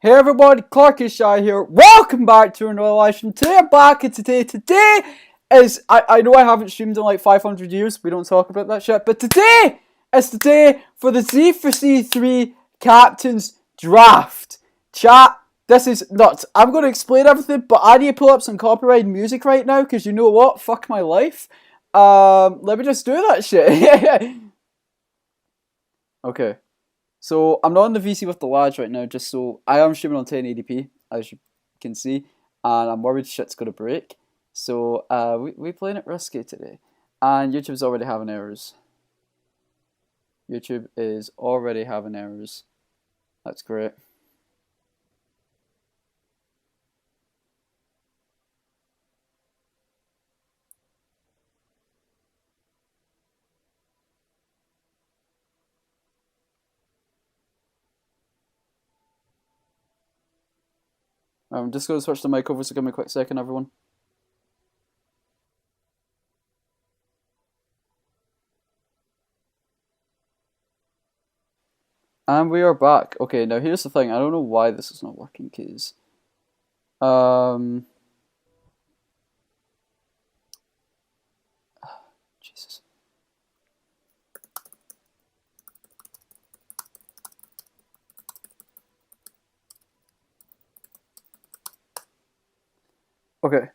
Hey everybody, Clarkysj here. Welcome back to another live stream. Today I'm back, and today is, I know I haven't streamed in like 500 years, we don't talk about that shit, but today is the day for the Z4C3 Captain's Draft. Chat, this is nuts. I'm going to explain everything, but I need to pull up some copyrighted music right now, because you know what? Fuck my life. Let me just do that shit. Okay. So, I'm not in the VC with the lads right now, just so I am streaming on 1080p, as you can see, and I'm worried shit's gonna break. So, we playing it risky today. And YouTube's already having errors. YouTube is already having errors. That's great. I'm just going to switch the mic over, so give me a quick second, everyone. And we are back. Okay, now here's the thing. I don't know why this is not working, because... Jesus. Okay.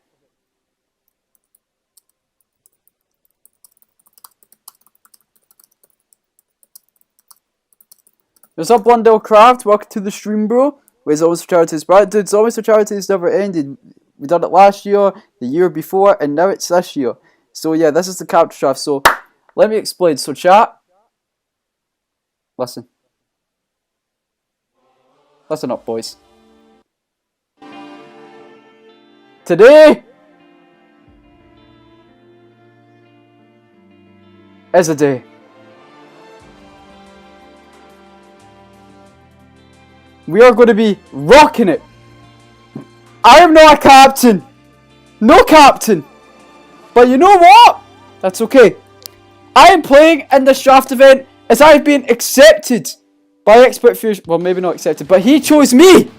What's up, Blundell Craft? Welcome to the stream, bro. Where's Always for Charities? Right, dude, Always for Charities never ended. We done it last year, the year before, and now it's this year. So yeah, this is the capture draft. So let me explain. So chat, listen up, boys. Today is a day. We are going to be rocking it. I am not a captain. No captain. But you know what? That's okay. I am playing in this draft event as I've been accepted by Expert Fusion. Well, maybe not accepted, but he chose me.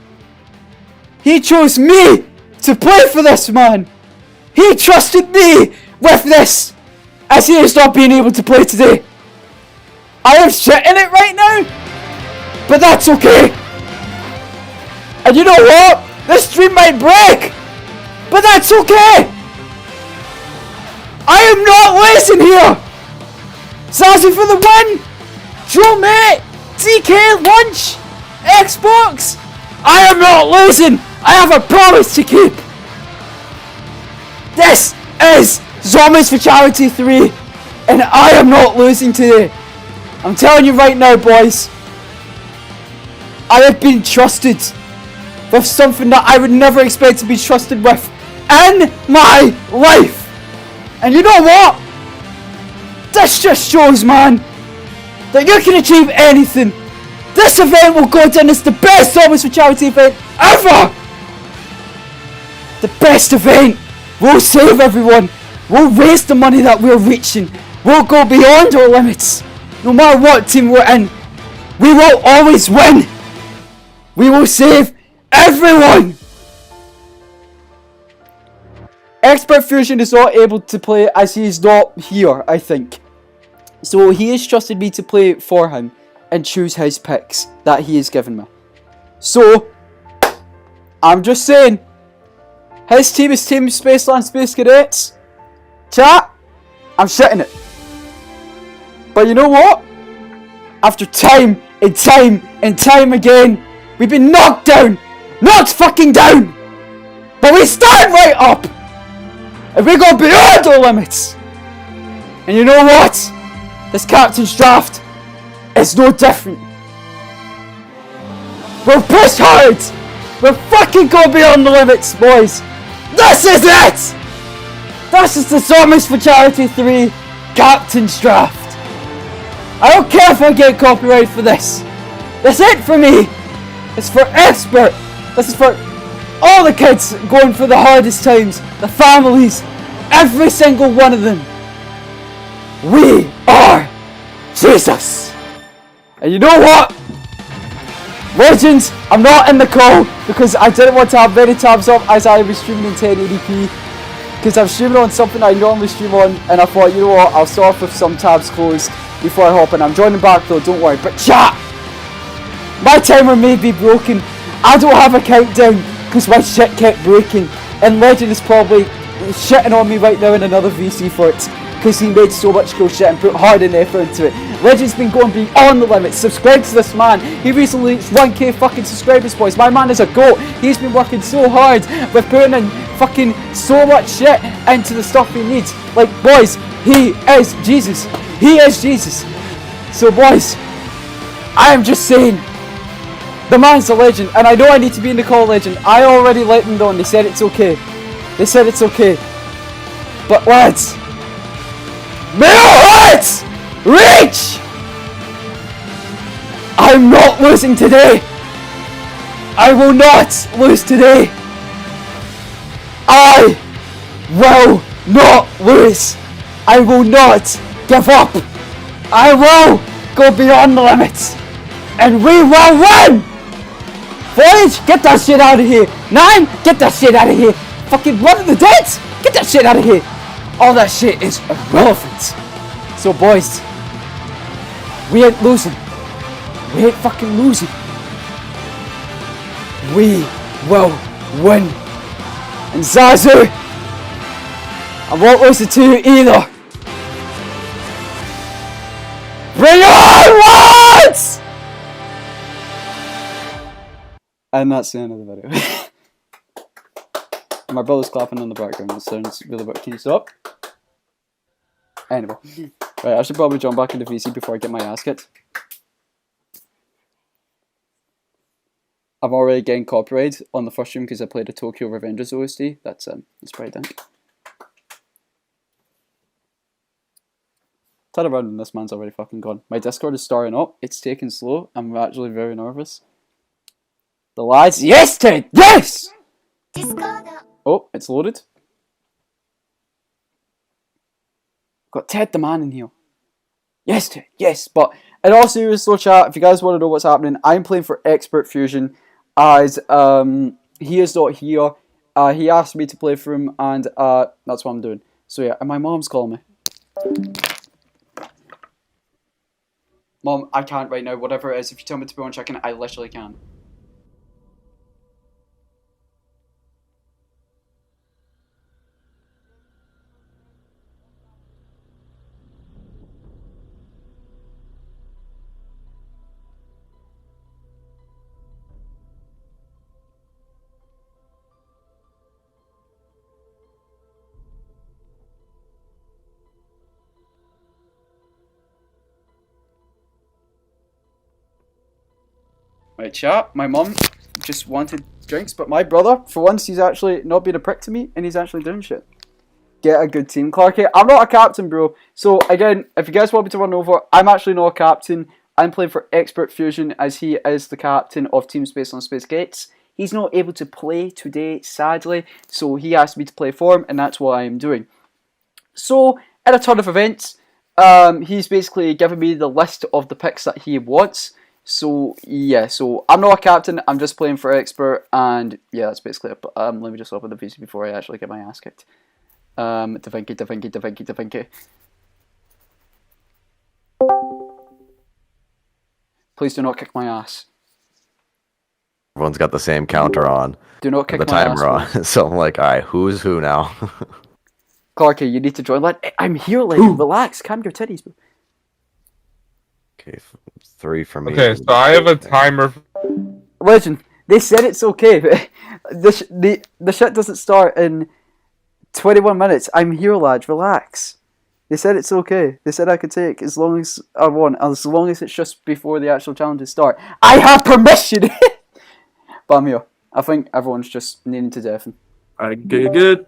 He chose me to play for this man. He trusted me with this, as he is not being able to play today. I am shitting it right now, but that's okay. And you know what? This stream might break, but that's okay. I am not losing here. Sassy for the win. Joe mate, DK lunch, Xbox. I am not losing. I have a promise to keep. This is Zombies for Charity 3, and I am not losing today. I'm telling you right now, boys. I have been trusted with something that I would never expect to be trusted with in my life. And you know what? This just shows, man, that you can achieve anything. This event will go down as the best Zombies for Charity event ever. The best event. We'll save everyone. We'll raise the money that we're reaching. We'll go beyond our limits. No matter what team we're in, we will always win. We will save everyone! Expert Fusion is not able to play as he is not here, I think. So he has trusted me to play for him and choose his picks that he has given me. So, I'm just saying, his team is Team Spaceland Space Cadets. Chat, I'm shitting it. But you know what? After time and time and time again, we've been knocked down. Knocked fucking down! But we stand right up! And we go beyond our limits! And you know what? This captain's draft is no different. We'll push hard! We'll fucking go beyond the limits, boys! This is it! This is the Zombies for Charity 3 captain's draft. I don't care if I get copyright for this. That's it for me! It's for Expert! This is for all the kids going through the hardest times, the families, every single one of them. We are Jesus. And you know what? Legends, I'm not in the call because I didn't want to have many tabs up as I was streaming in 1080p. Because I'm streaming on something I normally stream on, and I thought, you know what, I'll start off with some tabs closed before I hop in. I'm joining back though, don't worry. But chat! My timer may be broken. I don't have a countdown because my shit kept breaking. And Legend is probably shitting on me right now in another VC for it. Because he made so much cool shit and put hard and effort into it. Legend's been going beyond the limits. Subscribe to this man. He recently reached 1k fucking subscribers, boys. My man is a goat. He's been working so hard with putting in fucking so much shit into the stuff he needs. Like, boys, he is Jesus. He is Jesus. So, boys, I am just saying, the man's a legend. And I know I need to be in the call legend. I already let them know and they said it's okay. They said it's okay. But, lads, let's reach! I'm not losing today. I will not lose today. I will not lose. I will not give up. I will go beyond the limits. And we will win! Voyage, get that shit out of here. 9, get that shit out of here. Fucking Run of the Dead, get that shit out of here. All that shit is irrelevant. So boys, we ain't losing. We ain't fucking losing. We will win. And Zazu, I won't lose it to you either. Bring it on, lads! And that's the end of the video. My brother's clapping in the background. It sounds really bad. Can you stop? Anyway. Right, I should probably jump back into VC before I get my ass kicked. I'm already getting copyrighted on the first stream because I played a Tokyo Revengers OST. That's pretty dank. Turn around and this man's already fucking gone. My Discord is starting up. It's taking slow. I'm actually very nervous. The lads. Yes, Ted! Yes! Oh, it's loaded. Got Ted the man in here. Yes, Ted. Yes, but in all seriousness, chat, if you guys want to know what's happening, I'm playing for Expert Fusion as he is not here. He asked me to play for him, and that's what I'm doing. So yeah, and my mom's calling me. Mom, I can't right now. Whatever it is, if you tell me to be on check-in, I literally can't. Right, chat, my mum just wanted drinks, but my brother, for once, he's actually not being a prick to me, and he's actually doing shit. Get a good team, Clarky. I'm not a captain, bro. So, again, if you guys want me to run over, I'm actually not a captain. I'm playing for Expert Fusion, as he is the captain of Team Space on Space Gates. He's not able to play today, sadly, so he asked me to play for him, and that's what I am doing. So, in a ton of events, he's basically given me the list of the picks that he wants. So, yeah, so I'm not a captain, I'm just playing for Expert, and yeah, that's basically it. But, let me just open the VC before I actually get my ass kicked. Davinky. Please do not kick my ass. Everyone's got the same counter on. Do not kick the my timer ass. On. So I'm like, alright, who's who now? Clarky, you need to join. I'm here, Legend. Relax, calm your titties, bro. Okay, 3 for me. Okay, so I have a timer. Legend, they said it's okay, but the shit doesn't start in 21 minutes. I'm here, lad. Relax. They said it's okay. They said I could take as long as I want, as long as it's just before the actual challenges start. I have permission! But I'm here. I think everyone's just needing to deafen. Alright, good.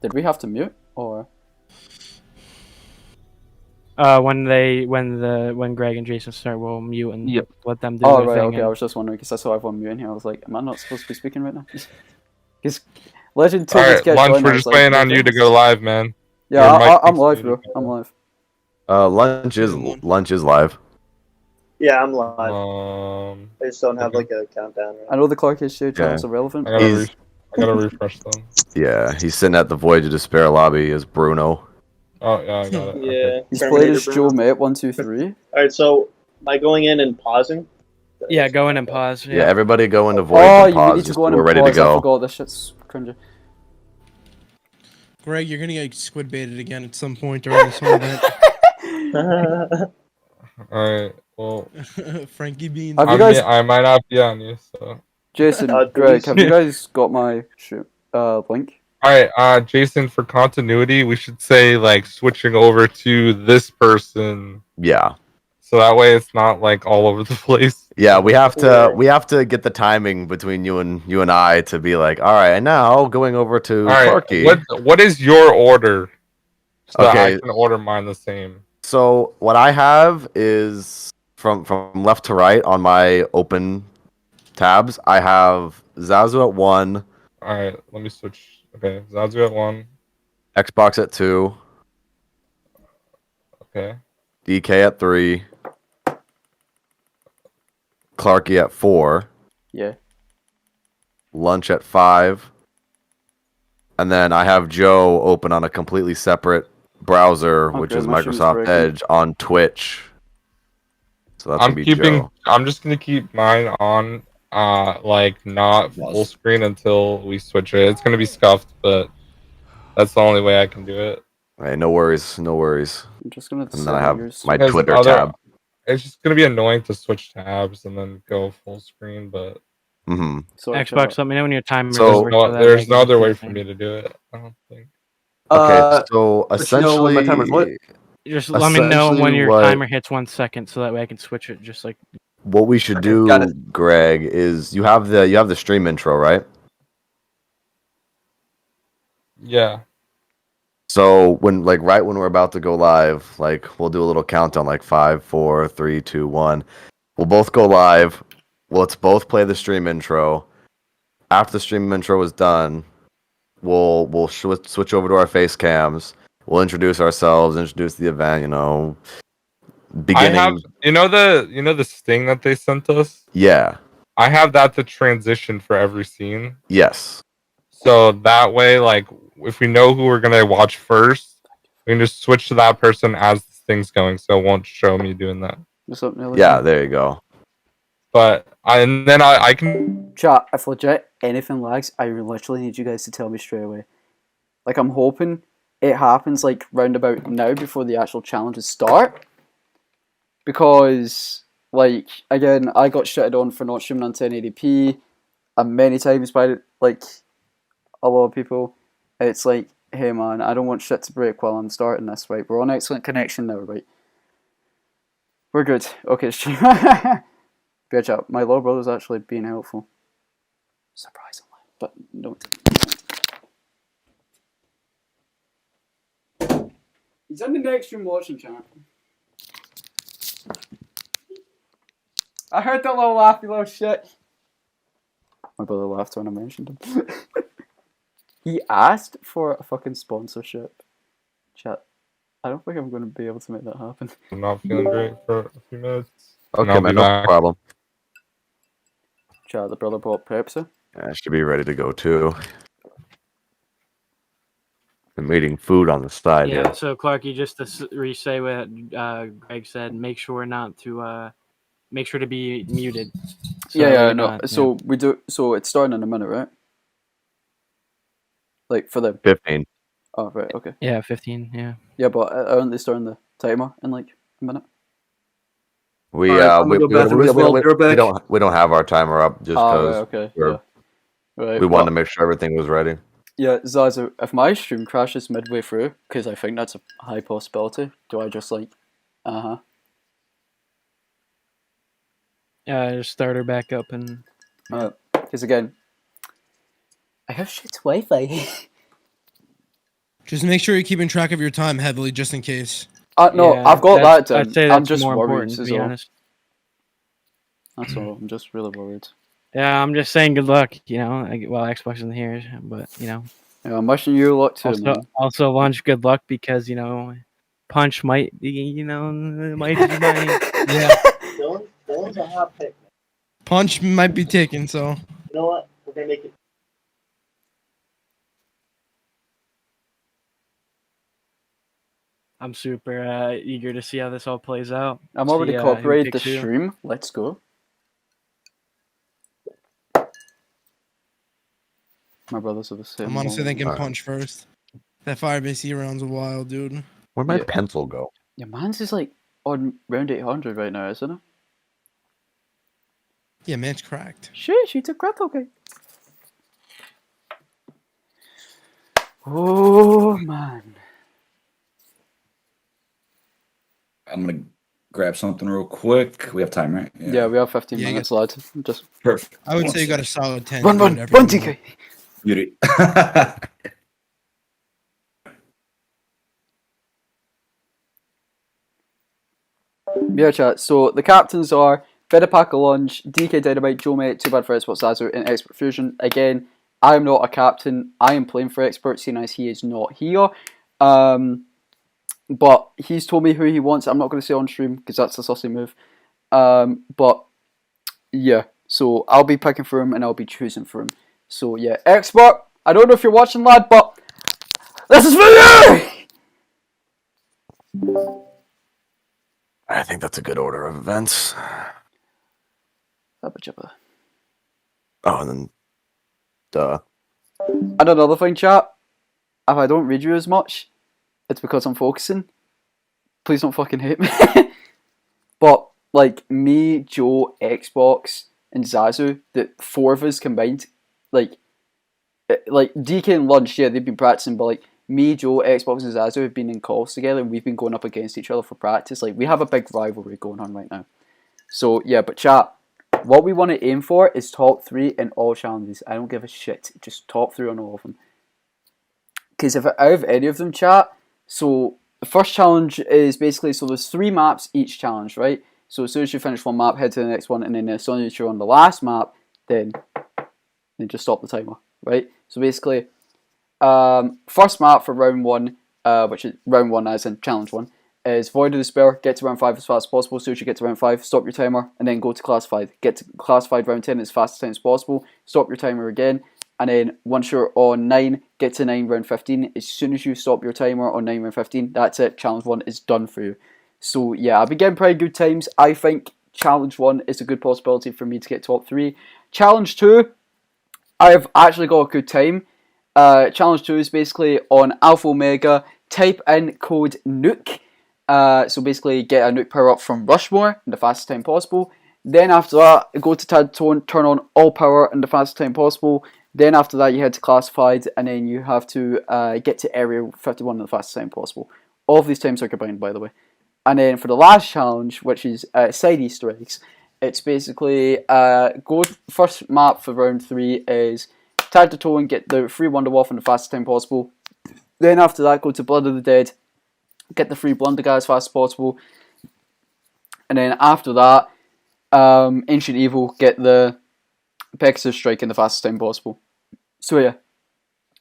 Did we have to mute? Or... When Greg and Jason start, we'll mute and let them do their right, thing. okay. I was just wondering because I saw everyone muting here. I was like, am I not supposed to be speaking right now? Because Legend told me to get Lunch, joined. we're just waiting on you to go live, man. Yeah, I'm live, bro. I'm live. Lunch is live. Yeah, I'm live. I just don't have okay. like a countdown. I know the Clarkysj channel's Yeah. irrelevant. I gotta, He's- I gotta refresh them. Yeah, he's sitting at the Voyage of Despair lobby as Bruno. Oh yeah, I got it. Yeah. Okay. He's played Terminator as Bruno. Joe Mate 123. All right, so am I going in and pausing? Yeah, go in and pause. Yeah, everybody go into Voyage Oh, and you pause need to just go in so we're and ready pause. to I go. forgot this shit's cringy. Greg, you're gonna get squid baited again at some point during this whole event. Alright, well, Frankie Beans. Have you guys- I might not be on you, so. Jason, Greg, please. have you guys got my link? Alright, Jason, for continuity, we should say, like, switching over to this person. Yeah. So that way it's not, like, all over the place. Yeah, we have to get the timing between you and I to be like, all right, and now going over to Alright, Clarky. what is your order? So that Okay. I can order mine the same. So what I have is from left to right on my open tabs. I have Zazu at 1, Alright, let me switch. Okay, Zazu at 1. Xbox at 2, Okay. DK at 3, Clarky at 4, Yeah. Lunch at 5, and then I have Joe open on a completely separate browser, which Okay, is my stream's Microsoft breaking. Edge on Twitch. So that's gonna be Joe. I'm just gonna keep mine on like not full screen until we switch it. It's gonna be scuffed, but that's the only way I can do it. Hey, no worries, no worries. I'm just gonna. And then I have yours. my Because Twitter tab. It's just gonna be annoying to switch tabs and then go full screen, but Mm-hmm. Sorry, Xbox, chat. let me know when your timer So- is there's over. no, so that there's I no can other do way the for thing. me to do it. I don't think. Okay, so let you know when my timer's lit. essentially, Just let me know when essentially your what- timer hits 1 second, so that way I can switch it. Just like what we should Okay, got do, Greg, is you have the stream intro, right? Yeah. So right when we're about to go live, like we'll do a little countdown, like 5, 4, 3, 2, 1. We'll both go live. Let's both play the stream intro. After the stream intro is done, we'll switch over to our face cams. We'll introduce ourselves, introduce the event. Beginning. I have the sting that they sent us. Yeah. I have that to transition for every scene. Yes. So that way, like, if we know who we're gonna watch first, we can just switch to that person as the thing's going, so it won't show me doing that. What's up, Nelly? Yeah. There you go. But I can. Chat, if legit anything lags, I literally need you guys to tell me straight away. Like, I'm hoping it happens, like, round about now before the actual challenges start. Because, like, again, I got shitted on for not streaming on 1080p many times by, like, a lot of people. It's like, hey man, I don't want shit to break while I'm starting this, right? We're on excellent connection now, right? We're good. Okay, stream. Bitch out. My little brother's actually being helpful. Surprisingly. But don't. He's in the next room watching, chat. I heard that little laugh, you little shit. My brother laughed when I mentioned him. He asked for a fucking sponsorship. Chat. I don't think I'm going to be able to make that happen. I'm not feeling great for a few minutes. Okay, I'll man, be no back. problem. Chat, the brother bought Pepsi. I should be ready to go too. I'm eating food on the side. yeah. Yeah. So Clarky, just to re-say what Greg said, make sure to be muted. So Yeah, you're no. not- So we do. So it's starting in a minute, right? Like for them. 15. Oh, right. Okay. yeah, 15. Yeah. Yeah, but aren't they starting the timer in like a minute? We Alright, I'm gonna go bathroom as well. Be right back. we don't have our timer up just Ah, because right. Okay. we're- Yeah. Right. we wanted to but- make sure everything was ready. Yeah, Zazu, if my stream crashes midway through, because I think that's a high possibility, do I just like, Just start her back up and. because again, I have shit Wi-Fi. Just make sure you're keeping track of your time heavily, just in case. No, Yeah, I've got that I'd done. say I'm that's just more worried. important, to Is be all. honest. That's all. I'm just really worried. Yeah, I'm just saying good luck. Well, Xbox isn't here, but Yeah, I'm wishing you luck too, also man. also Lunch, good luck because Punch might be might be mine. Yeah. It's a hot pick. Punch might be taken, so. You know what? We're gonna make it. I'm super eager to see how this all plays out. I'm already See, who copyrighted the picks who. stream. Let's go. My brothers are the same. I'm honestly thinking Alright. punch first. That Firebase round's a wild, dude. Where'd my Yeah. pencil go? Yeah, man's is like on round 800 right now, isn't it? Yeah, man's cracked. Shit, she took crack, okay. Oh, man. I'm gonna grab something real quick. We have time, right? Yeah, we have 15 Yeah, minutes, lad. Just Perfect. I would say you got a solid 10. run, grand run, every run, round. TK. Beauty. Yeah, chat. So the captains are Vidapack Lunge, DK Dynamite, Joe Mate, Too Bad for Expert Zazu, and Expert Fusion. Again, I am not a captain. I am playing for Expert, seeing as he is not here. But he's told me who he wants. I'm not going to say on stream because that's a saucy move. But yeah, so I'll be picking for him and I'll be choosing for him. So yeah, Expert, I don't know if you're watching, lad, but this is for you! I think that's a good order of events. Jabba jabba. Oh, and then, duh. And another thing, chat, if I don't read you as much, it's because I'm focusing. Please don't fucking hate me. But, like, me, Joe, Xbox, and Zazu, the four of us combined, like DK and Lunch, yeah, they've been practicing, but, like, me, Joe, Xbox, and Zazu have been in calls together, and we've been going up against each other for practice. Like, we have a big rivalry going on right now. So, yeah, but chat, what we want to aim for is top 3 in all challenges. I don't give a shit. Just top 3 on all of them. Because if out of any of them, chat, so the first challenge is basically, so there's 3 maps each challenge, right? So as soon as you finish one map, head to the next one, and then as soon as you're on the last map, then just stop the timer, right? So basically, first map for round 1, which is round 1 as in challenge 1, is Void of Despair. Get to round 5 as fast as possible. As soon as you get to round 5, stop your timer, and then go to Classified. Get to Classified round 10 as fast as possible. Stop your timer again, and then once you're on 9, get to 9 round 15. As soon as you stop your timer on 9 round 15, that's it. Challenge 1 is done for you. So yeah, I've been getting pretty good times. I think challenge 1 is a good possibility for me to get top 3. Challenge 2, I've actually got a good time. Challenge 2 is basically on Alpha Omega. Type in code NUKE. So basically get a nuke power up from Rushmore in the fastest time possible. Then after that, go to Tad Tone, turn on all power in the fastest time possible. Then after that, you head to Classified, and then you have to get to Area 51 in the fastest time possible. All of these times are combined, by the way. And then for the last challenge, which is side Easter eggs, it's basically first map for round 3 is Tag to toe and get the free Wonderwolf in the fastest time possible. Then after that, go to Blood of the Dead, get the free Blunder guy as fast as possible. And then after that, Ancient Evil, get the Pegasus Strike in the fastest time possible. So yeah,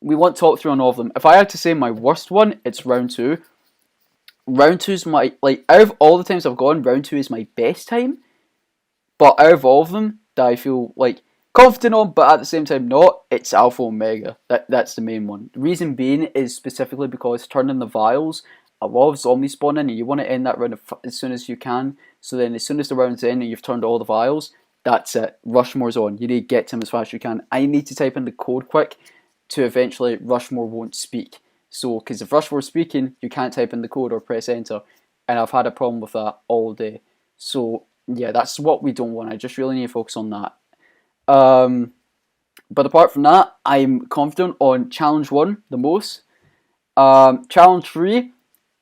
we want top 3 on all of them. If I had to say my worst one, it's round 2. Round 2 is my, like, out of all the times I've gone, round 2 is my best time. But out of all of them that I feel like confident on, but at the same time not, it's Alpha Omega. That's the main one. The reason being is specifically because turning the vials, a lot of zombies spawn in, and you want to end that round as soon as you can. So then as soon as the round's in and you've turned all the vials, that's it. Rushmore's on. You need to get to him as fast as you can. I need to type in the code quick to eventually Rushmore won't speak. So, because if Rushmore's speaking, you can't type in the code or press enter. And I've had a problem with that all day. So, yeah, that's what we don't want. I just really need to focus on that. But apart from that, I'm confident on Challenge 1 the most. Challenge 3,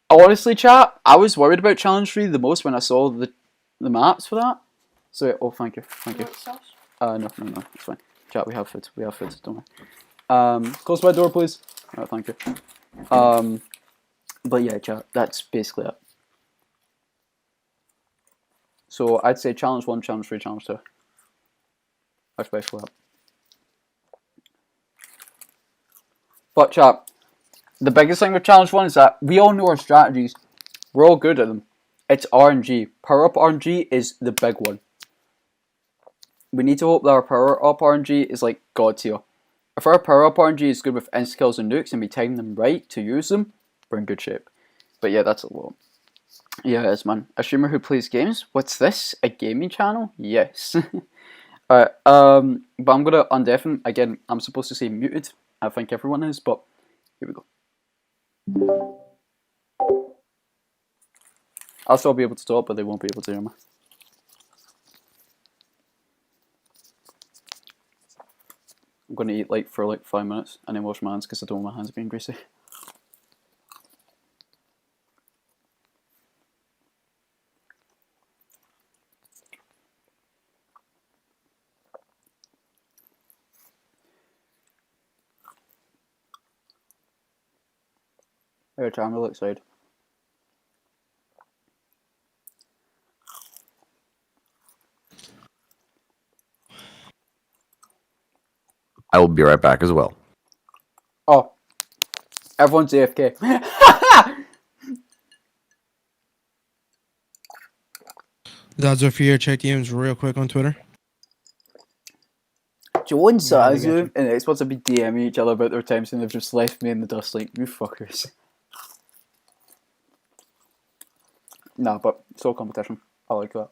honestly, chat, I was worried about Challenge 3 the most when I saw the maps for that. So, yeah, oh, thank you. No, it's fine. Chat, we have food, don't worry. Close my door, please. Oh, thank you. But yeah, chat, that's basically it. So I'd say Challenge 1, Challenge 3, Challenge 2. That's basically it. But chat, the biggest thing with Challenge 1 is that we all know our strategies. We're all good at them. It's RNG. Power up RNG is the big one. we need to hope that our power up RNG is like god tier. If our power up RNG is good with insta kills and nukes and we time them right to use them, we're in good shape. But yeah, that's a lot. Yeah, it is, man. A streamer who plays games? What's this? A gaming channel? Yes. Alright, but I'm gonna undeafen. Again, I'm supposed to say muted. I think everyone is, but here we go. I'll still be able to talk, but they won't be able to hear me. I'm gonna eat like for like 5 minutes and then wash my hands because I don't want my hands being greasy. Every time I look outside. I will be right back as well. Oh, everyone's AFK. That's our fear. Check DMs real quick on Twitter. Joe and Yeah, I got Sazu you. and Xbox have been DMing each other about their times and they've just left me in the dust like, you fuckers. Nah, but still competition. I like that.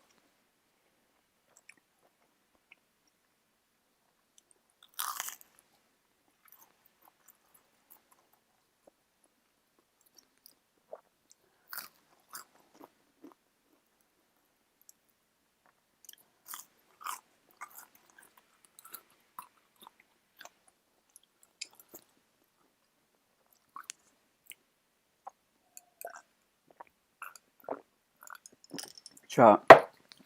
Chat.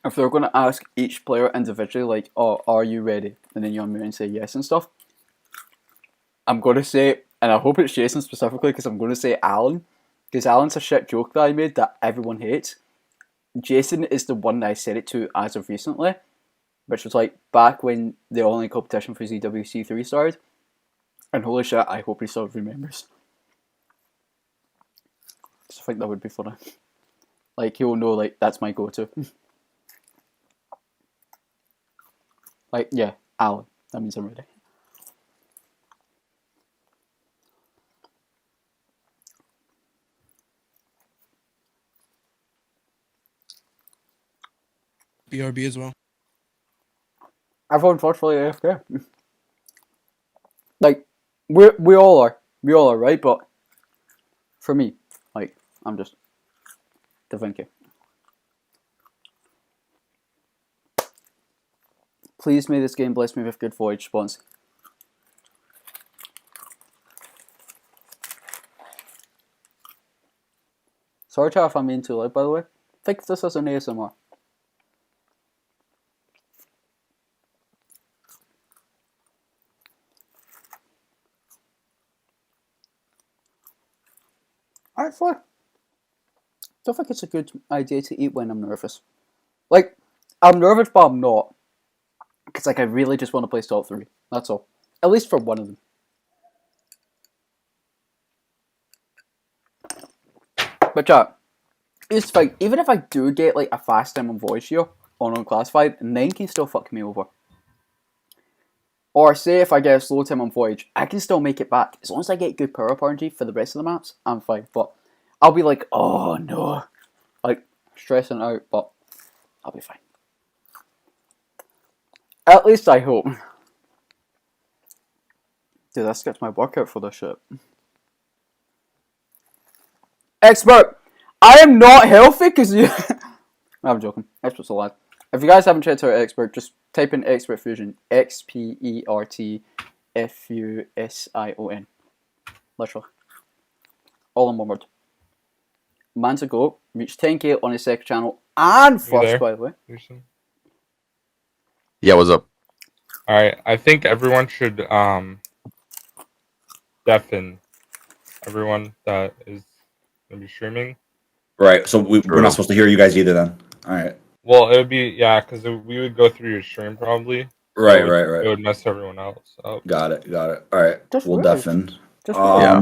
If they're going to ask each player individually, like, oh, are you ready? And then you unmute and say yes and stuff. I'm going to say, and I hope it's Jason specifically, because I'm going to say Alan. Because Alan's a shit joke that I made that everyone hates. Jason is the one that I said it to as of recently. Which was like back when the online competition for ZWC3 started. And holy shit, I hope he still remembers. I think that would be funny. Like, he'll know, like, that's my go-to. Like, yeah, Alan. That means I'm ready. BRB as well. Everyone's virtually AFK. Like, we all are. We all are, right? But for me, like, I'm just Da Vinci. Please may this game bless me with good voyage spawns. Sorry chat if I'm being too loud, by the way. Think of this as an ASMR. Actually, I don't think it's a good idea to eat when I'm nervous. Like, I'm nervous, but I'm not. Because, like, I really just want to play top 3. That's all. At least for one of them. But chat, it's fine. Even if I do get, like, a fast time on voice here on Unclassified, 9 can still fuck me over. Or say if I get a slow time on Voyage, I can still make it back. As long as I get good power up RNG for the rest of the maps, I'm fine. But I'll be like, oh no. Like, stressing out, but I'll be fine. At least I hope. Dude, I skipped my workout for this shit. Expert! I am not healthy because you... I'm joking. Expert's a lad. If you guys haven't checked out Expert, just type in Expert Fusion. XPERTFUSION. Literally. All in one word. Man to go. Reached 10k on his second channel. And first, by the way. Yeah, what's up? Alright, I think everyone should deafen everyone that is gonna be streaming. Right. So we're not supposed to hear you guys either then. All right. Well, it would be, yeah, because we would go through your stream probably. Right, so right. It would mess everyone else up. Got it. All right. Just We'll rude. deafen. Just Yeah.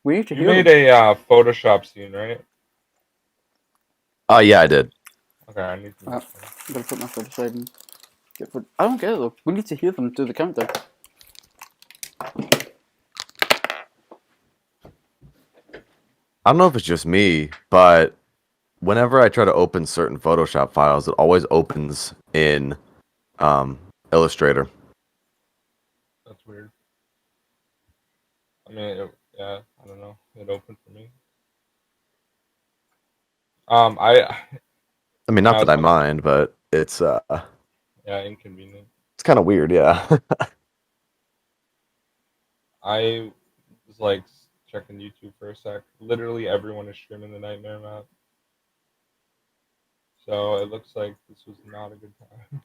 We need to You hear made them. a Photoshop scene, right? Yeah, I did. Okay. Okay, I need to. I'm gonna put my foot aside and get foot. I don't get it though. We need to hear them do the countdown. I don't know if it's just me, but whenever I try to open certain Photoshop files, it always opens in Illustrator. That's weird. I mean, yeah, I don't know. It opened for me. I I mean, not that I mind, but it's yeah, inconvenient. it's kind of weird, yeah. I was like checking YouTube for a sec. Literally everyone is streaming the Nightmare map. So it looks like this was not a good time.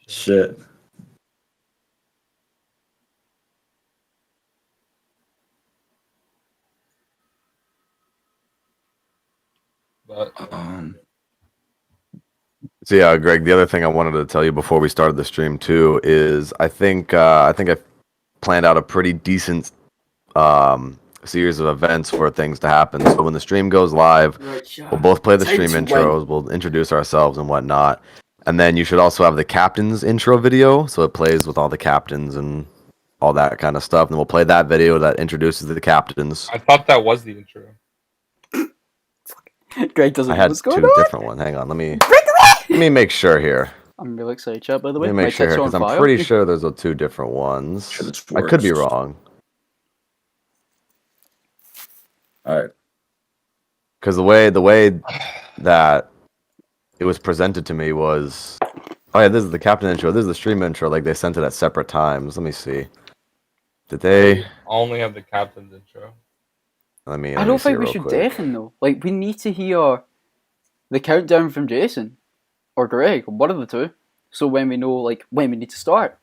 Shit. But So yeah, Greg, the other thing I wanted to tell you before we started the stream too is I think I planned out a pretty decent series of events for things to happen. So when the stream goes live, we'll both play the stream intros, we'll introduce ourselves and whatnot. And then you should also have the captain's intro video, so it plays with all the captains and all that kind of stuff. And we'll play that video that introduces the captains. I thought that was the intro. Greg doesn't I know had what's going two on. different ones. Hang on, let me make sure here. I'm really excited, chat. By the way, Let me my make sure tits here are on because I'm fire. pretty sure there's two different ones. Shit, it's I could be worse. wrong. All right. Because the way that it was presented to me was, oh yeah, this is the captain intro, this is the stream intro. Like they sent it at separate times. Let me see. Did they? I only have the captain's intro. I don't think we should deafen though. Like we need to hear the countdown from Jason or Greg, one of the two. So when we know like when we need to start.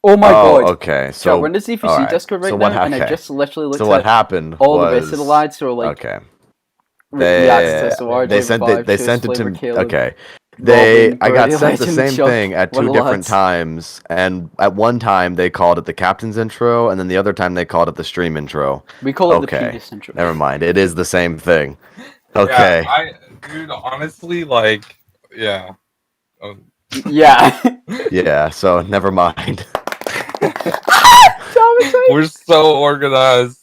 Oh my god. Okay. Chat, So we're in the ZVC alright, Discord right so now, what and I okay. just literally looked So what at happened all was the rest of the lads who are like okay. reacts to so RJ They sent it. Vibe, They Shoes, sent it to Flavor, me. Caleb, Okay. Robin, I got Birdie, sent the Legend, same Chuck, thing at one two of the different lads. times, and at one time they called it the captain's intro, and then the other time they called it the stream intro. We call it the Okay. previous intro. Never mind. It is the same thing. Okay. Yeah, dude, honestly, like, yeah. Yeah. Yeah. So never mind. We're so organized.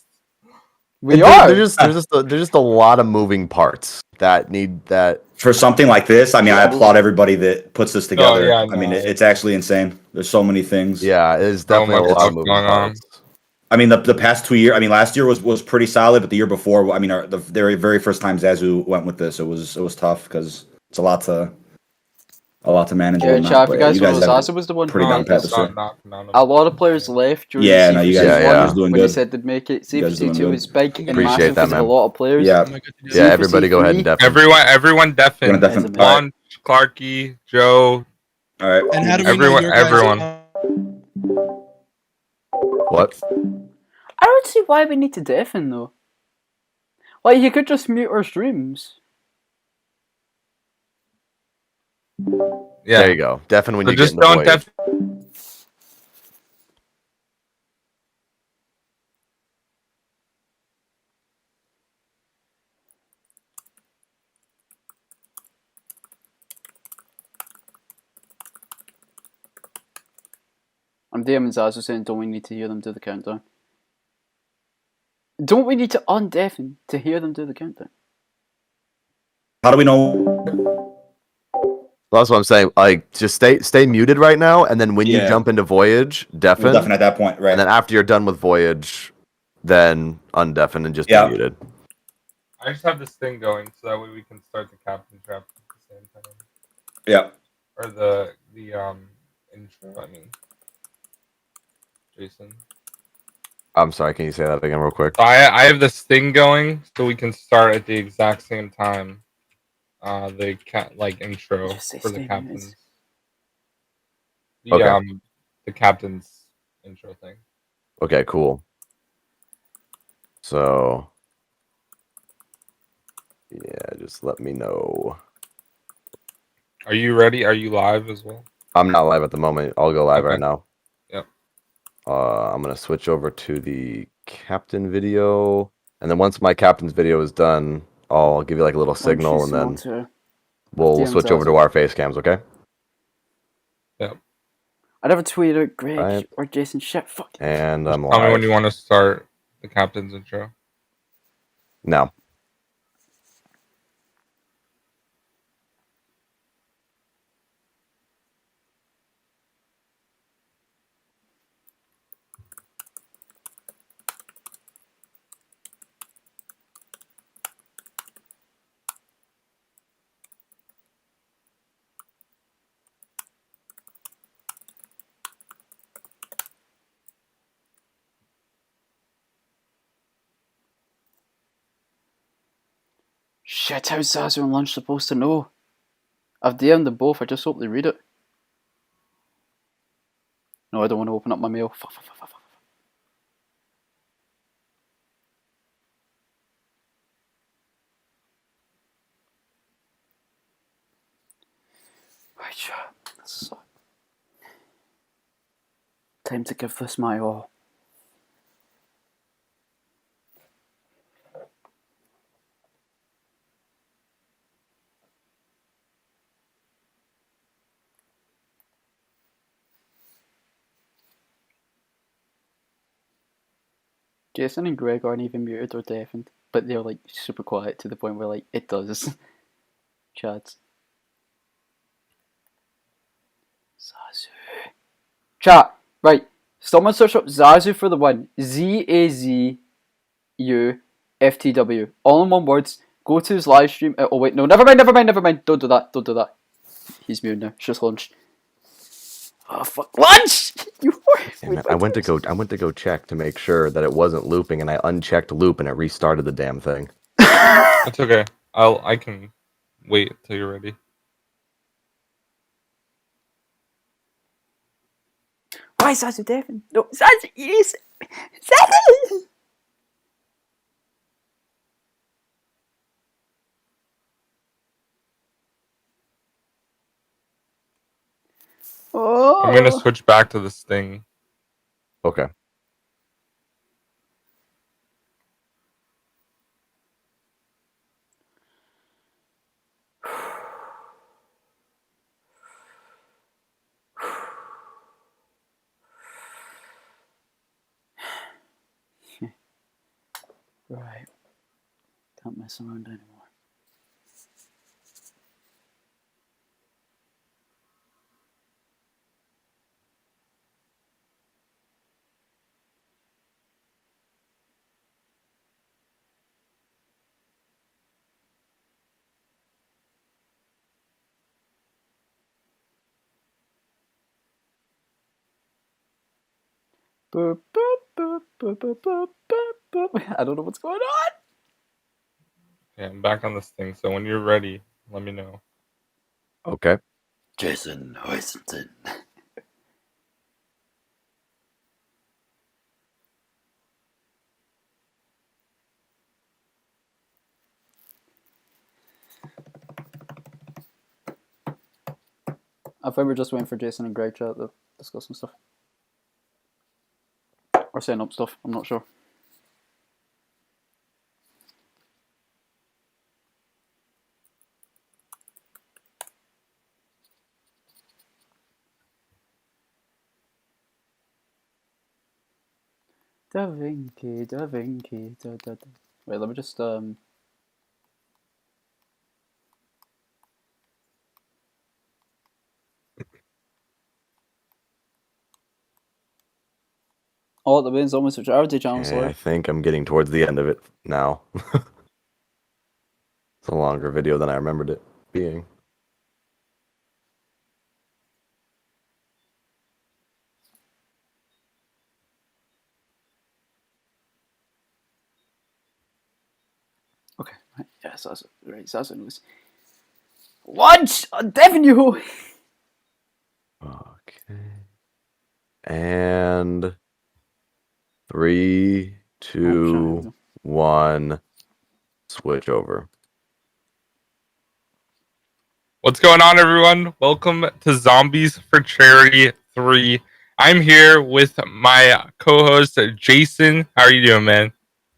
We are. There's just a lot of moving parts that need that. For something like this, I mean, I applaud everybody that puts this together. yeah, I mean, no. it's actually insane. There's so many things. Yeah, it is So definitely much a lot stuff of moving going on. parts. I mean, the past 2 years. I mean, last year was pretty solid, but the year before, I mean, the very first time Zazu went with this, it was tough because it's a lot to manage. Yeah, and chat, if you guys know, have Zazu was the one pretty who down made pat this. this year. A lot of players left during Yeah, the no, CFC you guys, Yeah, you yeah. guys doing when they good. said they'd make it. You guys doing CFC2 good. is big and Appreciate massive that, because of a man. lot of players. Yeah. Yeah, everybody go ahead and definitely. Everyone deafened. Gonna deafen. As a Launch, Clarky, Joe, All right. And how do we know everyone. your guys' Everyone. What? I don't see why we need to deafen though. Like you could just mute our streams. Yeah. There you go. Definitely when So you get just in the don't void. deafen. I'm DMing Zazu saying, don't we need to hear them do the countdown? Don't we need to undeafen to hear them do the countdown? How do we know? That's what I'm saying. Like, just stay muted right now, and then when you Yeah. jump into Voyage, deafen. We'll deafen at that point, right? And then after you're done with Voyage, then undeafen and just Yeah. be muted. I just have this thing going so that way we can start the captain trap at the same time. Yeah. Or the intro, I mean. Jason. I'm sorry, can you say that again real quick? So I have this thing going so we can start at the exact same time. The intro Just say for the stay captains. Okay. The captain's intro thing. Okay, cool. So, yeah, just let me know. Are you ready? Are you live as well? I'm not live at the moment. I'll go live Okay. right now. Yep. I'm gonna switch over to the captain video, and then once my captain's video is done, I'll give you like a little signal, and then we'll DM switch over to Zazu. our face cams. Okay. I never tweeted Greg Right. or Jason. Shit, fuck. And I'm Tell me when live. you want to start the captain's intro. Now. Shit, how's Zazu and Lunch supposed to know? I've DM'd them both, I just hope they read it. No, I don't want to open up my mail. Fuck. Right, chat. So, time to give this my all. Jason and Greg aren't even muted or deafened, but they're like super quiet to the point where like it does. Chads. Zazu. Chat, right. Someone search up Zazu for the win. ZAZUFTW. All in one words. Go to his live stream. Oh wait, no, never mind. Don't do that. He's muted now. It's just Lunch. Oh fuck, Lunch! You Damn it. I went to go check to make sure that it wasn't looping, and I unchecked loop, and it restarted the damn thing. That's okay. I can wait till you're ready. Why is Zazu deafened? No, Zazu, yes! Zazu! Oh. I'm gonna switch back to this thing. Okay. Right. Can't mess around anymore. Boop, boop, boop, boop, boop, boop, boop, boop. I don't know what's going on. Okay, I'm back on this thing. So when you're ready, let me know. Okay. Jason Hoisington. I think we're just waiting for Jason and Greg to discuss some stuff. Or setting up stuff, I'm not sure. Da Vinci, da. Wait, let me just Oh, the wind's almost which RD channel, Okay, sorry. I think I'm getting towards the end of it now. It's a longer video than I remembered it being. Okay, right, yeah, Zazu. Right, Zazu knows. Lunch! Devin, you! Okay. And 3, 2, 1. Switch over. What's going on, everyone? Welcome to Zombies for Charity 3. I'm here with my co-host, Jason. How are you doing, man?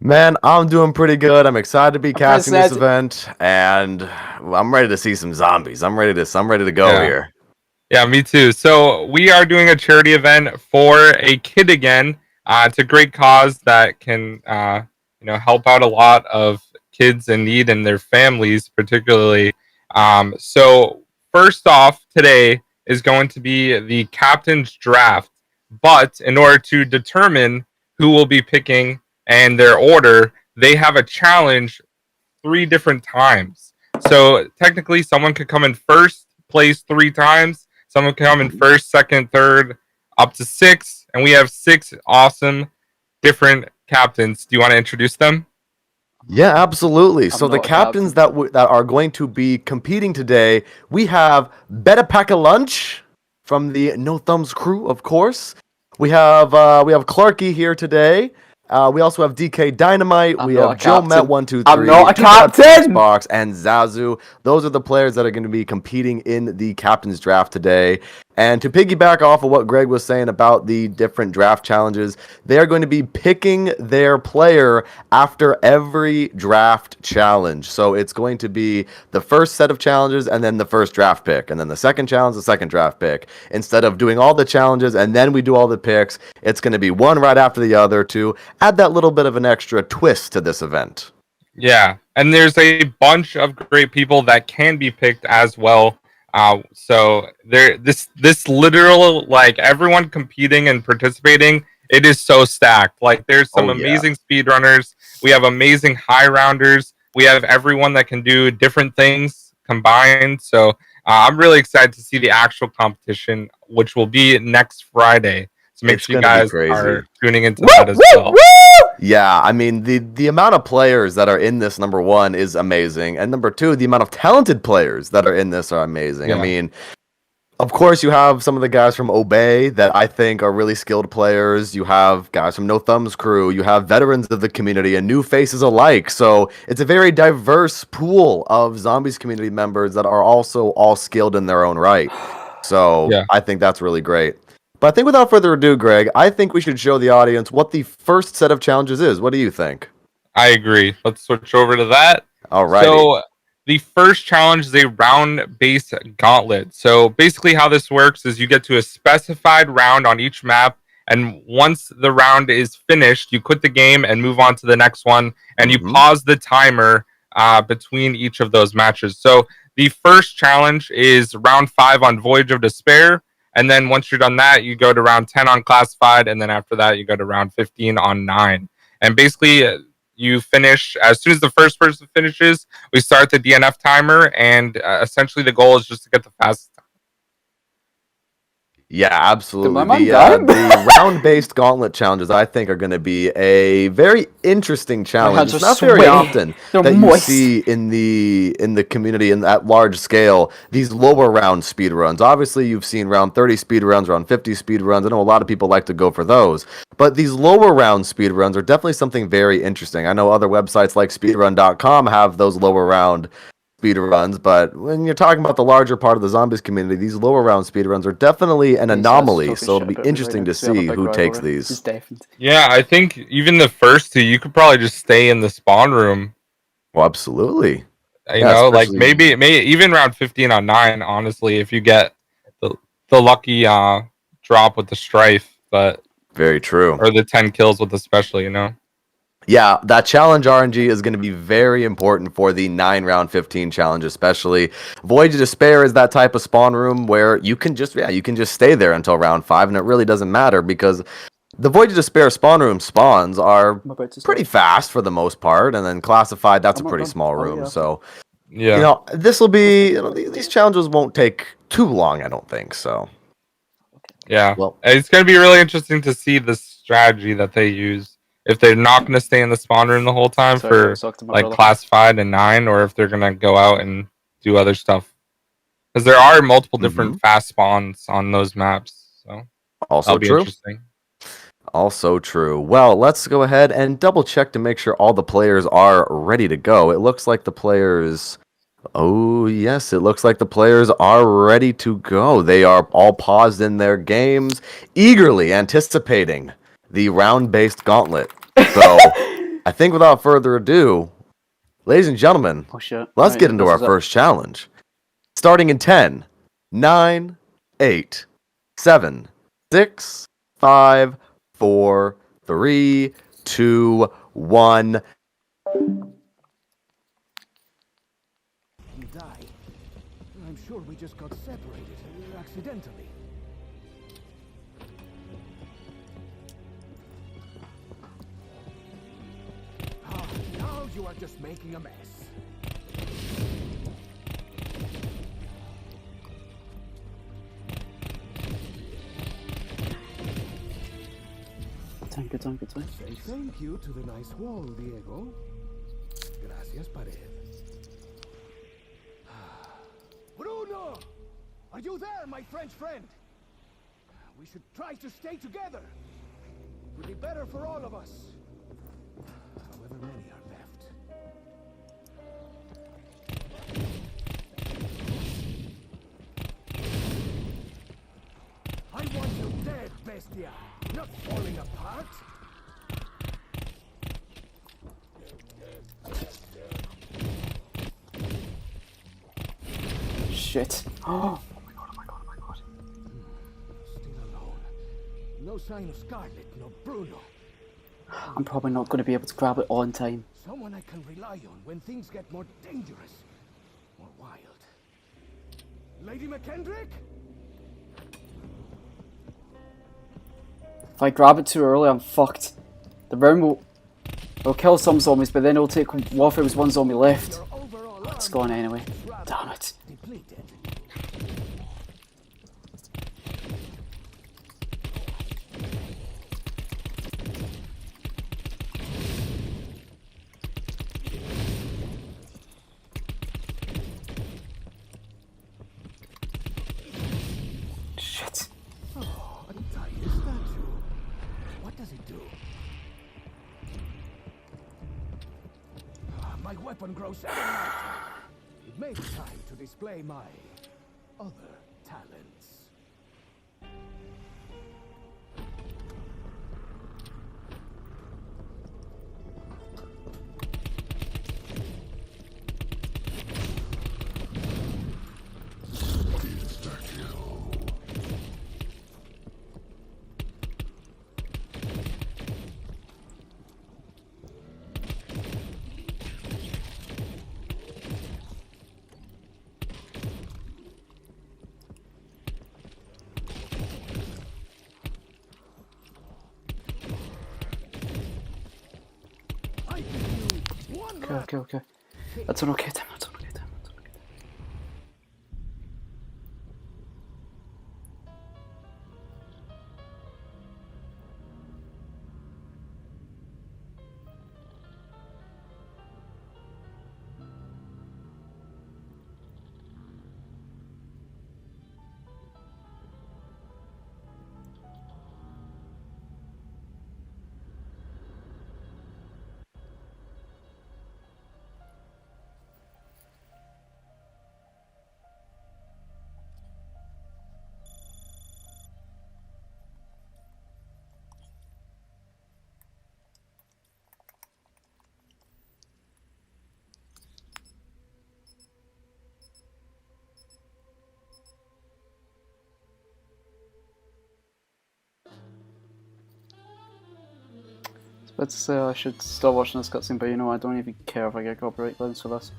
Man, I'm doing pretty good. I'm excited to be casting this Zazzy. event, and I'm ready to see some zombies. I'm ready to go Yeah. here. Yeah, me too. So we are doing a charity event for a kid again. It's a great cause that can, help out a lot of kids in need and their families, particularly. So first off, today is going to be the captain's draft. But in order to determine who will be picking and their order, they have a challenge 3 different times. So technically, someone could come in first place 3 times. Someone can come in first, second, third, up to 6, and we have 6 awesome different captains. Do you want to introduce them? Yeah, absolutely. So the not a captains that are going to be competing today, we have Better Pack a Lunch from the No Thumbs crew, of course. We have Clarky here today. We also have DK Dynamite. I'm we not have a Joe captain. Met 123. I'm not a captain! Box and Zazu. Those are the players that are going to be competing in the captain's draft today. And to piggyback off of what Greg was saying about the different draft challenges, they are going to be picking their player after every draft challenge. So it's going to be the first set of challenges and then the first draft pick. And then the second challenge, the second draft pick. Instead of doing all the challenges and then we do all the picks, it's going to be one right after the other to add that little bit of an extra twist to this event. Yeah, and there's a bunch of great people that can be picked as well. So this literal, like, everyone competing and participating, it is so stacked. Like, there's some amazing speedrunners. We have amazing high rounders. We have everyone that can do different things combined. So I'm really excited to see the actual competition, which will be next Friday. So make sure you guys are tuning into that as well. Yeah, I mean, the amount of players that are in this, number one, is amazing. And number two, the amount of talented players that are in this are amazing. Yeah. I mean, of course, you have some of the guys from Obey that I think are really skilled players. You have guys from No Thumbs crew. You have veterans of the community and new faces alike. So it's a very diverse pool of Zombies community members that are also all skilled in their own right. So Yeah. I think that's really great. But I think without further ado, Greg, I think we should show the audience what the first set of challenges is. What do you think? I agree. Let's switch over to that. All right. So the first challenge is a round-based gauntlet. So basically how this works is you get to a specified round on each map, and once the round is finished, you quit the game and move on to the next one, and you pause the timer between each of those matches. So the first challenge is round 5 on Voyage of Despair, and then once you're done that, you go to round 10 on Classified, and then after that, you go to round 15 on 9. And basically, you finish as soon as the first person finishes. We start the DNF timer, and essentially the goal is just to get the fastest time. Yeah, absolutely. Did my man The round-based gauntlet challenges, I think, are going to be a very interesting challenge. hands It's are not very sweaty. often They're that moist. you see in the community and at large scale these lower round speed runs. Obviously, you've seen round 30 speed runs, round 50 speed runs. I know a lot of people like to go for those, but these lower round speed runs are definitely something very interesting. I know other websites like speedrun.com have those lower round speed runs, but when you're talking about the larger part of the Zombies community, these lower round speed runs are definitely an anomaly, so it'll be interesting to see who takes these. Yeah, I think even the first 2, you could probably just stay in the spawn room. Well, absolutely. You know, like maybe even round 15 on 9, honestly, if you get the lucky drop with the strife, but very true. Or the 10 kills with the special, you know. Yeah, that challenge RNG is going to be very important for the 9 round 15 challenge, especially. Voyage of Despair is that type of spawn room where you can just stay there until round 5, and it really doesn't matter because the Voyage of Despair spawn room spawns are pretty fast for the most part, and then Classified, that's a pretty small room. So, yeah, you know, this will be, these challenges won't take too long, I don't think so. Yeah, well, it's going to be really interesting to see the strategy that they use. If they're not going to stay in the spawn room the whole time for like Classified and 9, or if they're going to go out and do other stuff. Because there are multiple different fast spawns on those maps. So also true. Interesting. Also true. Well, let's go ahead and double check to make sure all the players are ready to go. It looks like the players... Oh, yes, it looks like the players are ready to go. They are all paused in their games, eagerly anticipating the round-based gauntlet. So I think without further ado, ladies and gentlemen, Oh shit. let's Right, get into this our is it. first challenge. Starting in 10, 9, 8, 7, 6, 5, 4, 3, 2, 1. You die. I'm sure we just got separated accidentally. Ah, now you are just making a mess. Good time. Say thank you to the nice wall, Diego. Gracias, pared. Bruno! Are you there, my French friend? We should try to stay together. It would be better for all of us. However many are left. I want you dead, Bestia, not falling apart. Shit. Oh. Still alone. No sign of Scarlet, no Bruno. I'm probably not going to be able to grab it on time. Someone I can rely on when things get more dangerous. More wild. Lady McKendrick? If I grab it too early, I'm fucked. The round will kill some zombies, but then it'll take what if it was one zombie left. Your overall It's army gone anyway. is rather Damn it. depleted. Shit. Oh, a tiny statue. What does it do? Ah, my weapon grows ever larger. It may be time to display my other talents. I give you one last Okay. That's an okay time. I was about to say I should stop watching this cutscene, but you know I don't even care if I get copyright claims for this.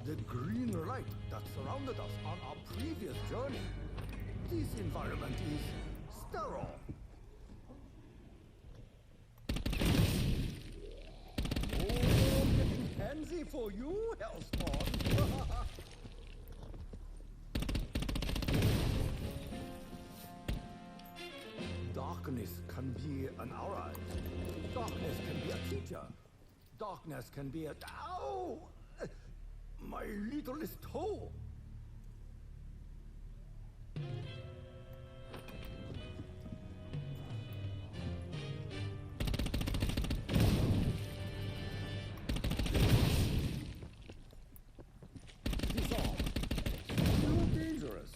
the green light that surrounded us on our previous journey. This environment is sterile. No getting handsy for you, Hellspawn. Darkness can be an ally. Darkness can be a teacher. Darkness can be a... Ow! My littlest toe. Disarm. Too dangerous.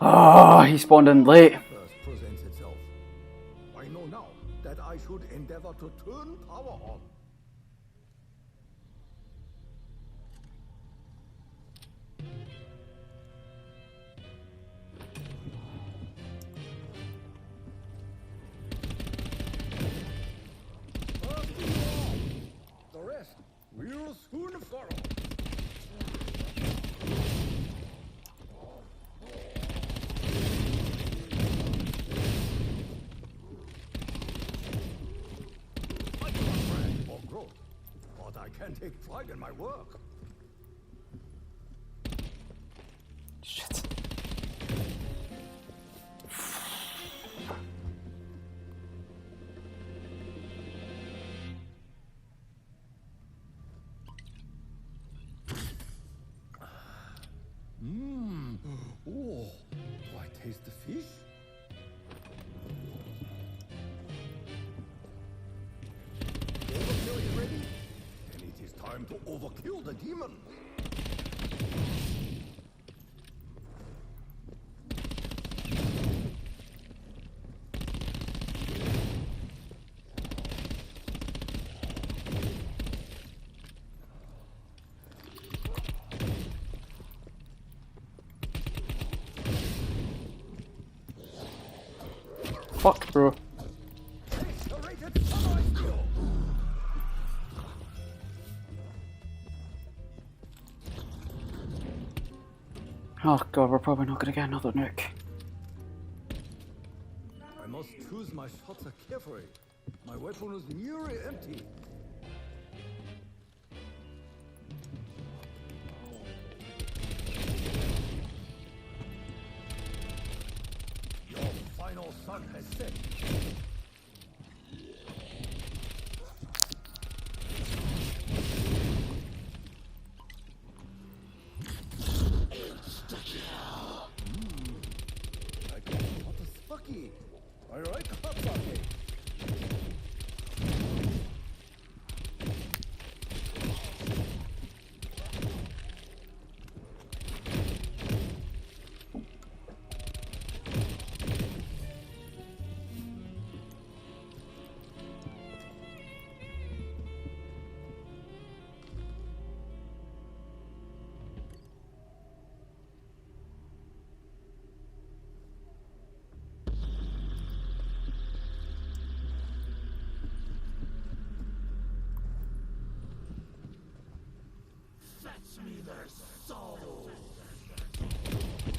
Ah, he spawned in late. First presents itself. I know now that I should endeavor to turn power on. First you all. The rest will soon follow. I cannot brag or gloat, but I can take pride in my work. Shit. Mmm. Oh, do I taste the fish? Overkill is ready? Then it is time to overkill the demons. Fuck, bro. Accelerated sunrise skill. Oh god, we're probably not gonna get another nuke. I must choose my shots carefully. My weapon is nearly empty. Your final sun has set. I got hot as fucky. I like hot fucky.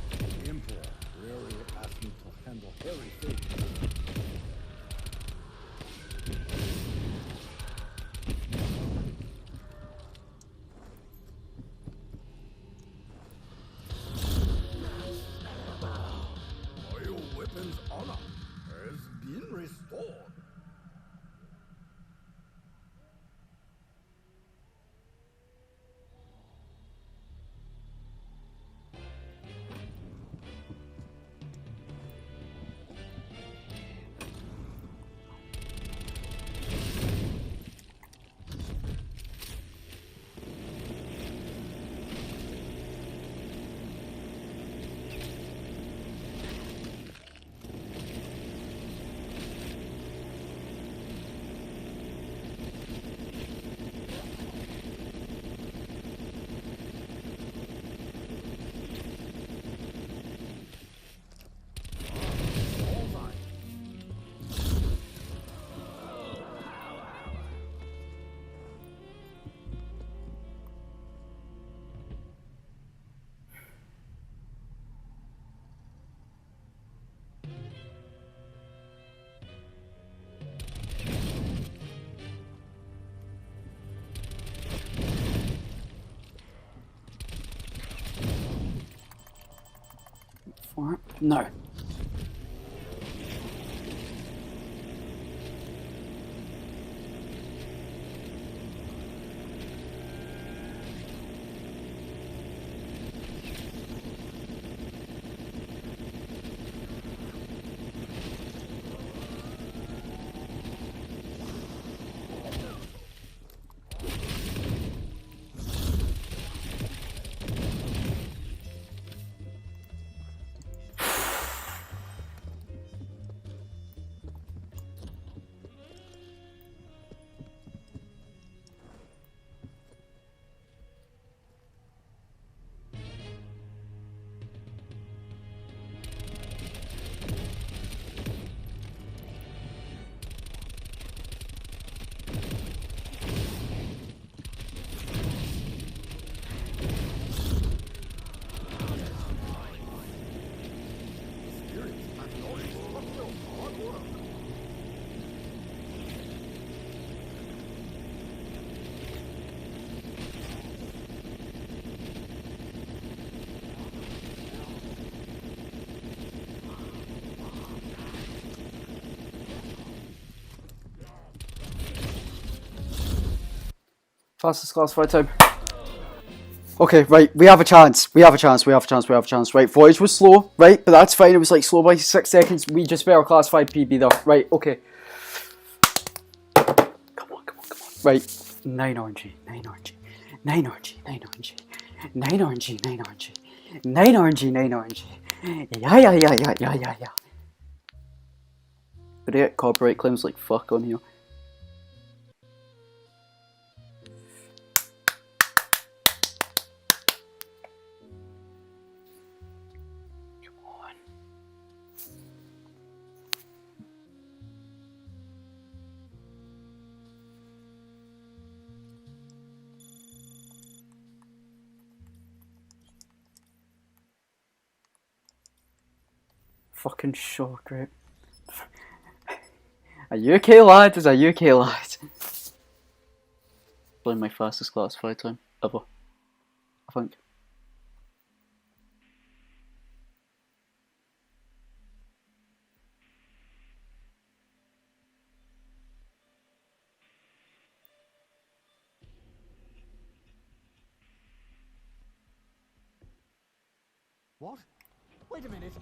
The Emperor rarely asked me to handle hairy things. My weapon's honor has been restored. Alright, no. Fastest class fight time. Okay, right, we have a chance. We have a chance. Right, footage was slow, right? But that's fine. It was like slow by 6 seconds. We just better class 5 PB though. Right, okay. Come on. Right. 9 RNG. 9 RNG. 9 RNG. 9 RNG. 9 RNG. 9 RNG. 9 RNG. 9 RNG. Yeah. But yeah, copyright claims like fuck on here. Fucking show, great. Are you okay, lad? Are you okay, lad? Probably my fastest class fight time ever, I think. What? Wait a minute.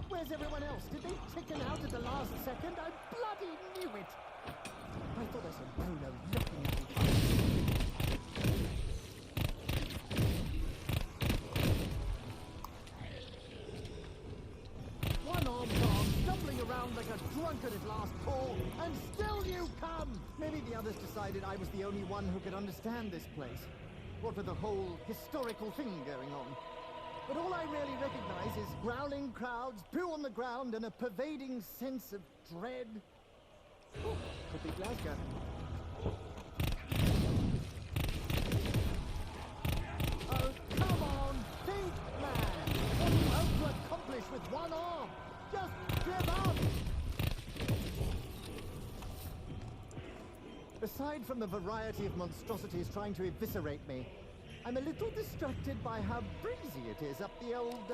Where's everyone else? Did they chicken out at the last second? I bloody knew it! I thought I saw Bruno looking at me. One-armed dog stumbling around like a drunk at his last call, and still you come! Maybe the others decided I was the only one who could understand this place. What with the whole historical thing going on. But all I really recognize is growling crowds, poo on the ground, and a pervading sense of dread. Oh, could be Glasgow. Oh, come on, think, man! What do you hope to accomplish with one arm? Just give up! Aside from the variety of monstrosities trying to eviscerate me, I'm a little distracted by how breezy it is up the old,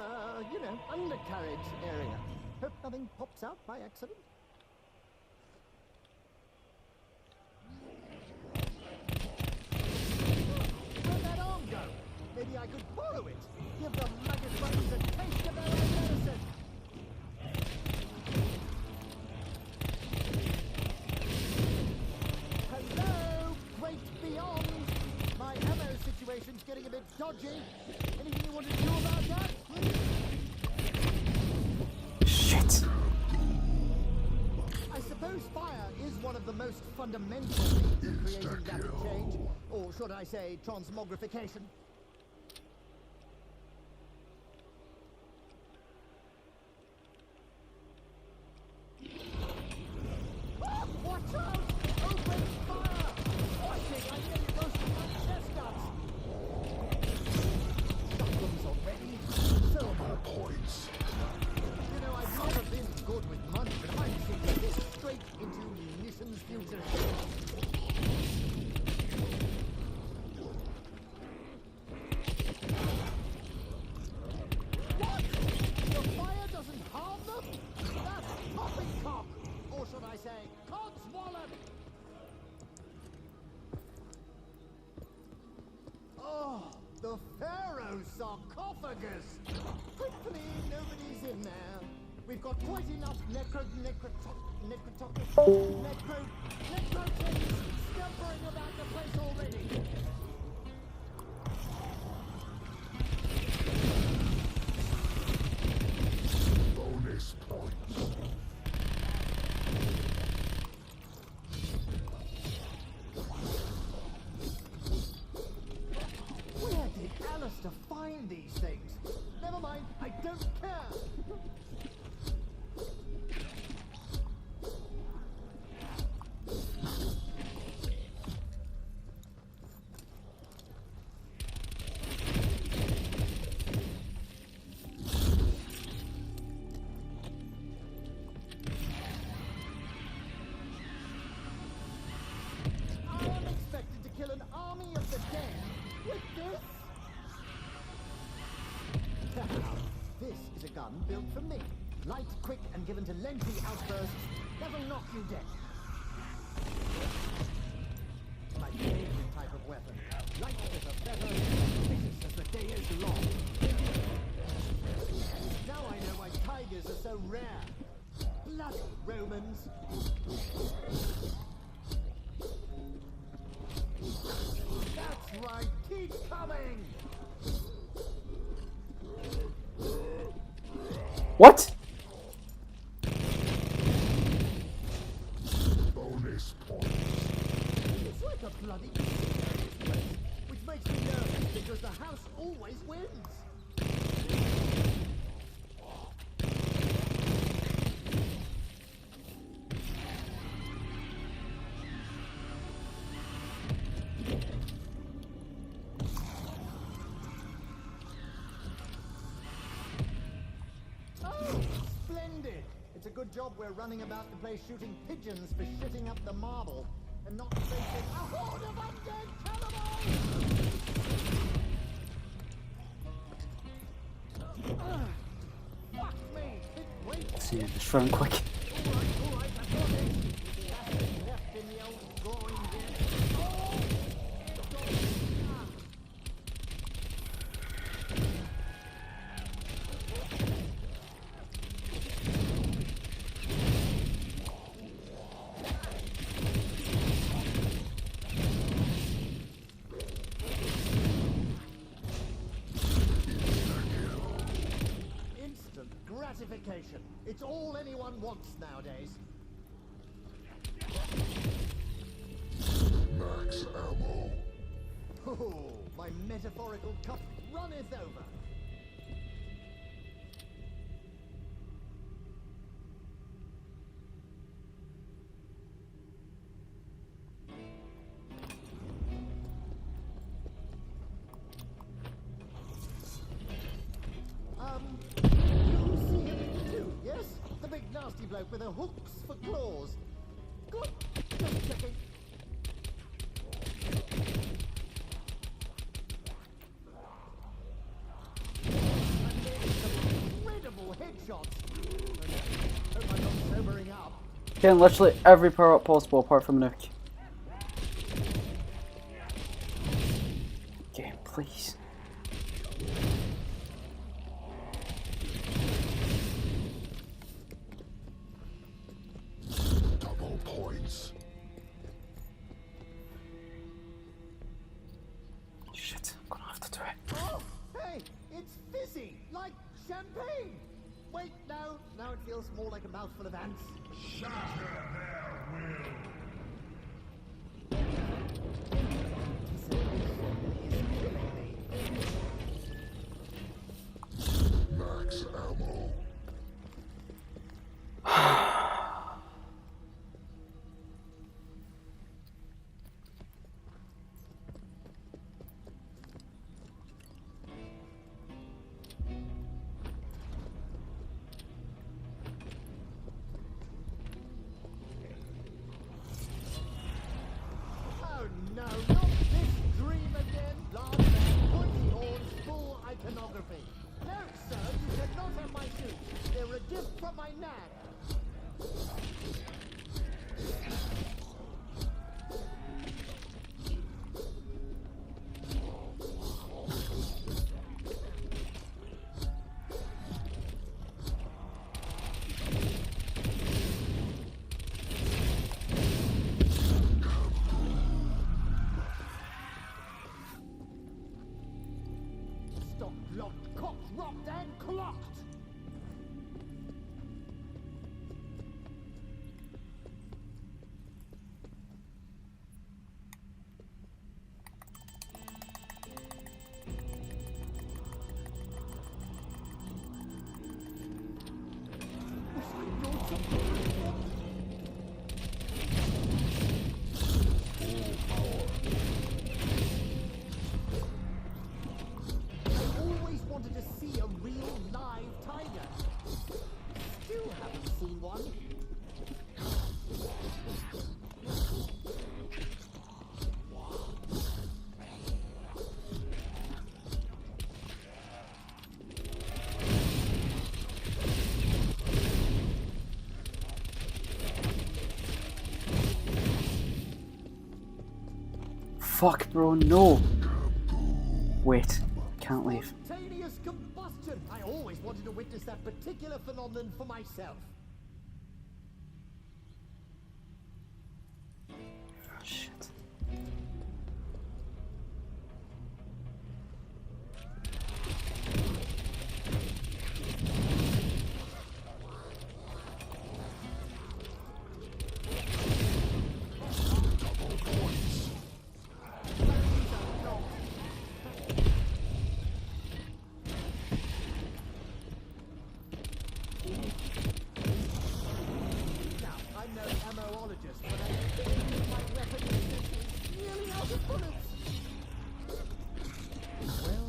undercarriage area. Hope nothing pops out by accident. Where'd that arm go? Maybe I could borrow it. Give the maggot brains a taste of their own medicine. Hello, great beyond. My ammo situation's getting a bit dodgy. Anything you want to do about that? Shit. I suppose fire is one of the most fundamental things in creating rapid change, or should I say transmogrification. Ah, watch out! Open fire! Watching, I nearly roasted my chestnuts! Shotguns already? So more points. You know, I've never been good with money, but I'm sinking this straight into munitions future. should I say, codswallop! Oh, the Pharaoh's sarcophagus! Hopefully nobody's in there. We've got quite enough necrotics scampering about the place already. Bonus points. Where did Alistair find these things? Never mind, I don't care. I am expected to kill an army of the dead with this? This is a gun built for me. Light, quick, and given to lengthy outbursts that'll knock you dead. My favorite type of weapon. Light as a feather, vicious as the day is long. Now I know why tigers are so rare. Bloody Romans. That's right, keep coming! What? Bonus points. It's like a bloody casino, this place, which makes me nervous because the house always wins. Oh, splendid! It's a good job we're running about the place shooting pigeons for shitting up the marble, and not facing a horde of undead cannibals! Fuck me! Wait! See, just run quick. Alright, I've got it! Nothing left in the old drawing bin. Oh! Instant gratification. It's all anyone wants nowadays. Max ammo. Oh, my metaphorical cup runneth over. You see him too, yes? The big nasty bloke with the hooks for claws. Good. Just checking. Incredible headshots. Hope I'm not sobering up. Getting literally every power up possible apart from Nuke. Game, please. Double points. Shit, I'm gonna have to do it. Oh, hey, it's fizzy, like champagne. Wait, no, now it feels more like a mouthful of ants. Max ammo. Oh no, not this dream again. Large man, pointy horns, full iconography. No, sir, you cannot have my shoes. They're a gift from my nan. fuck, bro, no. Wait, can't leave. Spontaneous combustion! I always wanted to witness that particular phenomenon for myself. Shit. I'm no ammoologist, but I think my weapon is nearly out of bullets. Well,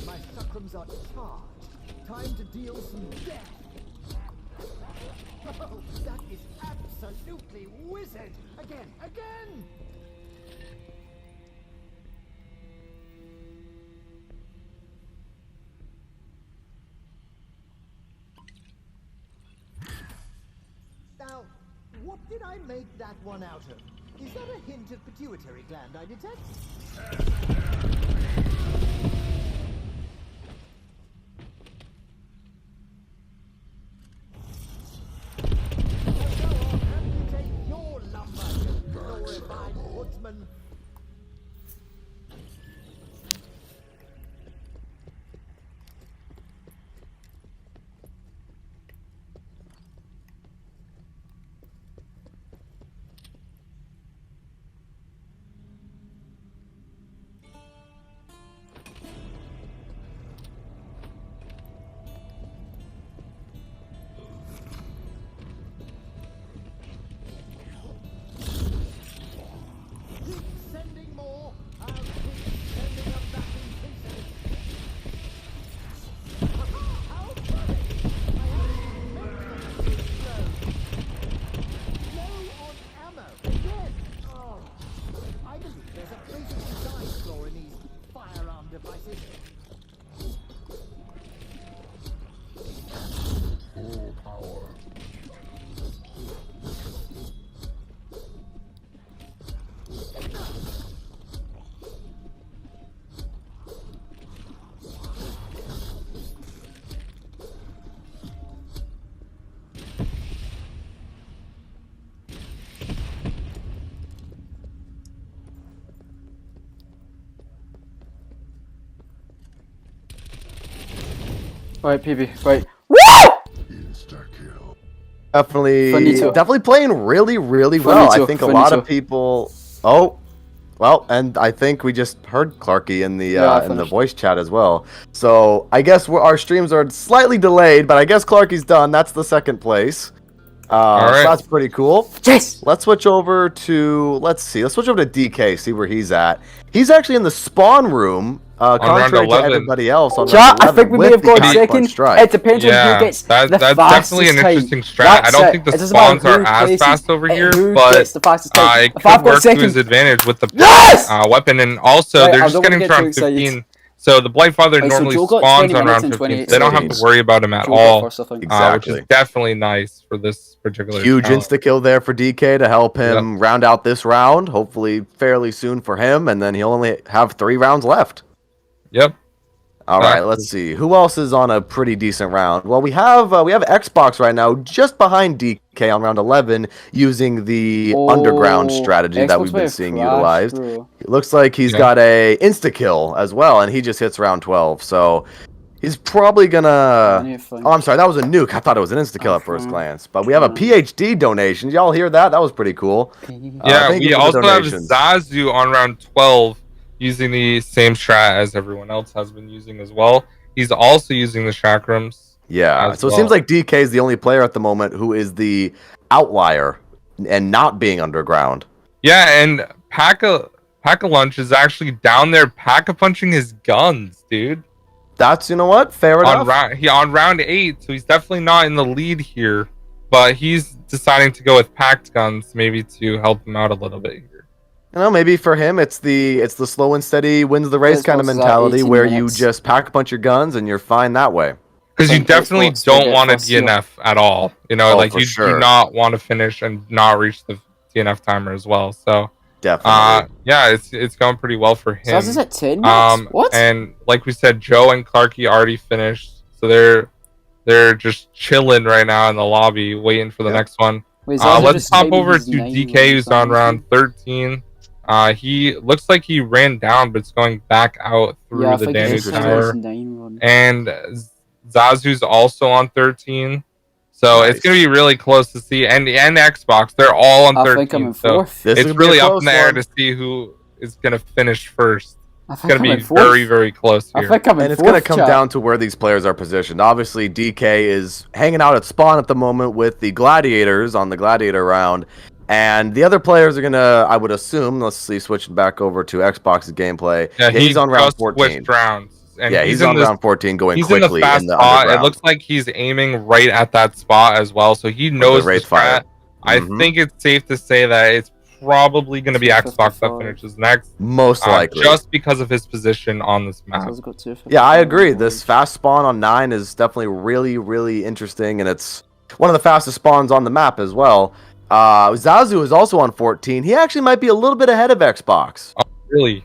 my chakrams are charged. Time to deal some death. Oh, that is absolutely wizard! Again! Now, what did I make that one out of? Is that a hint of pituitary gland I detect? Amputate your lumber, you glorified woodsman. Keep sending more. I'll keep sending them back in pieces. How funny! I haven't meant to slow. Low on ammo again. Oh, I believe there's a basic design flaw in these firearm devices. Full power. Right, PB, right. Insta-kill. Definitely playing really, really well. I think a lot of people. Oh, well, and I think we just heard Clarky in the voice chat as well. So I guess our streams are slightly delayed, but I guess Clarky's done. That's the second place. right. So that's pretty cool. Yes. Let's switch over to Let's switch over to DK. See where he's at. He's actually in the spawn room. Contrary to 11. everybody else on Chat, round 11 I think we may with have the got Cock second. Punch Strike. It depends on who gets the that's fastest definitely an time. interesting strat. I That's don't it. think the It doesn't matter spawns are who as places, fast over here, who but gets the fastest time. it If I've could got work to second, his advantage with the yes! weapon. And also, Right, they're I just don't wanna getting to get too around excited. 15. So the Blightfather Right, so normally Joe got spawns 20 on minutes round and 15. 28 They don't have to seconds. worry about him at Joe got all, first, I think. which Exactly. is definitely nice for this particular Huge challenge. insta kill there for DK to help him round out this round. Hopefully, fairly soon for him, and then he'll only have 3 rounds left. Yep. All right, let's see. Who else is on a pretty decent round? Well, we have Xbox right now, just behind DK on round 11, using the underground strategy that we've been seeing utilized. Bro. It looks like he's got a insta kill as well, and he just hits round 12. So he's probably gonna. Oh, I'm sorry, that was a nuke. I thought it was an insta kill at first glance. But we have a PhD donation. Y'all hear that? That was pretty cool. Yeah, we also have Zazu on round 12. Using the same strat as everyone else has been using as well. He's also using the chakrams. Yeah, so it seems like DK is the only player at the moment who is the outlier and not being underground. Yeah, and Pack-a-Lunch is actually down there pack-a-punching his guns, dude. That's, you know what, fair enough. On round 8, so he's definitely not in the lead here. But he's deciding to go with packed guns, maybe to help him out a little bit here. You know, maybe for him it's the slow and steady wins the race kind of mentality where you just pack a bunch of guns and you're fine that way. Because you definitely don't want a DNF at all. You know, like you do not want to finish and not reach the DNF timer as well. So Definitely. Yeah, it's going pretty well for him. Zazu's at 10 minutes? What? And like we said, Joe and Clarky already finished, so they're just chilling right now in the lobby, waiting for the next one. Wait, Zazu Let's just hop claimed over he's to 9 DK, who's on runs, round 13. He looks like he ran down, but it's going back out through Yeah, I the think he Danu just said Tower. he's 9 runs. And Zazu's also on 13. So it's going to be really close to see. And Xbox, they're all on 13. I think I'm in so 4th. it's really up in the air to see who is going to finish first. It's going to be very, very close here. I think I'm in And it's 4th, going to come chat. down to where these players are positioned. Obviously, DK is hanging out at spawn at the moment with the Gladiators on the Gladiator round. And the other players are going to, I would assume, let's see, switching back over to Xbox's gameplay. Yeah, he's on round 14. Switched rounds. And yeah, he's on round 14 going he's quickly in the fast spot. underground. It looks like he's aiming right at that spot as well. So he knows the strat. I think it's safe to say that it's probably going to be Xbox that finishes next. Most likely. Just because of his position on this map. Yeah, I agree. This fast spawn on 9 is definitely really, really interesting. And it's one of the fastest spawns on the map as well. Zazu is also on 14. He actually might be a little bit ahead of Xbox. Oh, really?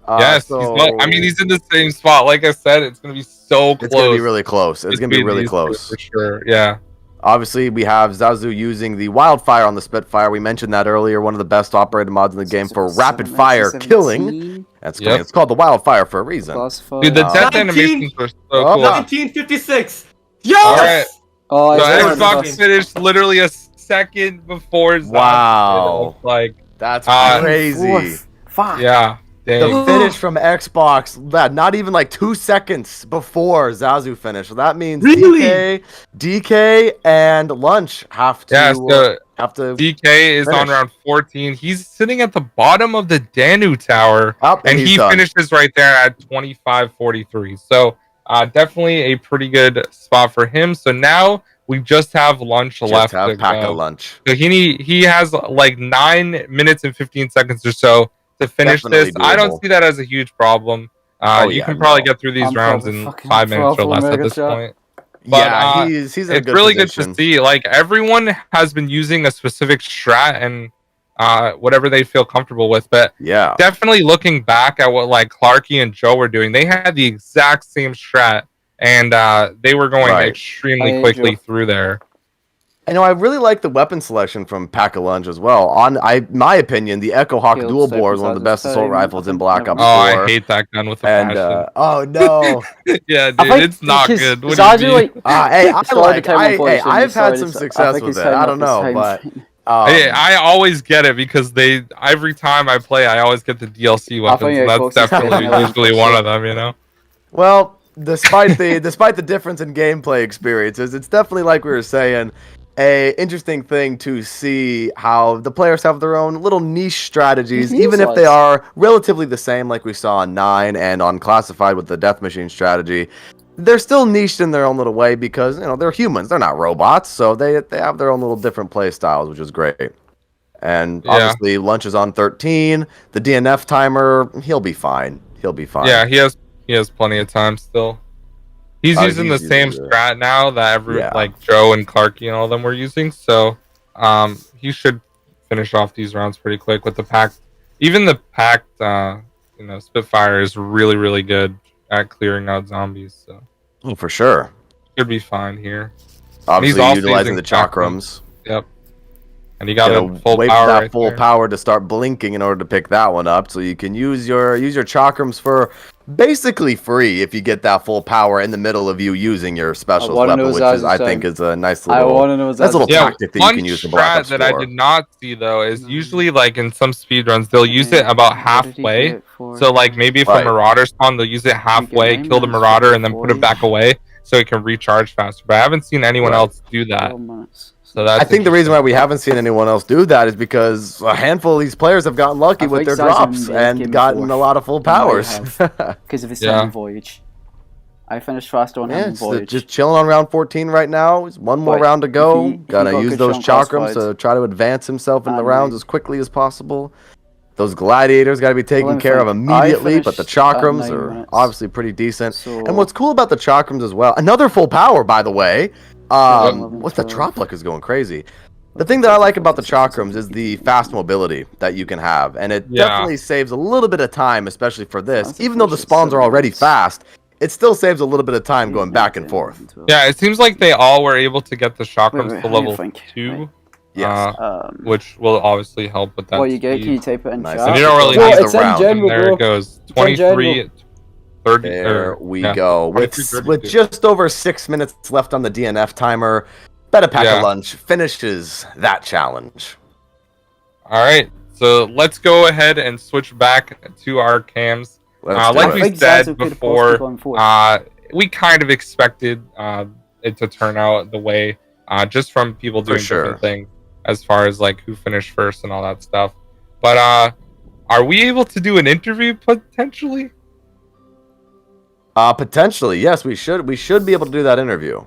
Yes, he's in the same spot. Like I said, it's going to be so close. It's going to be really close. It's going to be really close. For sure, yeah. Obviously, we have Zazu using the Wildfire on the Spitfire. We mentioned that earlier. One of the best operated mods in the game for rapid fire killing. That's great. It's called the Wildfire for a reason. Dude, the death animations are so cool. 1956. Yes! All right. Oh, so Xbox finished literally a second before Zazu. Wow. Like, that's crazy. Fuck. Yeah. The finish from Xbox, not even like 2 seconds before Zazu finished. So that means DK and Lunch have to. Yeah, so DK is finish. on round 14. He's sitting at the bottom of the Danu Tower, and he done. finishes right there at 25:43. So definitely a pretty good spot for him. So now we just have Lunch left. Have to pack go. a Lunch. So he has like 9 minutes and 15 seconds or so to finish Definitely this. I don't doable. see that as a huge problem. You can probably get through these rounds in 5 minutes or less at this point. But, yeah, he's in a good really position. good to see. Like, everyone has been using a specific strat and whatever they feel comfortable with. But yeah, definitely looking back at what like Clarky and Joe were doing, they had the exact same strat, and they were going extremely quickly through there. I know I really like the weapon selection from Pack-a-Lunge as well. My opinion, the Echo Hawk dual bore is one of the best assault rifles in Black Ops 4. Oh, I hate that gun with a passion. Oh no. Yeah, dude, it's not good. What do you mean? I've had some success with it. I don't know, but I always get it because every time I play, I always get the DLC weapons. And that's definitely usually one of them, you know. Well, despite the difference in gameplay experiences, it's definitely, like we were saying, a interesting thing to see how the players have their own little niche strategies, even if they are relatively the same, like we saw on 9 and on Classified with the Death Machine strategy. They're still niched in their own little way because, they're humans. They're not robots, so they have their own little different play styles, which is great. And obviously, Lunch is on 13. The DNF timer, he'll be fine. Yeah, he has plenty of time still. He's using the same strat now that like Joe and Clarky and all of them were using, so he should finish off these rounds pretty quick with the packed. Even the packed, Spitfire is really, really good at clearing out zombies. So for sure, should be fine here. Obviously, he's utilizing the chakrams. Yep. And you got a full wait power. For that right full there. power to start blinking in order to pick that one up, so you can use your chakrams for basically free if you get that full power in the middle of you using your special weapon, which is I think is a nice little tactic that you can use. One strat that I did not see though is usually like in some speedruns they'll use it about halfway. So like maybe if a marauder spawn, they'll use it halfway, kill the marauder, and then put it back away so it can recharge faster. But I haven't seen anyone else do that. So that's I think the reason why we haven't seen anyone else do that is because a handful of these players have gotten lucky with their drops and gotten a lot of full powers. Because of his Heaven Voyage. I finished faster on Heaven Voyage. Just chilling on round 14 right now. One more round to go. Gotta use those chakrams to try to advance himself in the rounds as quickly as possible. Those gladiators got to be taken care of immediately, but the chakrams are obviously pretty decent. And what's cool about the chakrams as well, another full power, by the way. What the drop luck is going crazy. The thing that I like about the chalk rooms is the fast mobility that you can have, and it definitely saves a little bit of time, especially for this. Even though the spawns are already fast, it still saves a little bit of time going back and forth. Yeah, it seems like they all were able to get the chakrams to level 2. Yes. Which will obviously help with that. What you get? Can you type it in Nice. chat? And you don't really Well, need it's the in round. general, And there bro. it goes. It's in 23, general. 30. There we yeah, go. 23, With just over 6 minutes left on the DNF timer, Better Pack Yeah. a Lunch finishes that challenge. All right, so let's go ahead and switch back to our cams. Let's do Like it. we said before, we kind of expected it to turn out the way, just from people doing different things as far as like who finished first and all that stuff. But are we able to do an interview potentially? Potentially, yes, we should. We should be able to do that interview.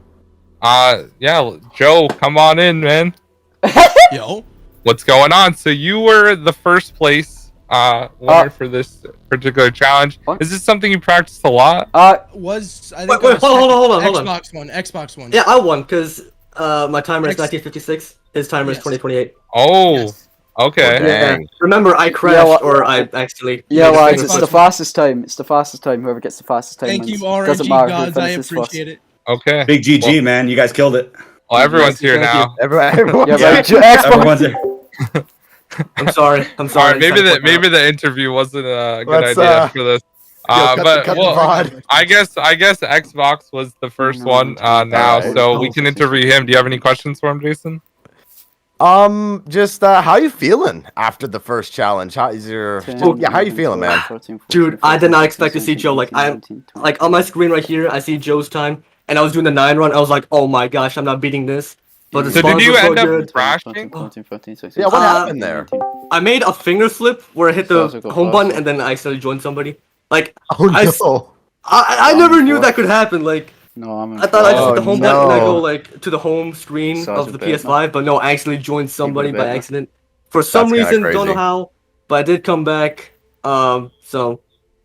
Yeah, Joe, come on in, man. Yo. What's going on? So you were the first place winner for this particular challenge. Is this something you practiced a lot? Was I Wait, think hold on. Xbox One. Yeah, I won because my timer is 1956. His timer is 2028. Oh, okay. Yeah. Remember, I crashed or I actually. Yeah, lads, it's the fastest time. It's the fastest time. Whoever gets the fastest time Thank wins. you, RNG Doesn't matter who gods. I finishes appreciate first. it. Okay. Big GG, man. You guys killed it. Well, everyone's here Thank now. Everyone, Everyone's here. I'm sorry. All right, maybe the interview wasn't a good idea for this. But I guess Xbox was the first one now, so we can interview him. Do you have any questions for him, Jason? Just how you feeling after the first challenge? How is your? How you feeling, man? Dude, I did not expect to see Joe. Like I'm like on my screen right here, I see Joe's time, and I was doing the 9 run. I was like, oh my gosh, I'm not beating this. But the So did spawns you were so end up good. crashing? Yeah, what happened there? I made a finger slip where I hit the home button and then I accidentally joined somebody. Like, I never knew that could happen. Like, I thought I just hit the home button and I go like to the home screen of the PS5, but no, I actually joined somebody by accident. For some reason, don't know how, but I did come back. So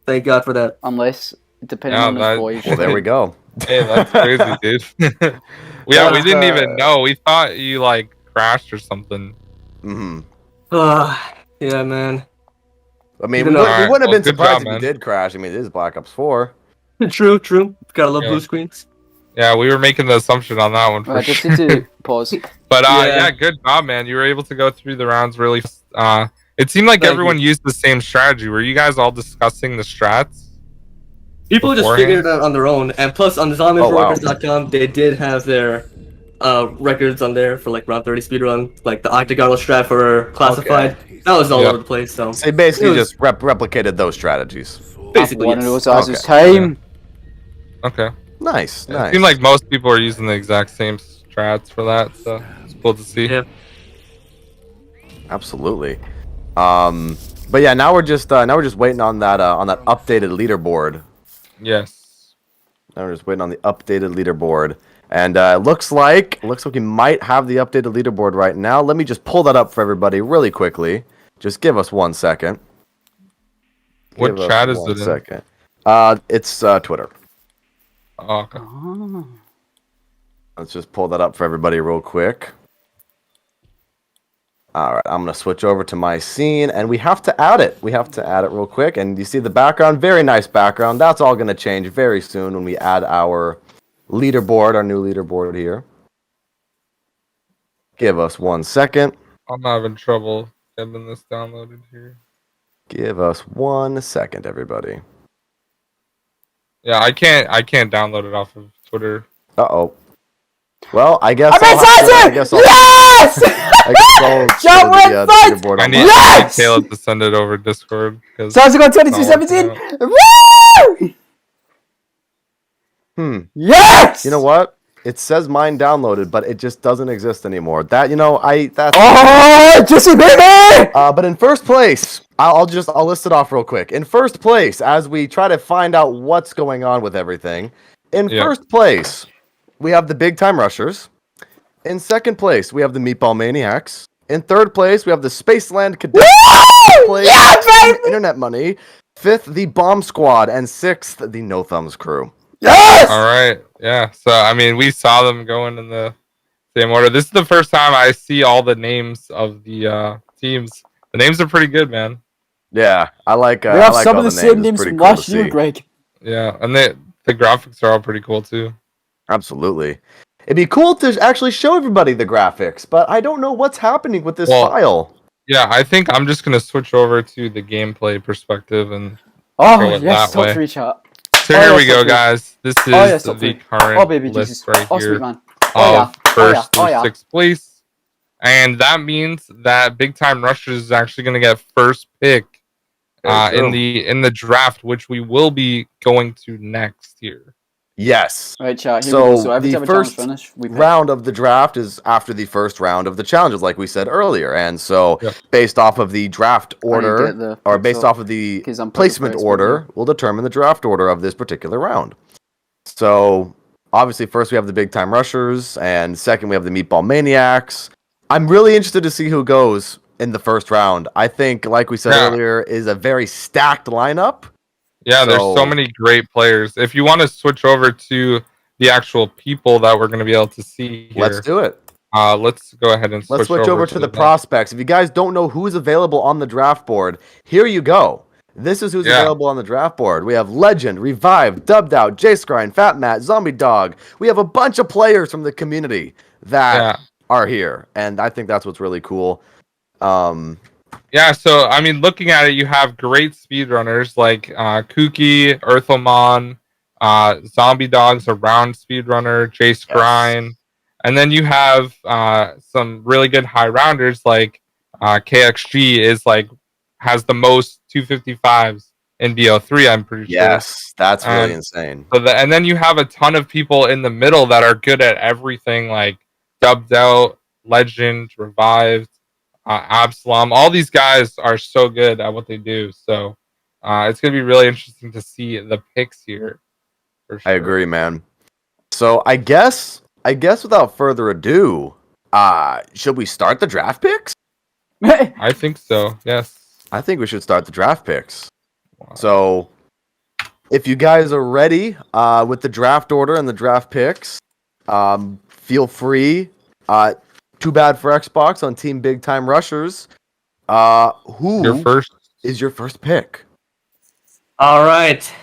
thank God for that. Unless depending on the voice. Well, there we go. Hey, that's crazy, dude. we didn't even know. We thought you like crashed or something. Yeah, man. I mean, we wouldn't have been surprised if you did crash. I mean, it is Black Ops 4. True. Gotta love blue screens. Yeah, we were making the assumption on that one for just sure. need to pause. But yeah, good job, man. You were able to go through the rounds really. It seemed like everyone used the same strategy. Were you guys all discussing the strats? People just figured it out on their own, and plus on ZombieRockers.com, they did have their records on there for like round 30 speedrun, like the octagonal strat for classified. That was all over the place. So they basically just replicated those strategies. Basically, one of those Az's time. Okay. Nice. It seemed like most people are using the exact same strats for that, so it's cool to see. Yeah. Absolutely. But yeah, now we're just waiting on that updated leaderboard. Yes. Now we're just waiting on the updated leaderboard, and looks like we might have the updated leaderboard right now. Let me just pull that up for everybody really quickly. Just give us 1 second. What chat is it in? Second. It's Twitter. Oh, okay. Let's just pull that up for everybody real quick. All right, I'm going to switch over to my scene, and we have to add it. We have to add it real quick, and you see the background? Very nice background. That's all going to change very soon when we add our leaderboard, our new leaderboard here. Give us 1 second. I'm having trouble getting this downloaded here. Give us 1 second, everybody. Yeah, I can't download it off of Twitter. Uh-oh. Well, I guess Yes! John went I need Caleb to send it over Discord. Sounds like 2217. Woo! Yes! You know what? It says mine downloaded, but it just doesn't exist anymore. That's Jesse baby! But in first place, I'll list it off real quick. In first place, as we try to find out what's going on with everything, first place, we have the Big Time Rushers. In second place, we have the Meatball Maniacs. In third place, we have the Spaceland Cadets. Internet Money. Fifth, the Bomb Squad, and sixth, the No Thumbs Crew. Yes! All right. Yeah. So I mean, we saw them going in the Same order. This is the first time I see all the names of the teams. The names are pretty good, man. Yeah, I like. We I have like some all of the the same names. names It's pretty from cool to last year, see. Greg. Yeah, and the graphics are all pretty cool too. Absolutely. It'd be cool to actually show everybody the graphics, but I don't know what's happening with this file. Yeah, I think I'm just gonna switch over to the gameplay perspective and show it yes, that top way. 3 chat. So here we go, guys. This is top the 3. current baby, list Jesus. right Sweet here man. of first through sixth place, and that means that Big Time Rushers is actually gonna get first pick in the draft, which we will be going to next here. Yes. Right, chat. Here we go. So every time a challenge finish, we pick. Round of the draft is after the first round of the challenges, like we said earlier. And so, based off of the draft order, or based off of the placement order, will determine the draft order of this particular round. So, obviously, first we have the Big Time Rushers, and second we have the Meatball Maniacs. I'm really interested to see who goes in the first round. I think, like we said earlier, is a very stacked lineup. Yeah, there's so many great players. If you want to switch over to the actual people that we're going to be able to see here, let's do it. Let's go ahead and switch over to the prospects. If you guys don't know who's available on the draft board, here you go. This is who's available on the draft board. We have Legend, Revive, Dubbed Out, J-Scrying, Fat Matt, Zombie Dog. We have a bunch of players from the community that are here, and I think that's what's really cool. Yeah, so I mean, looking at it, you have great speedrunners like Kooky, Earthelmon, Zombie Dog's a round speedrunner, Jay Scrine, and then you have some really good high rounders like KXG has the most 255s in BO3. I'm pretty sure. Yes, that's really insane. So and then you have a ton of people in the middle that are good at everything, like Dubbed Out, Legend, Revived. Absalom, all these guys are so good at what they do. So it's gonna be really interesting to see the picks here. For sure. I agree, man. So I guess without further ado, should we start the draft picks? I think so. Yes. I think we should start the draft picks. Wow. So if you guys are ready with the draft order and the draft picks, feel free. Too bad for Xbox on Team Big Time Rushers. Who is your first pick? All right.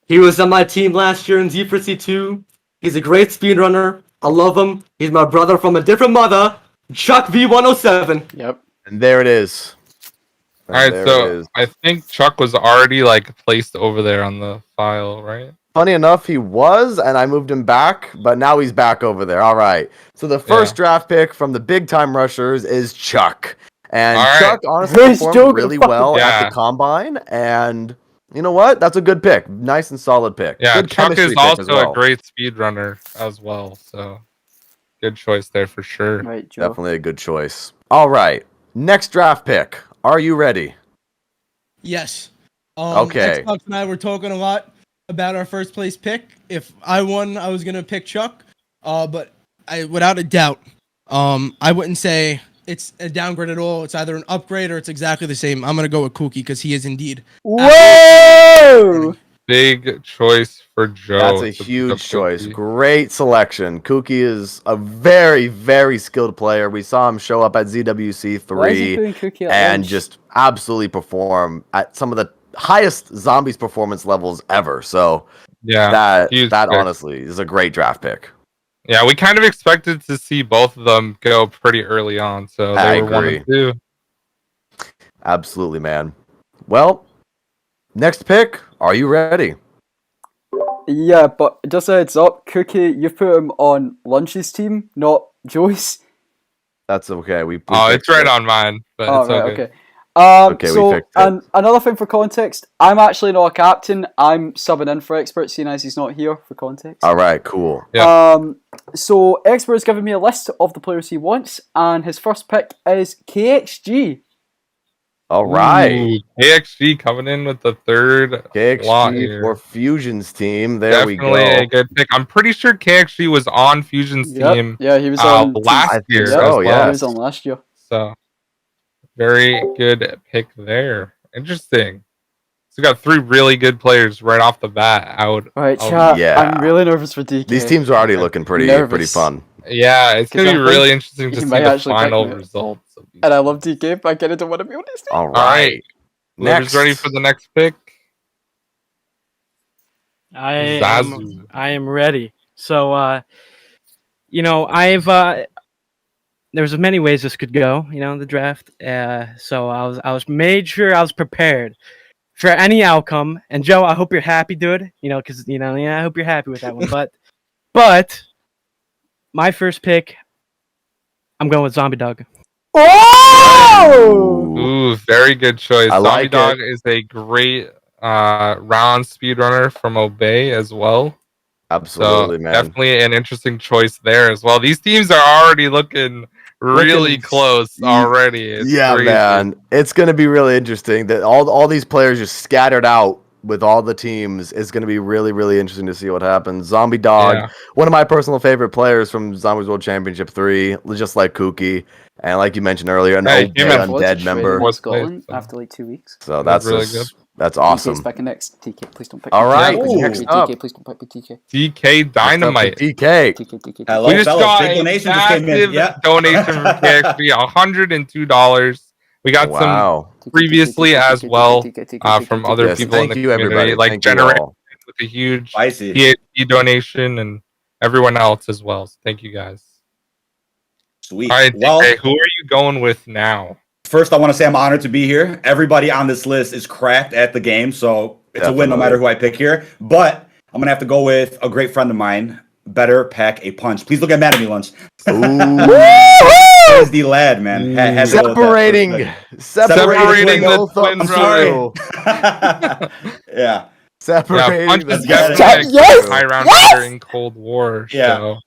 He was on my team last year in Z4C 2. He's a great speedrunner. I love him. He's my brother from a different mother. Chuck V107. Yep. And there it is. All right, so I think Chuck was already placed over there on the file, right? Funny enough, he was, and I moved him back, but now he's back over there. All right. So the first draft pick from the Big Time Rushers is Chuck. And Chuck honestly performed really well at the Combine, and you know what? That's a good pick. Nice and solid pick. Yeah, good Chuck is also a great speedrunner as well, so good choice there for sure. Right, Joe. Definitely a good choice. All right. Next draft pick. Are you ready? Yes. Okay. Xbox and I were talking a lot about our first place pick. If I won, I was gonna pick Chuck. But without a doubt, I wouldn't say it's a downgrade at all. It's either an upgrade or it's exactly the same. I'm gonna go with Kooky because he is indeed. Whoa! Big choice for Joe. That's a huge choice. Great selection. Kooky is a very, very skilled player. We saw him show up at ZWC3 and just absolutely perform at some of the highest zombies performance levels ever. So that honestly is a great draft pick. Yeah, we kind of expected to see both of them go pretty early on, so they were 1 and 2. Absolutely, man. Well, next pick. Are you ready? Yeah, but just a heads up, Kooky, you put him on Lunch's team, not Joyce. That's okay. It's right on mine, but it's okay. And another thing for context, I'm actually not a captain. I'm subbing in for Expert, seeing as he's not here for context. All right, cool. Yeah. So Expert's given me a list of the players he wants, and his first pick is KXG. All right. Ooh, KXG coming in with the third KXG for Fusion's team. There we go. Definitely a good pick. I'm pretty sure KXG was on Fusion's team. Yeah, he was on last year. He was on last year. So very good pick there. Interesting. So we got 3 really good players right off the bat out. All right, chat. I'm really nervous for DK. These teams are already looking pretty fun. Yeah, it's gonna be Because I really think interesting to he see might the actually pick final me. results. Of these. And I love DK, but I kind of don't want to be on his team. All All right, right. whoever's Next. ready for the next pick. I Zazu. am ready. So there's many ways this could go, the draft. So I was made sure I was prepared for any outcome. And Joe, I hope you're happy, dude. Because I hope you're happy with that one. But my first pick, I'm going with Zombie Dog. Oh! Ooh, very good choice. I Zombie like Dog it. is a great round speedrunner from Obey as well. Absolutely, So man. definitely an interesting choice there as well. These teams are already looking really close already. It's yeah, crazy. man. It's going to be really interesting that all these players just scattered out with all the teams. It's going to be really, really interesting to see what happens. Zombie Dog, Yeah. one of my personal favorite players from Zombies World Championship 3, just like Kookie. And like you mentioned earlier, an Hey, Obey him and Undead member. fourth Scotland place, so. after like 2 weeks. So That's really good. That's DK's awesome. picking next. DK, please don't pick All me. right, DK, next up. DK, please don't pick me. DK. DK Dynamite. DK. DK. Hello, We just fellas. got Big a donation just came in. massive Yeah. donation from KXP, $102. We got some Wow. previously as well from other Yes, people in thank the you, community, everybody. like Thank you Generation all. with a huge Spicy. PhD donation, and everyone else as well. So thank you guys. Sweet. All right, Well, DK, who are you going with now? first, I want to say I'm honored to be here. Everybody on this list is cracked at the game, so it's a win no matter who I pick here. But I'm going to have to go with a great friend of mine, Better Pack a Punch. Please don't get mad at me, Lunch. Is the lad, man. Had to go with that. Separating the twin I'm brother. sorry. Yeah. Separating Punch the is definitely a high round hitter in Cold War. Yeah. So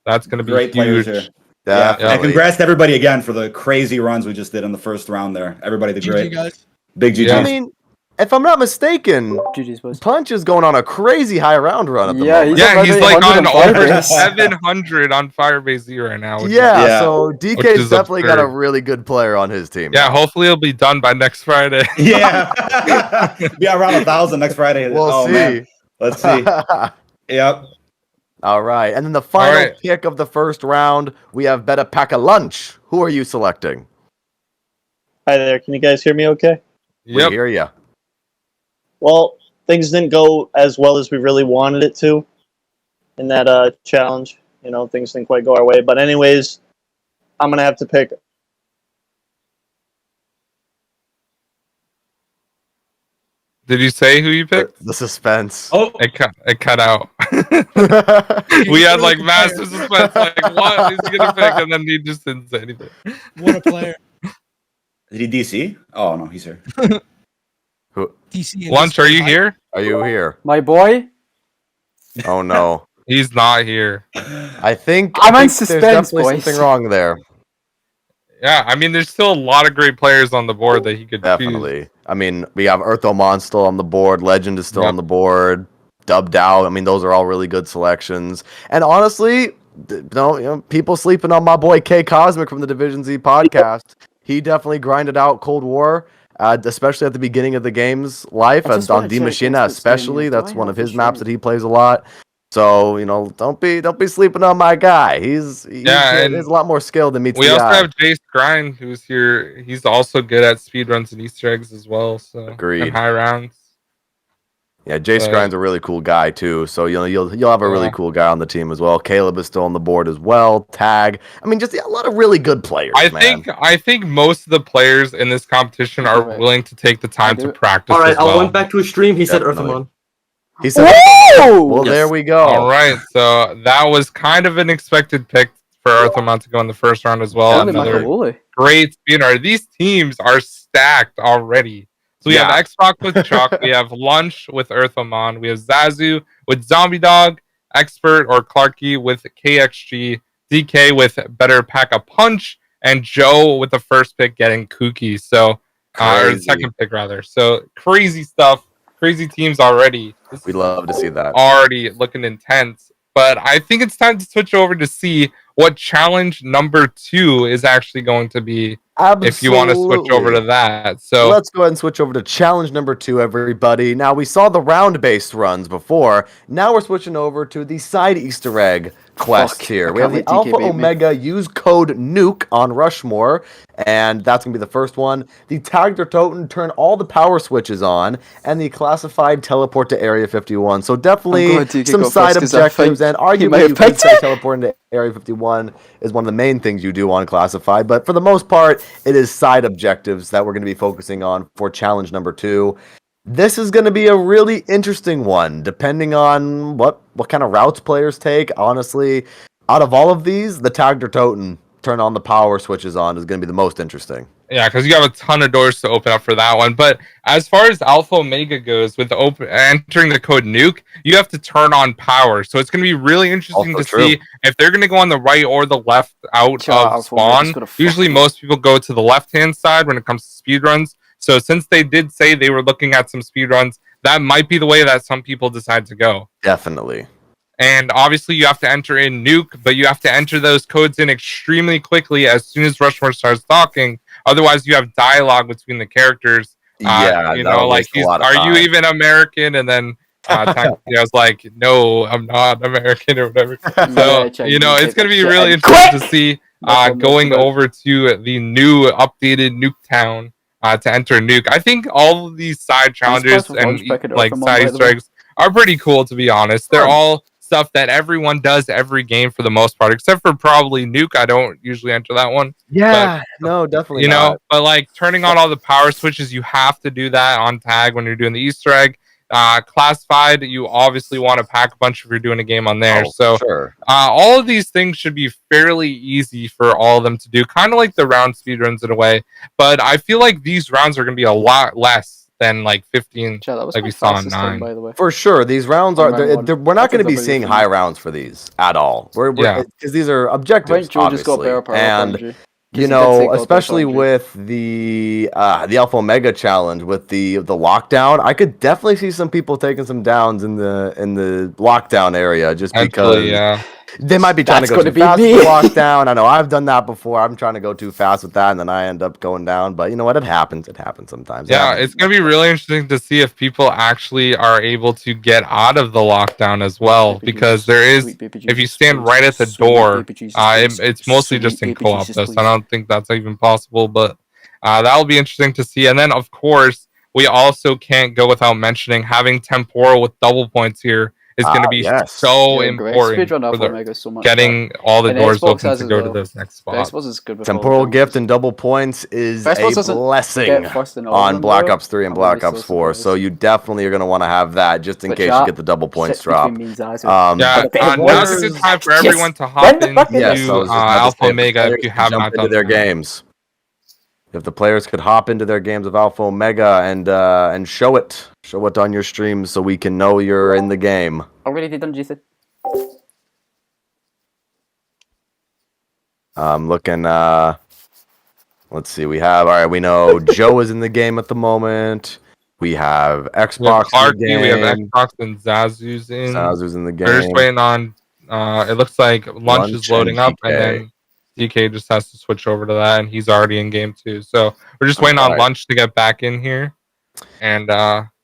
that's going to be Great players huge. here. Yeah, and Definitely. congrats to everybody again for the crazy runs we just did in the first round there. Everybody did great. GG, guys. Big GGs. I mean, if I'm not mistaken, GG's, boys. Punch is going on a crazy high round run at the Yeah, moment. Yeah, he's like on over Firebase. 700 on Firebase Z right now. Yeah, so which DK's is definitely got a absurd. really good player on his team. Yeah, now. hopefully it'll be done by next Friday. Yeah. Be around 1,000 next Friday. We'll see. Man. Let's see. Yep. All right, and then the final pick of the first round, we have Better Pack a Lunch. Who are you selecting? Hi there. Can you guys hear me okay? We hear you. Well, things didn't go as well as we really wanted it to in that challenge. Things didn't quite go our way. But anyways, I'm going to have to pick. Did you say who you picked? The suspense. Oh, it cut out. We had like massive suspense. Like, what is he gonna pick? And then he just didn't say anything. What a player. Did he DC? Oh no, he's here. Who? DC Lunch, are you here? Are you here? My boy? Oh no. He's not here. I think I'm on there's suspense, definitely boys. something wrong there. Yeah, I mean, there's still a lot of great players on the board that he could Definitely. choose. I mean, we have Earthomon still on the board. Legend is still on the board. Dubbed out. I mean, those are all really good selections. And honestly, people sleeping on my boy K Cosmic from the Division Z podcast. He definitely grinded out Cold War, especially at the beginning of the game's life, and on D Machina especially. That's one of his maps that he plays a lot. So don't be sleeping on my guy. He's a lot more skill than meets the eye. We also have Jace Grind, who's here. He's also good at speedruns and Easter eggs as well. So Agreed. And high rounds. Yeah, Jace Grind's a really cool guy too. So you'll have a really cool guy on the team as well. Caleb is still on the board as well. Tag. I mean, just a lot of really good players. I think most of the players in this competition are willing to take the time to practice. All right, as well. I went back to his stream. He said Earthamon. He said, well, there we go. All right, so that was kind of an expected pick for Earthamon to go in the first round as well. Another great speeder. These teams are stacked already. So we have Xbox with Chuck, we have Lunch with Earthamon, we have Zazu with Zombie Dog, Expert or Clarky with KXG, DK with Better Pack a Punch, and Joe with the first pick getting Kooky. So, or the second pick rather. So crazy stuff. Crazy teams already. We'd love to see that. Already looking intense. But I think it's time to switch over to see what challenge number 2 is actually going to be. Absolutely. If you want to switch over to that. So let's go ahead and switch over to challenge number 2, everybody. Now, we saw the round-based runs before. Now we're switching over to the side Easter egg quests here. We have the Alpha Omega use code nuke on Rushmore, and that's going to be the first one. The Tag der Toten, turn all the power switches on, and the classified teleport to Area 51. So definitely some side objectives, and arguably you could say teleporting to Area 51 is one of the main things you do on classified, but for the most part, it is side objectives that we're going to be focusing on for challenge number 2. This is going to be a really interesting one, depending on what kind of routes players take. Honestly, out of all of these, the Tag der Toten, turn on the power switches on, is going to be the most interesting. Yeah, because you have a ton of doors to open up for that one. But as far as Alpha Omega goes, with entering the code nuke, you have to turn on power. So it's going to be really interesting to see if they're going to go on the right or the left out of spawn. Usually most people go to the left-hand side when it comes to speedruns. So since they did say they were looking at some speedruns, that might be the way that some people decide to go. Definitely. And obviously you have to enter in nuke, but you have to enter those codes in extremely quickly as soon as Rushmore starts talking. Otherwise, you have dialogue between the characters. You know, like, are you even American? And then I was like, no, I'm not American or whatever. So, you know, it's going to be really interesting to see going over to the new updated Nuketown to enter Nuke. I think all of these side challenges and like side Easter eggs are pretty cool, to be honest. They're all stuff that everyone does every game for the most part, except for probably Nuke. I don't usually enter that one. Yeah, but, no, definitely you not. know, but like turning on all the power switches, you have to do that on tag when you're doing the Easter egg. Classified, you obviously want to pack a bunch if you're doing a game on there. All of these things should be fairly easy for all of them to do, kind of like the round speedruns in a way. But I feel like these rounds are going to be a lot less than like 15, like we saw in 9. By the way. For sure, these rounds are. We're not going to be seeing high rounds for these at all. Because these are objectives, obviously, and you know, especially with the Alpha Omega challenge with the lockdown, I could definitely see some people taking some downs in the lockdown area just because they might be trying to go too fast with the lockdown. I know I've done that before. I'm trying to go too fast with that, and then I end up going down. But you know what? It happens. It happens sometimes. Yeah, it's gonna be really interesting to see if people actually are able to get out of the lockdown as well, because there is, if you stand right at the door, it's mostly just in co-op though, so I don't think that's even possible. But that'll be interesting to see. And then of course, we also can't go without mentioning having temporal with double points here is going to be so important for getting all the doors open to go to those next spots. Temporal gift and double points is a blessing on Black Ops 3 and Black Ops 4, so you definitely are going to want to have that just in case you get the double points drop. Now is the time for everyone to hop into Alpha Omega if you have not done their games. If the players could hop into their games of Alpha Omega and show it on your stream so we can know you're in the game. Already done, Jesus. Looking. Let's see. We know Joe is in the game at the moment. We have Xbox. We have Xbox and Zazu's in. Zazu's in the game. We're just waiting on. It looks like lunch is loading up, and then DK just has to switch over to that, and he's already in game too. So we're just waiting on lunch to get back in here and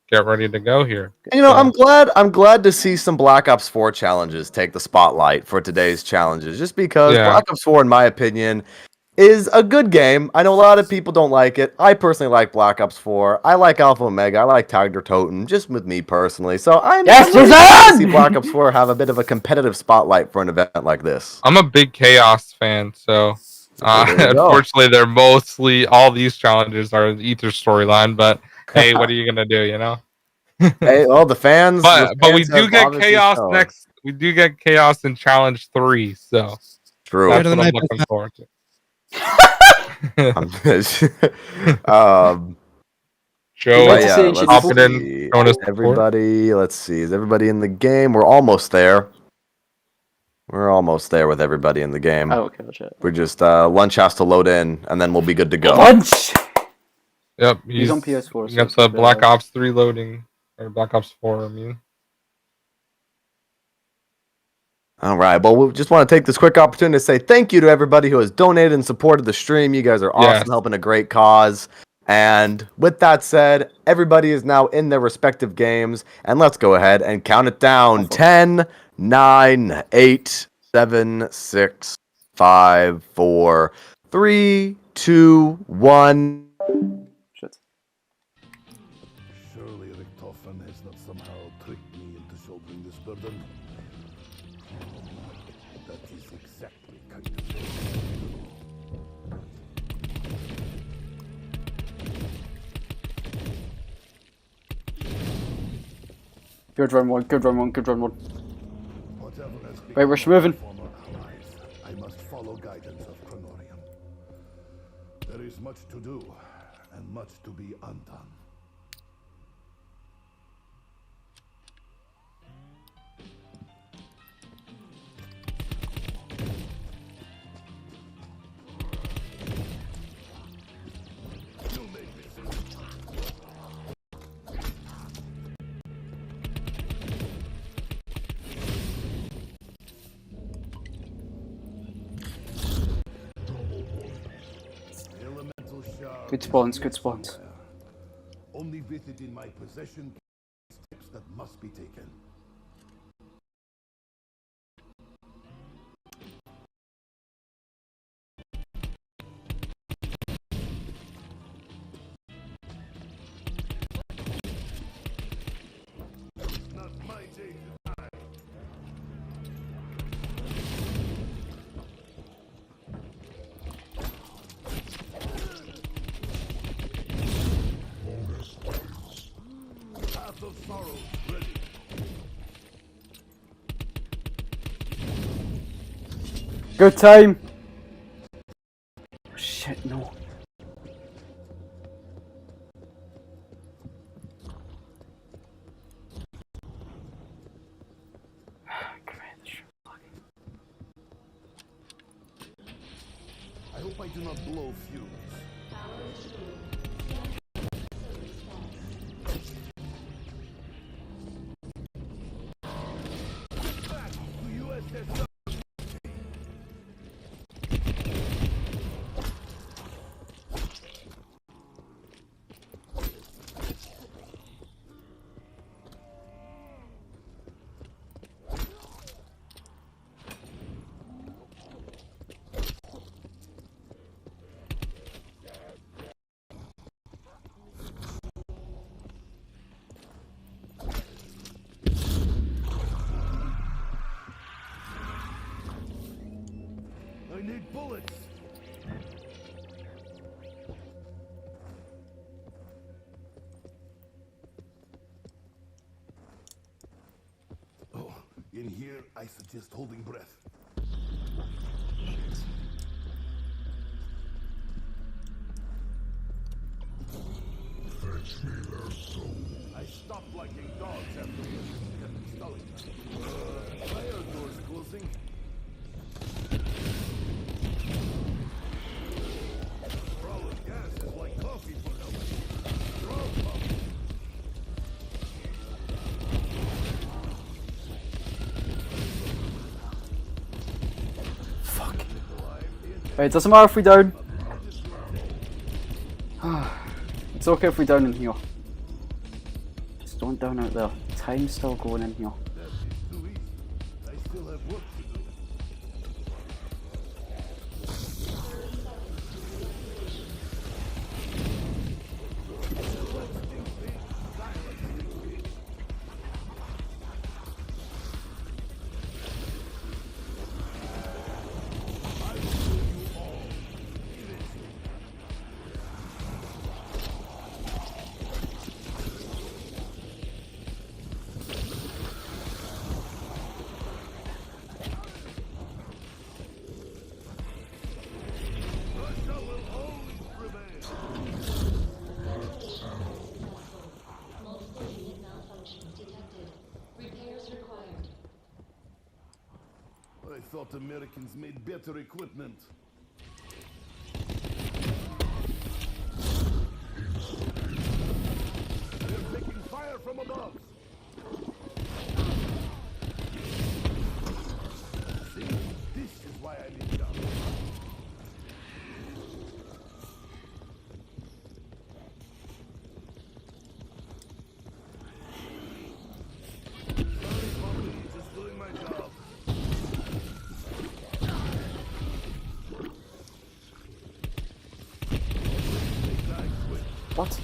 get ready to go here. You know, I'm glad to see some Black Ops 4 challenges take the spotlight for today's challenges, just because Black Ops 4, in my opinion, is a good game. I know a lot of people don't like it. I personally like Black Ops 4. I like Alpha Omega. I like Tag der Toten, just with me personally. So I'm really glad to see Black Ops 4 have a bit of a competitive spotlight for an event like this. I'm a big Chaos fan, so unfortunately, they're mostly all these challenges are the Ether storyline. But hey, what are you gonna do? You know. Hey, well, the fans. But we do get Chaos next. We do get Chaos in Challenge 3, so true. That's what I'm looking forward to. Joe, everybody, let's see. Is everybody in the game? We're almost there. We're almost there with everybody in the game. Oh, okay, that's it. We're just lunch has to load in, and then we'll be good to go. Lunch. Yep, he's on PS4. You got the Black Ops 3 loading, or Black Ops 4. I mean. All right. Well, we just want to take this quick opportunity to say thank you to everybody who has donated and supported the stream. You guys are awesome, helping a great cause. And with that said, everybody is now in their respective games. And let's go ahead and count it down. 10, 9, 8, 7, 6, 5, 4, 3, 2, 1. Shit. Surely Richtofen has not somehow tricked me into shouldering this burden. That is exactly kind of thing. Good run one, good run one, good run one. Whatever has Right, we're moving. former allies, I must follow guidance of Kronorium. There is much to do, and much to be undone. Good spawns, good spawns. Only with it in my possession, steps that must be taken. Not my day to die. Path of sorrow ready. Good time. Shit, no. I hope I do not blow fumes. Back to USS. I need bullets. Oh, in here, I suggest holding breath. Fetch me their soul. I stopped liking dogs after we kept installing them. Fire doors closing. Crawling gas is like coffee for them. Strong coffee. Fuck. Right, doesn't matter if we down. It's okay if we down in here. Just don't down out there. Time's still going in here. That is too easy. I still have work to do. Russia will always prevail. Multiple unit malfunctions detected. Repairs required. I thought Americans made better equipment. They're taking fire from above. See, this is why I'm in charge. Sorry, Poppy, just doing my job. What?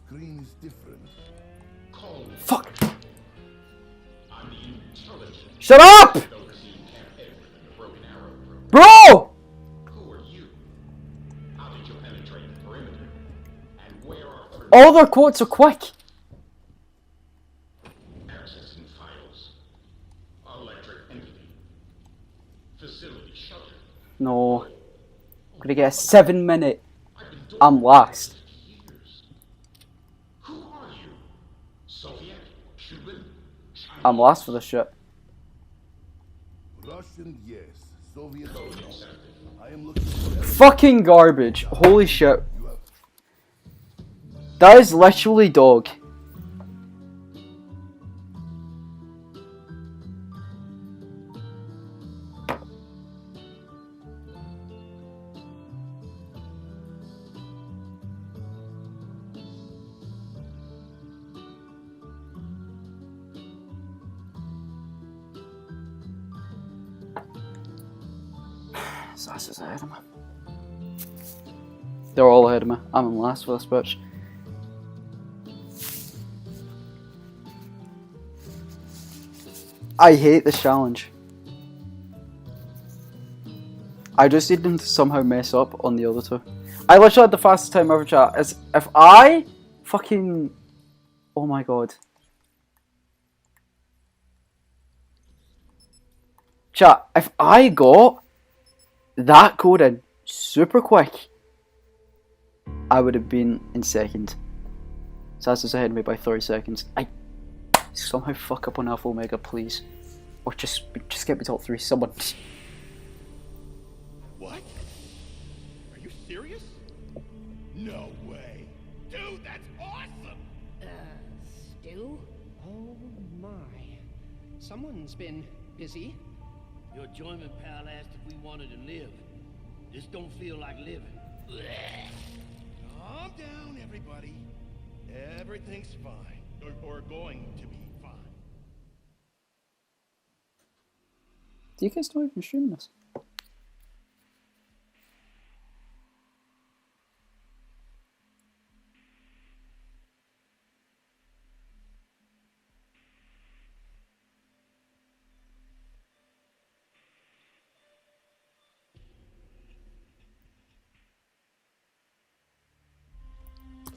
Screen's different. Fuck! Shut up! Bro! All their quotes are quick. No. I'm gonna get a 7-minute. I'm last. I'm last for this shit. Russian, yes. Soviet, no. I am looking for Fucking garbage. Holy shit. That is literally dog. Sassa's ahead of me. They're all ahead of me. I'm in last for this bitch. I hate this challenge. I just need them to somehow mess up on the other two. I literally had the fastest time ever, chat. As if I fucking... Oh my god. Chat, if I got that code in super quick, I would have been in second. Sassa's ahead of me by 30 seconds. I somehow fuck up on Alpha Omega, please. Or just get me top 3, someone. What? Are you serious? No way. Dude, that's awesome! Stu? Oh my. Someone's been busy. Your journeyman pal asked if we wanted to live. This don't feel like living. Calm down, everybody. Everything's fine. Or going to be fine. Do you guys know even stream this?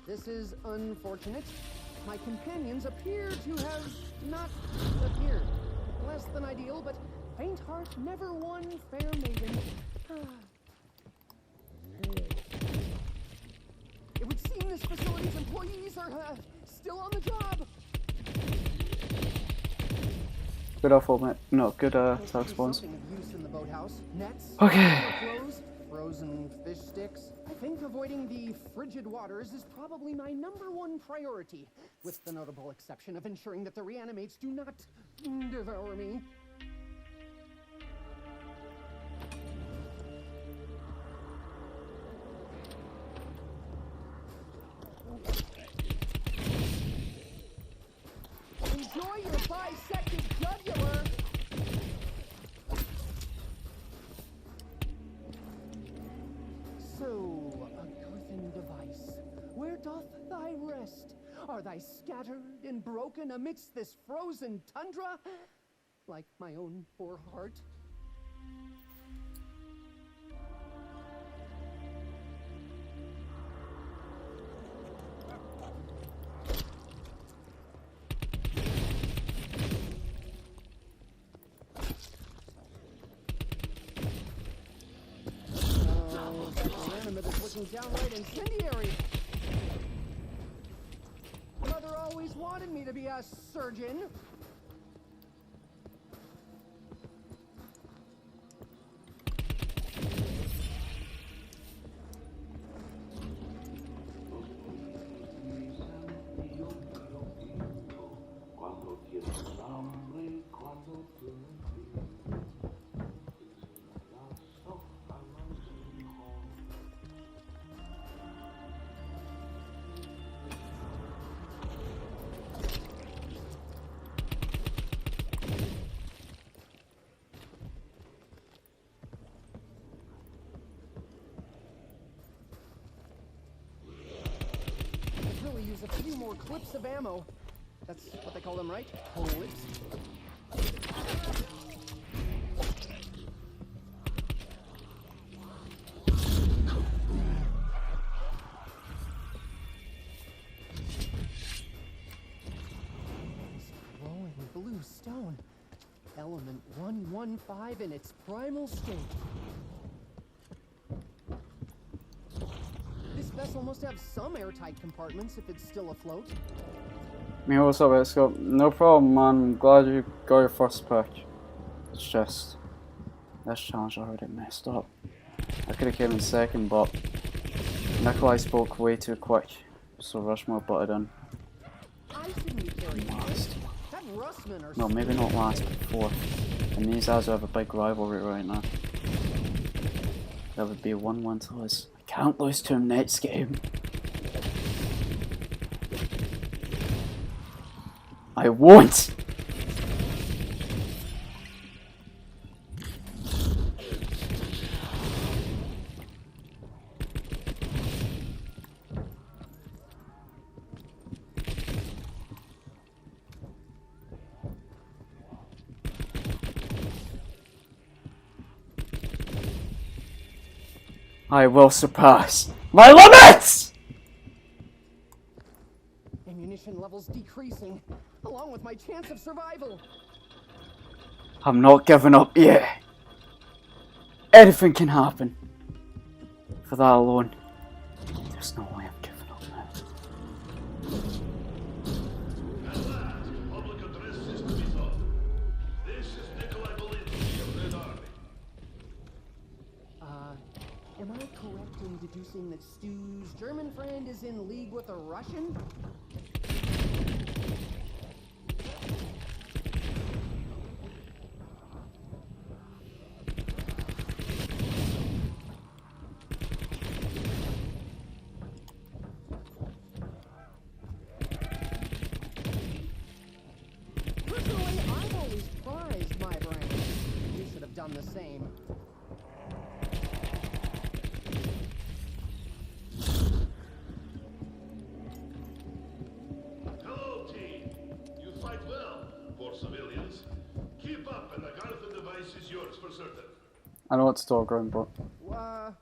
This is unfortunate. My companions appear to have not appeared. Less than ideal, but faint heart never won fair maiden. It would seem this facility's employees are still on the job. Good awful, mate. No, good tax spawns. Nets, Okay. frozen fish sticks. I think avoiding the frigid waters is probably my #1 priority, with the notable exception of ensuring that the reanimates do not devour me. Enjoy your bisected jugular. lie scattered and broken amidst this frozen tundra? Like my own poor heart? Downright incendiary. Mother always wanted me to be a surgeon. A few more clips of ammo. That's what they call them, right? Clips. Glowing blue stone. Element 115 in its primal state. Vessel must have some airtight compartments if it's still afloat. Me, what's up, let's go. No problem, man. I'm glad you got your first pick. It's just this challenge already messed up. I could have came in second, but Nikolai spoke way too quick, so Rushmore butted in. Last. No, maybe not last, but fourth. And these guys have a big rivalry right now. That would be 1-1 to us. Can't lose to him next game. I won't! I will surpass my limits! Ammunition levels decreasing, along with my chance of survival. I'm not giving up yet. Anything can happen. For that alone, there's no way I'm giving up now. Public address system is on. This is Nikolai Valinsky of Red Army. Am I correct in deducing that Stu's German friend is in league with a Russian? Personally, I've always prized my brain. You should have done the same. Hello, team. You fight well for civilians. Keep up, and the Gartha device is yours for certain. I know it's still growing, but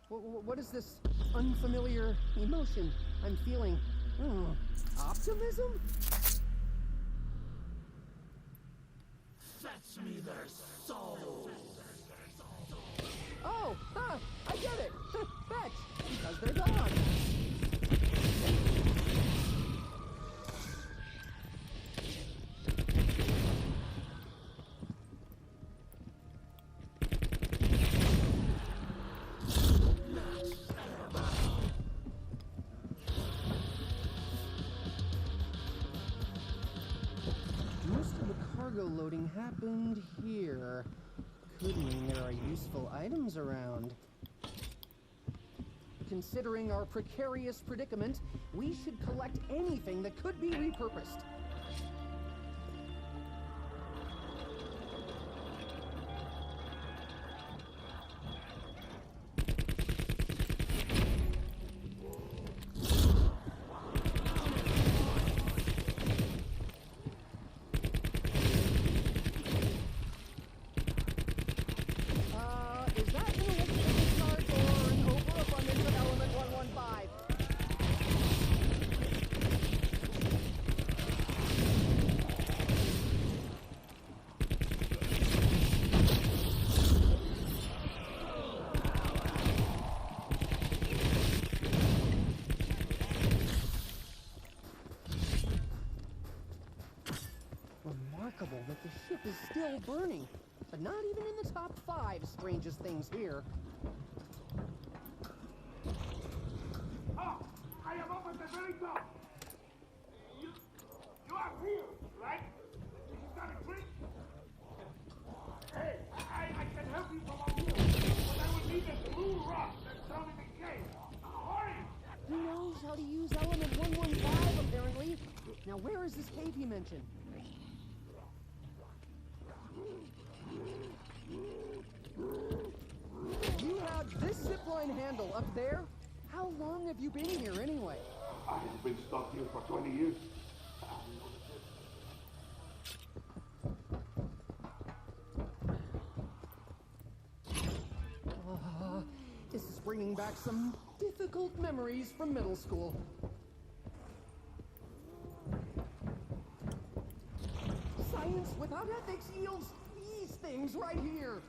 What is this unfamiliar emotion I'm feeling? Optimism? Fetch me their souls. Oh, I get it. Fetch, because they're gone. Most of the cargo loading happened here. Could mean there are useful items around. Considering our precarious predicament, we should collect anything that could be repurposed. remarkable that the ship is still burning, but not even in the top 5 strangest things here. Ah, I am up at the very top. You are here, right? Is that a trick? Hey, I can help you from up here, but I will need a blue rock that's down in the cave. Hurry! He knows how to use element 115, apparently. Now, where is this cave he mentioned? You have this zipline handle up there? How long have you been here, anyway? I have been stuck here for 20 years. This is bringing back some difficult memories from middle school. Science without ethics yields these things right here.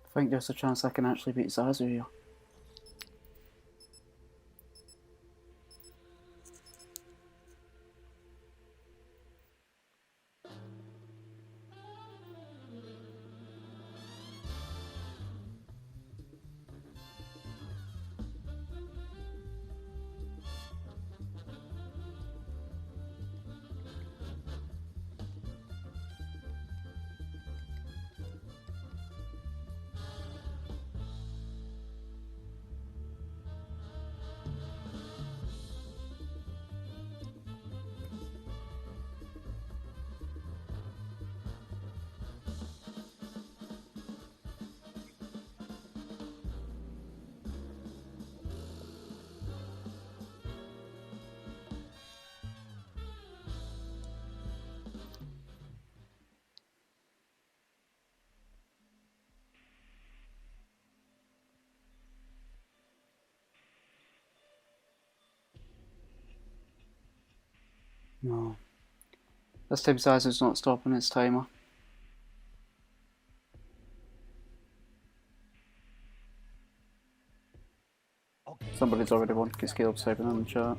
I think there's a chance I can actually beat Zazu here. No. This time Zazu's not stopping its timer. Somebody's already wanted to scale up 7 in the chat.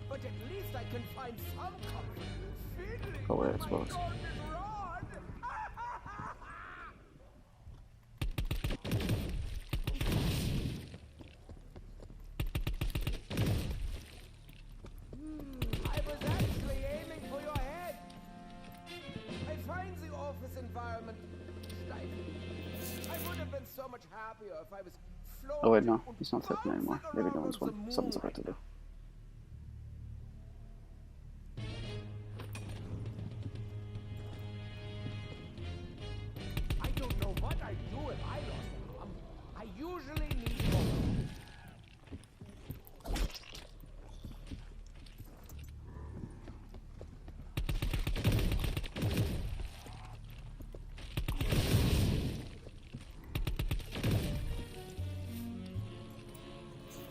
But at least I can find some comfort. Oh wait, I suppose. I was actually aiming for your head. I find the office environment stifling. I would have been so much happier if I was floating. Oh wait, no, he's not tipping anymore. Maybe no one's won. Something's about to do. I don't know what I'd do if I lost an arm. I usually need more.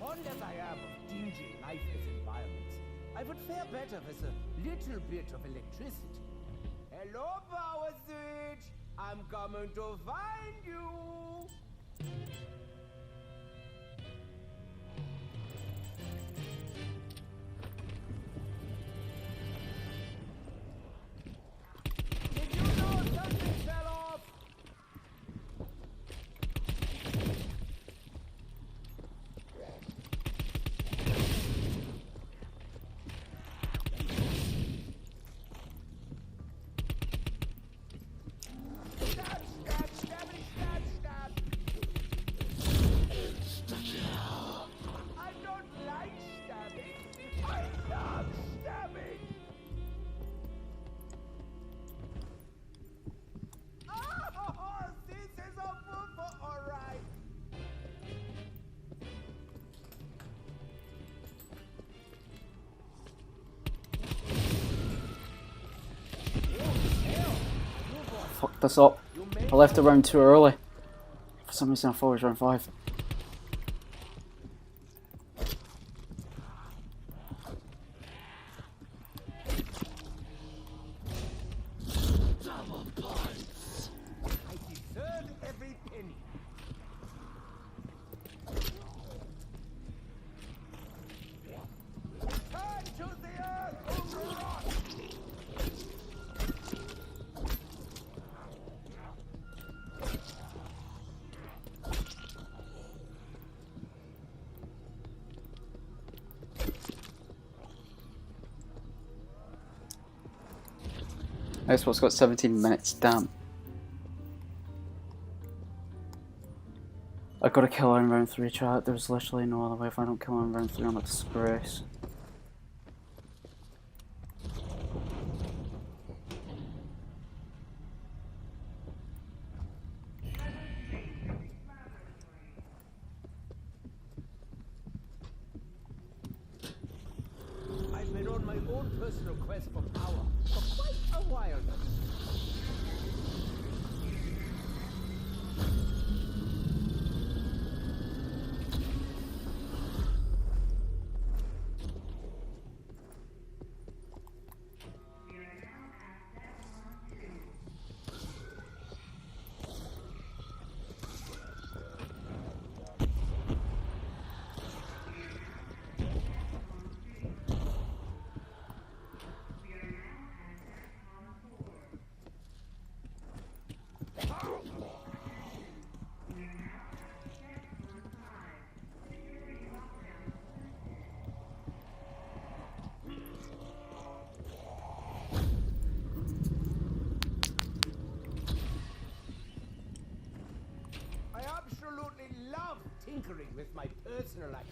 Fond as I am of dingy, lifeless environments, I would fare better with a little bit of electricity. Hello, power switch! I'm coming to find you! Did you know something fell off? Stab, stab, stab, stab, stab. this up. I left the round too early. For some reason I thought it was round 5. Xbox got 17 minutes, damn. I gotta kill her in round 3, chat. There's literally no other way. If I don't kill her in round 3, I'm a disgrace. I've been on my own personal quest for power for quite a while now. I absolutely love tinkering with my personal life.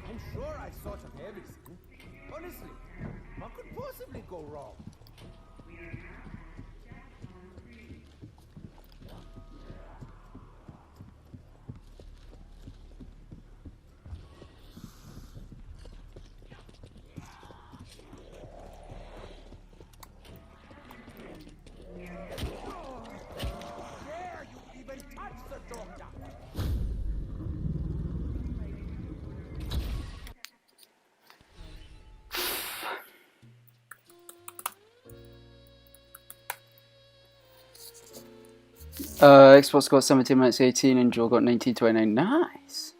I'm sure I thought of everything. Honestly, what could possibly go wrong? Dare you even touch the doctor? Xbox got 17 minutes 18 and Joe got 19:29. Nice.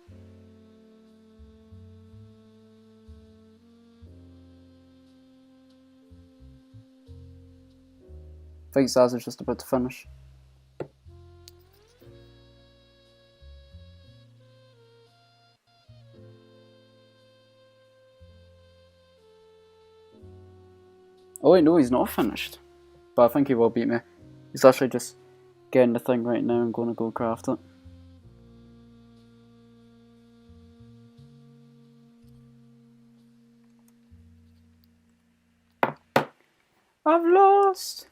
I think Zaz is just about to finish. Oh wait, no, he's not finished. But I think he will beat me. He's actually just getting the thing right now and going to go craft it. I've lost!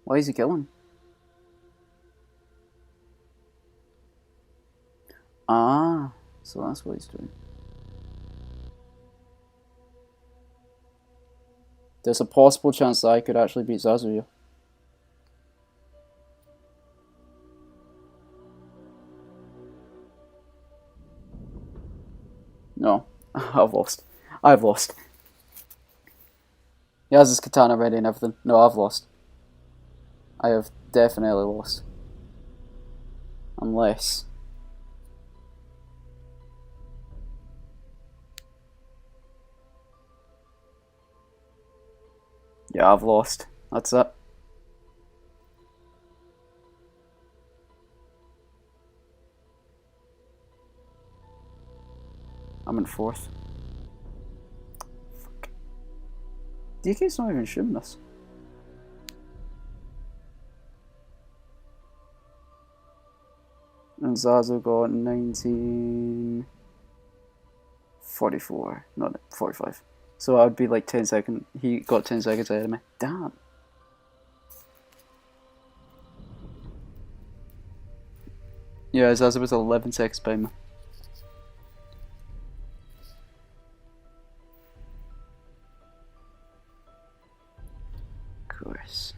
Why is he killing? Ah, so that's what he's doing. There's a possible chance that I could actually beat Zazuya. No, I've lost. I've lost. He has his katana ready and everything. No, I've lost. I have definitely lost. Unless... yeah, I've lost. That's it. I'm in 4th. DK's not even streaming this. And Zazu got 1944, not 45. So I would be like 10 seconds. He got 10 seconds ahead of me. Damn. Yeah, Zazu was 11 seconds by me. Of course.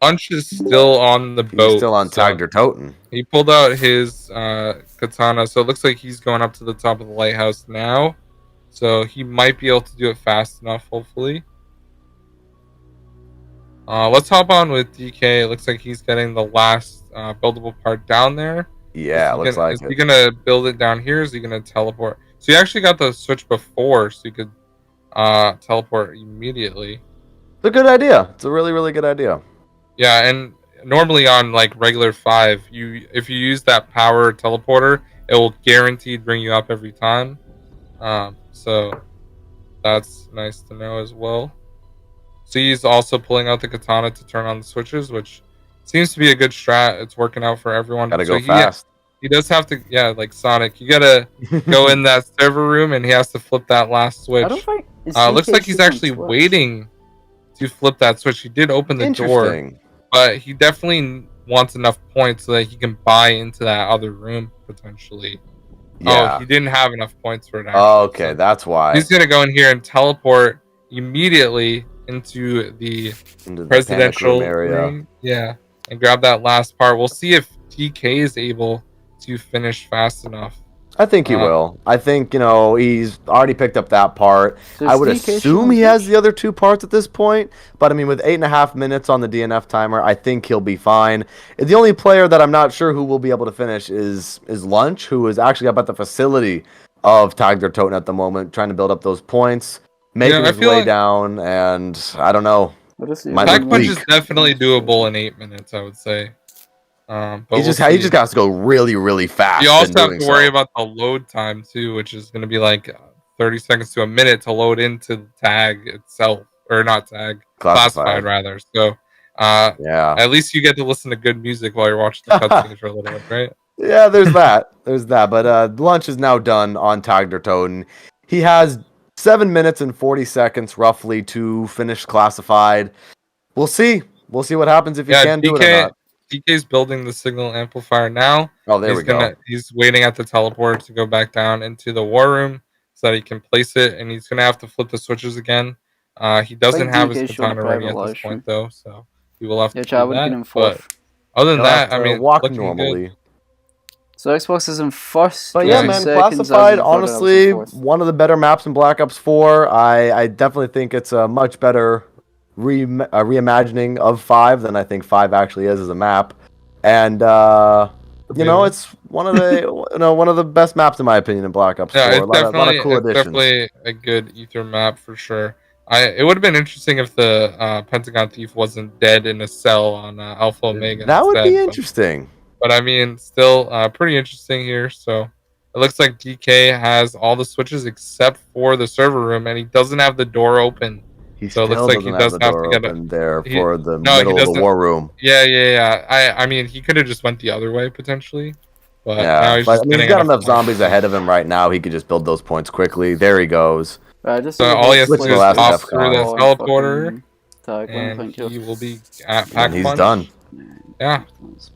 Lunch is still on the boat. He's still on Tagder Toten. He pulled out his katana, so it looks like he's going up to the top of the lighthouse now. So he might be able to do it fast enough, hopefully. Let's hop on with DK. It looks like he's getting the last buildable part down there. Yeah, looks like it. Is he gonna build it down here? Or is he gonna teleport? So he actually got the switch before, so he could teleport immediately. It's a good idea. It's a really, really good idea. Yeah, and normally on like regular 5, if you use that power teleporter, it will guaranteed bring you up every time. So that's nice to know as well. So he's also pulling out the katana to turn on the switches, which seems to be a good strat. It's working out for everyone. Gotta go fast. He does have to, yeah, like Sonic. You gotta go in that server room, and he has to flip that last switch. I don't think. Looks like he's actually waiting to flip that switch. He did open the door, but he definitely wants enough points so that he can buy into that other room potentially. Yeah. Oh, he didn't have enough points for it. Oh, okay, that's why. He's gonna go in here and teleport immediately into the presidential room. Yeah, and grab that last part. We'll see if DK is able to finish fast enough. I think he will. I think, he's already picked up that part. I would assume he has the other 2 parts at this point. But, I mean, with 8.5 minutes on the DNF timer, I think he'll be fine. The only player that I'm not sure who will be able to finish is Lunch, who is actually up at the facility of Tagder Toten at the moment, trying to build up those points, making his way down, and I don't know. Pack Punch is definitely doable in 8 minutes, I would say. But he just got to go really, really fast. You also have to worry about the load time too, which is going to be like 30 seconds to a minute to load into the tag itself, or not tag, classified rather. So, yeah, at least you get to listen to good music while you're watching the cutscenes for a little bit, right? Yeah, there's that. But Lunch is now done on Tagder Toten. He has 7 minutes and 40 seconds roughly to finish classified. We'll see. We'll see what happens if he can do it or not. DK's building the signal amplifier now. Oh, there we go. He's waiting at the teleporter to go back down into the war room so that he can place it, and he's going to have to flip the switches again. He doesn't have his katana ready at this point, though, so he will have to do that. But other than that, I mean, walk normally. Good. So Xbox is in first. But yeah, man, Classified, honestly, one of the better maps in Black Ops 4. I definitely think it's a much better reimagining of 5 than I think 5 actually is as a map, and it's one of the one of the best maps in my opinion in Black Ops 4. Yeah, a lot of cool additions. Definitely a good ether map for sure. It would have been interesting if the Pentagon Thief wasn't dead in a cell on Alpha Omega. That would be interesting. But I mean, still pretty interesting here. So it looks like DK has all the switches except for the server room, and he doesn't have the door open. So it looks like he does have to get there for the middle of the war room. Yeah. I mean, he could have just went the other way potentially. But now he's got enough zombies ahead of him right now. He could just build those points quickly. There he goes. So all he has to do is hop through this teleporter, and he will be at Pack Punch. He's done. Yeah.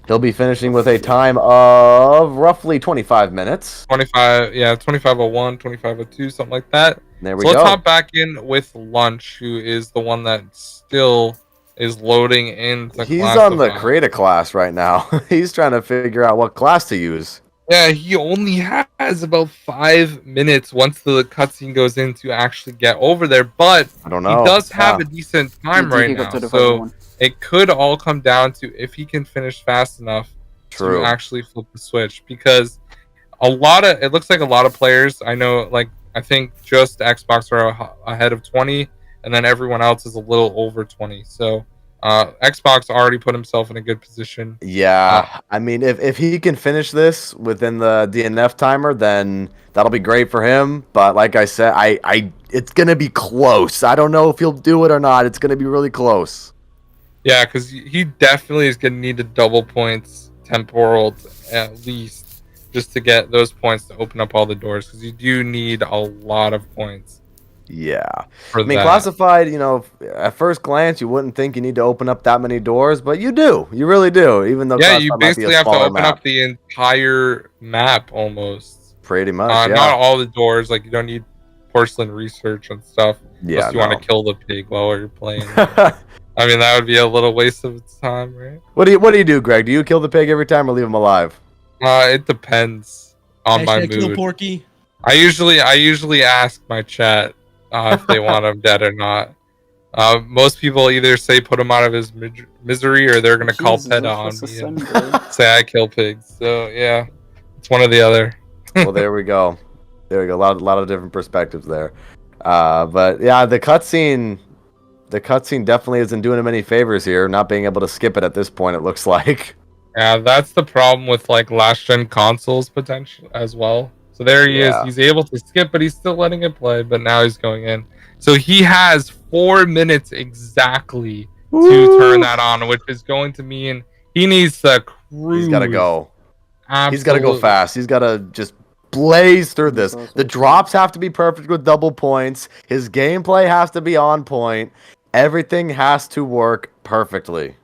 He'll be finishing with a time of roughly 25 minutes. 25:01, 25:02, something like that. There we go. Let's hop back in with Lunch, who is the one that still is loading into He's on the creator class right now. He's trying to figure out what class to use. Yeah, he only has about 5 minutes once the cutscene goes in to actually get over there, but I don't know. He does have a decent time right now, so it could all come down to if he can finish fast enough to actually flip the switch, because it looks like a lot of players, I think just Xbox are ahead of 20, and then everyone else is a little over 20. So Xbox already put himself in a good position. Yeah, I mean, if he can finish this within the DNF timer, then that'll be great for him. But like I said, it's gonna be close. I don't know if he'll do it or not. It's gonna be really close. Yeah, because he definitely is gonna need to double points temporal at least just to get those points to open up all the doors. Because you do need a lot of points. Yeah, I mean, classified, you know, at first glance, you wouldn't think you need to open up that many doors, but you do. You really do, even though yeah, you basically have to open map. up the entire map almost. Pretty much, yeah. Not all the doors. Like, you don't need porcelain research and stuff. Yeah, unless you want to kill the pig while you're playing. I mean, that would be a little waste of its time, right? What do you do, Greg? Do you kill the pig every time or leave him alive? It depends on my mood. Kill Porky. I usually ask my chat if they want him dead or not. Most people either say put him out of his misery, or they're gonna call PETA on me and say I kill pigs. So yeah, it's one or the other. Well, there we go. There we go. A lot of different perspectives there. But yeah, the cutscene definitely isn't doing him any favors here. Not being able to skip it at this point, it looks like. Yeah, that's the problem with like last gen consoles potential as well. So there he is. He's able to skip, but he's still letting it play. But now he's going in. So he has 4 minutes exactly to turn that on, which is going to mean he needs to cruise. He's got to go. Absolutely. He's got to go fast. He's got to just blaze through this. The drops have to be perfect with double points. His gameplay has to be on point. Everything has to work perfectly.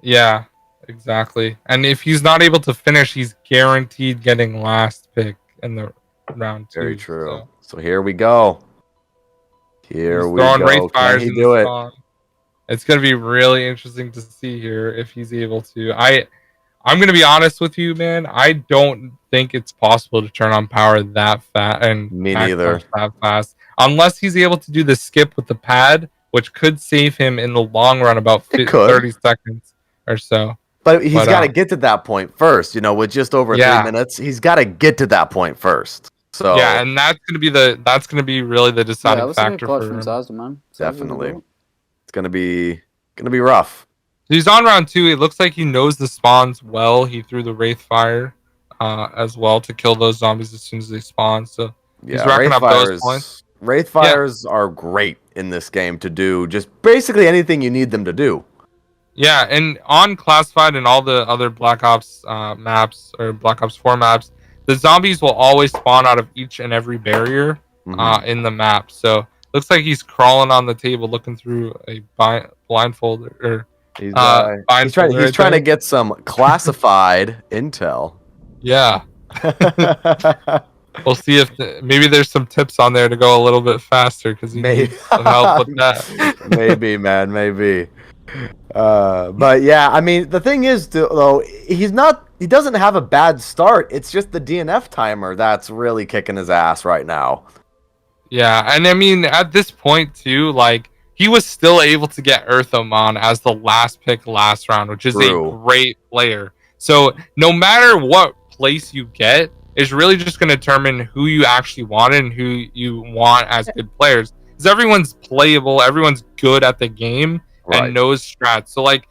Yeah, exactly. And if he's not able to finish, he's guaranteed getting last pick in the round 2. Very true. So here we go. Here we go. Wraith fires Can he do it? It's going to be really interesting to see here if he's able to. I'm going to be honest with you, man. I don't think it's possible to turn on power that fast and me neither. That fast, unless he's able to do the skip with the pad, which could save him in the long run about 30 seconds or so. But he's got to get to that point first. You know, with just over 3 minutes, he's got to get to that point first. So yeah, and that's gonna be really the deciding factor for him. Definitely, it's gonna be rough. He's on round 2. It looks like he knows the spawns well. He threw the Wraith Fire as well to kill those zombies as soon as they spawn. So he's racking up those points. Wraith Fires are great in this game to do just basically anything you need them to do. Yeah, and on Classified and all the other Black Ops maps or Black Ops 4 maps, the zombies will always spawn out of each and every barrier in the map. So looks like he's crawling on the table looking through a blindfold or he's trying to get some classified intel. Yeah. We'll see if maybe there's some tips on there to go a little bit faster because he needs some help with that. Maybe, man, maybe. But yeah, I mean, the thing is, though, he doesn't have a bad start. It's just the DNF timer that's really kicking his ass right now. Yeah, and I mean, at this point too, like he was still able to get Earthomon as the last pick last round, which is a great player. So no matter what place you get, is really just going to determine who you actually want and who you want as good players. Because everyone's playable, everyone's good at the game and knows strats. So like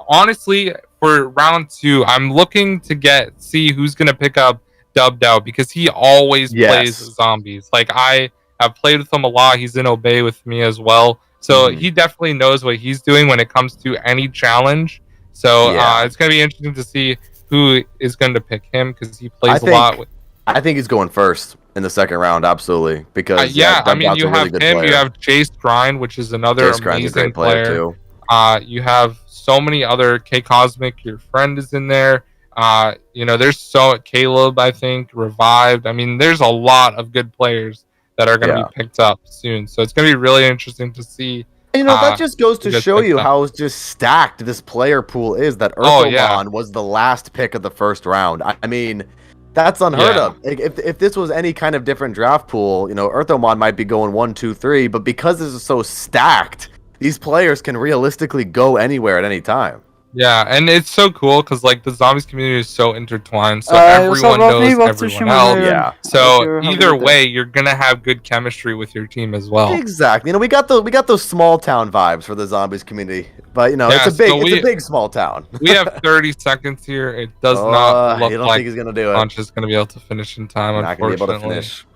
honestly, for round 2, I'm looking to see who's going to pick up Dubbed Out because he always plays zombies. Like I have played with him a lot. He's in Obey with me as well. So he definitely knows what he's doing when it comes to any challenge. So it's going to be interesting to see who is going to pick him because he plays a lot. I think he's going first in the second round, absolutely. Because I mean, you have him. You have Jace Grind, which is another amazing player too. You have so many other K Cosmic. Your friend is in there. There's Caleb. I think Revived. I mean, there's a lot of good players that are going to be picked up soon. So it's going to be really interesting to see. That just goes to show you how just stacked this player pool is. That Earthomon was the last pick of the first round. I mean, that's unheard of. Like, if this was any kind of different draft pool, Earthomon might be going 1, 2, 3. But because this is so stacked, these players can realistically go anywhere at any time. Yeah, and it's so cool because like the zombies community is so intertwined, so Hey, what's up, everyone Rodney? knows Welcome to everyone Shimmer else. Room. Yeah. Hope So you're having a either good day. way, you're gonna have good chemistry with your team as well. Exactly. You know, we got those small town vibes for the zombies community, but you know, Yeah, it's a big small town. We have 30 seconds here. It does not look you don't like think he's gonna do it? Lunch is gonna be able to finish in time. Not gonna be able to Unfortunately. finish.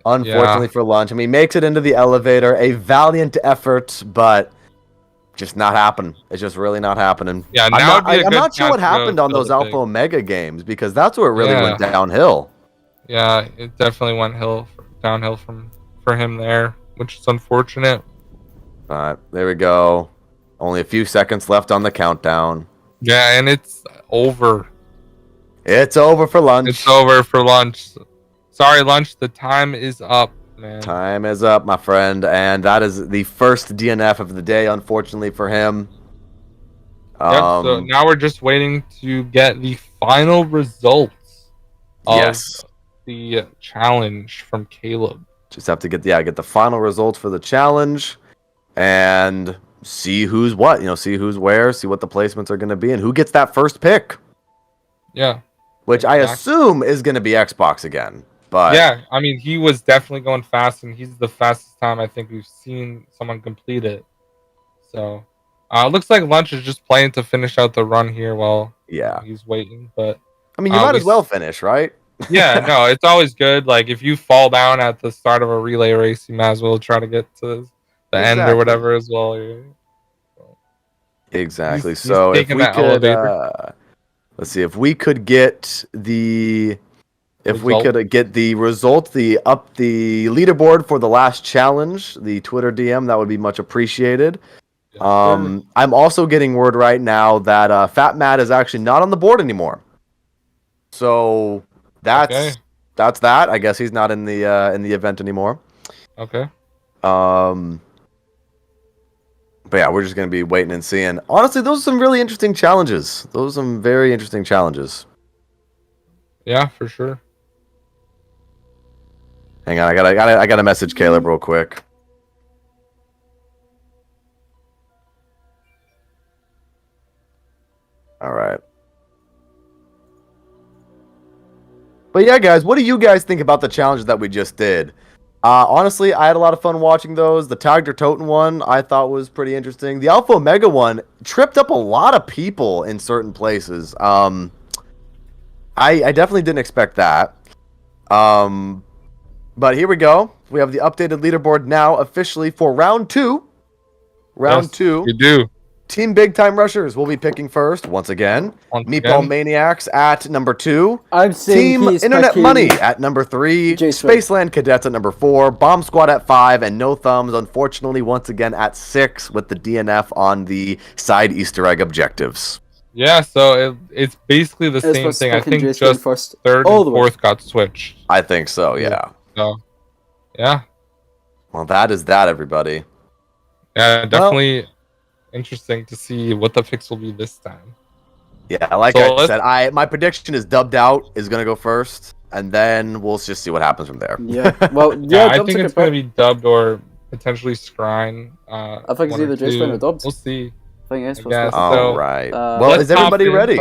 Unfortunately for Lunch, I mean, makes it into the elevator. A valiant effort, but just not happening. It's just really not happening. Yeah, now I'm not sure what happened on those Alpha Omega games because that's where it really went downhill. Yeah, it definitely went downhill for him there, which is unfortunate. There we go. Only a few seconds left on the countdown. Yeah, and it's over. It's over for Lunch. It's over for Lunch. Sorry, Lunch. The time is up, man. Time is up, my friend, and that is the first DNF of the day, unfortunately for him. Yep, so now we're just waiting to get the final results of the challenge from Caleb. Just have to get the final results for the challenge and see who's what, see who's where, see what the placements are going to be, and who gets that first pick. Yeah. Which I assume is going to be Xbox again. But yeah, I mean, he was definitely going fast, and he's the fastest time I think we've seen someone complete it. So, it looks like Lunch is just playing to finish out the run here while he's waiting. But I mean, you might as well finish, right? Yeah, no, it's always good. Like if you fall down at the start of a relay race, you might as well try to get to the end or whatever as well. Exactly. He's so if taking we that could, elevator. let's see if we could get the. If we could get the result, the leaderboard for the last challenge, the Twitter DM, that would be much appreciated. I'm also getting word right now that Fat Matt is actually not on the board anymore. So that's that. I guess he's not in the event anymore. Okay. But yeah, we're just gonna be waiting and seeing. Honestly, those are some really interesting challenges. Those are some very interesting challenges. Yeah, for sure. Hang on, I gotta message Caleb real quick. All right. But yeah, guys, what do you guys think about the challenges that we just did? Honestly, I had a lot of fun watching those. The Tagged or Toten one I thought was pretty interesting. The Alpha Omega one tripped up a lot of people in certain places. I definitely didn't expect that. But here we go. We have the updated leaderboard now officially for round 2. Round 2. You do. Team Big Time Rushers will be picking first once again. Meatball Maniacs at number 2. Team Internet Money at number 3. Spaceland Cadets at number 4. Bomb Squad at 5. And No Thumbs, unfortunately, once again at 6 with the DNF on the side Easter egg objectives. Yeah, so it's basically the same thing. I think just third and fourth got switched. I think so, yeah. So, yeah. Well, that is that, everybody. Yeah, definitely interesting to see what the picks will be this time. Yeah, like I said, my prediction is Dubbed Out is going to go first, and then we'll just see what happens from there. Yeah, well, yeah, I think it's going to be Dubbed or potentially Scrine. I think it's either J-Spin or Dubbed. We'll see. I think it's supposed All right. Well, is everybody ready?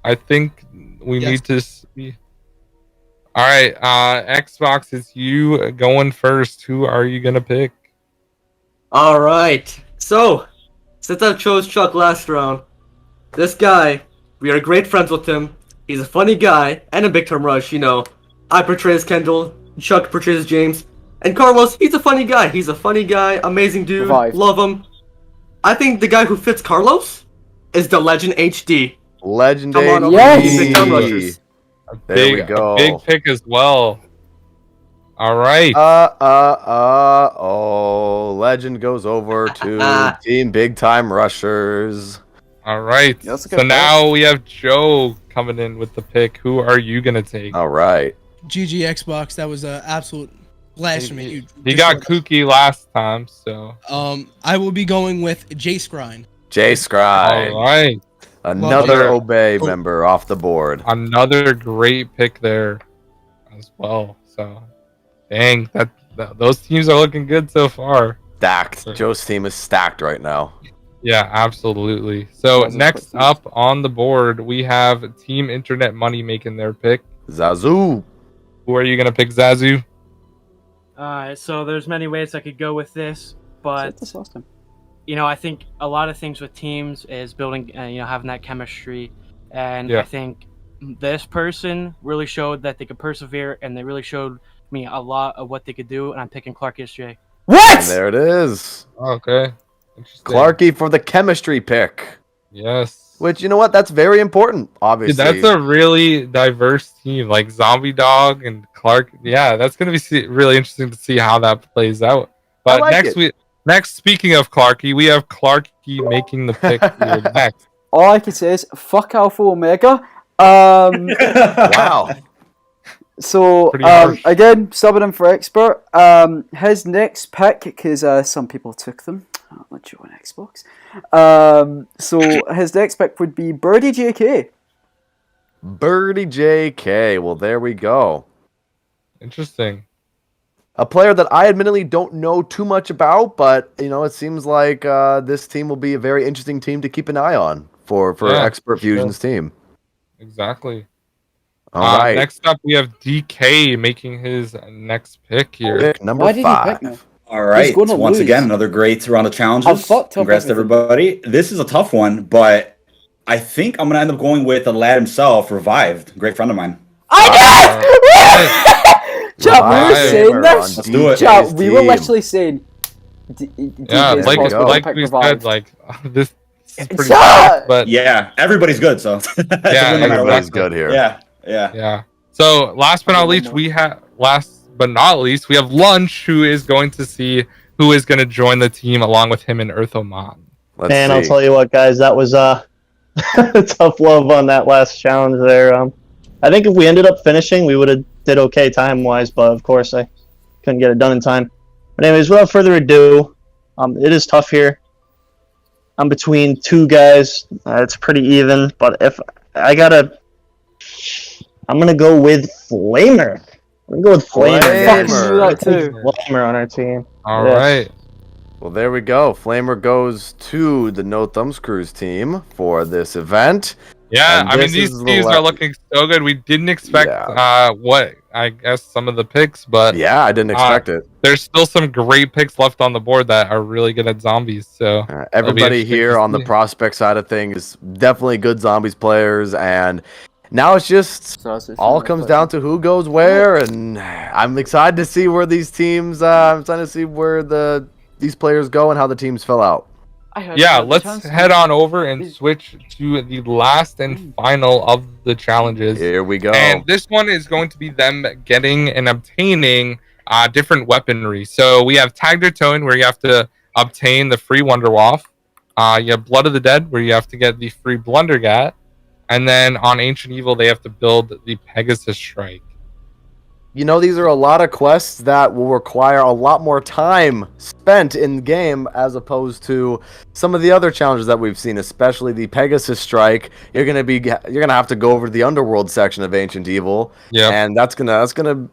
I think we need to see. All right, Xbox, it's you going first. Who are you gonna pick? All right. So, since I chose Chuck last round, this guy, we are great friends with him. He's a funny guy and a big term rush. I portray as Kendall, Chuck portrays James, and Carlos. He's a funny guy. He's a funny guy, amazing dude. Love him. I think the guy who fits Carlos is the Legend HD. Legend HD. Yes. Big time rushers. There we go. Big pick as well. All right. Legend goes over to Team Big Time Rushers. All right. So now we have Joe coming in with the pick. Who are you gonna take? All right. GG Xbox. That was an absolute blasphemy. He got kooky last time, so. I will be going with J Scrine. J Scrine. All right. Another Obey member off the board. Another great pick there as well. So, dang, those teams are looking good so far. Stacked. Joe's team is stacked right now. Yeah, absolutely. So next up on the board, we have Team Internet Money making their pick. Zazu. Who are you gonna pick, Zazu? So there's many ways I could go with this, but you know, I think a lot of things with teams is building, you know, having that chemistry, and I think this person really showed that they could persevere, and they really showed me a lot of what they could do. And I'm picking Clarkysj. What? And there it is. Okay. Clarky for the chemistry pick. Yes. Which, you know what? That's very important, obviously. Dude, that's a really diverse team, like Zombie Dog and Clark. Yeah, that's going to be really interesting to see how that plays out. But next, speaking of Clarky, we have Clarky making the pick here next. All I can say is, fuck Alpha Omega. Wow. So, again, subbing him for expert. His next pick, because some people took them. I'll let you on Xbox. So, his next pick would be Birdie JK. Birdie JK. Well, there we go. Interesting. A player that I admittedly don't know too much about, but, you know, it seems like this team will be a very interesting team to keep an eye on for Expert Fusion's team. Exactly. All right. Next up, we have DK making his next pick here. Pick number 5. All right. So once again, another great round of challenges. Congrats to everybody. This is a tough one, but I think I'm going to end up going with the lad himself, Revived. Great friend of mine. Chat, we were saying this. Let's do it. Chat, we were literally saying. Yeah, like we said, like this is pretty but yeah, everybody's good. So yeah, everybody's good here. Yeah. So last but not least, we have Lunch, who is going to see who is going to join the team along with him and Earthoman. And I'll tell you what, guys, that was tough love on that last challenge there. I think if we ended up finishing, we would have did okay time-wise, but of course I couldn't get it done in time. But anyways, without further ado, it is tough here. I'm between two guys. It's pretty even, but if I gotta, I'm gonna go with Flamer. I'm gonna go with Flamer. Flamer on our team. All right. Well, there we go. Flamer goes to the No Thumbs Crews team for this event. Yeah, I mean, these teams are looking so good. We didn't expect I guess some of the picks, but yeah, I didn't expect it. There's still some great picks left on the board that are really good at zombies. So everybody here on the prospect side of things is definitely good zombies players, and now it's just all comes down to who goes where, and I'm excited to see where these teams. I'm excited to see where these players go and how the teams fill out. Yeah, let's head on over and switch to the last and final of the challenges. Here we go. And this one is going to be them getting and obtaining different weaponry. So we have Tag Their Tone, where you have to obtain the free Wonder Waff. You have Blood of the Dead, where you have to get the free Blundergat. And then on Ancient Evil, they have to build the Pegasus Strike. You know, these are a lot of quests that will require a lot more time spent in game as opposed to some of the other challenges that we've seen, especially the Pegasus Strike. You're gonna have to go over to the Underworld section of Ancient Evil, and that's gonna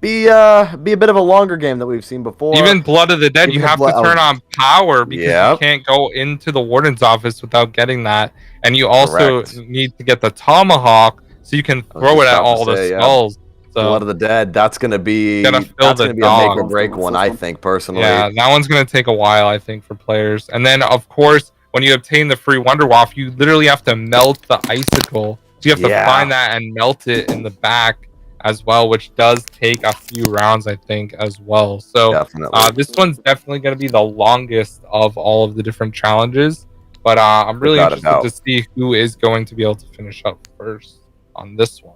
be a bit of a longer game that we've seen before. Even Blood of the Dead, you have to turn on power because you can't go into the Warden's office without getting that, and you also need to get the Tomahawk so you can throw it at all the skulls. So, Blood of the Dead, that's gonna be a make or break one, I think, personally. Yeah, that one's gonna take a while, I think, for players. And then, of course, when you obtain the free Wonder Waff, you literally have to melt the icicle. So you have to find that and melt it in the back as well, which does take a few rounds, I think, as well. So this one's definitely gonna be the longest of all of the different challenges. But I'm really interested to see who is going to be able to finish up first on this one.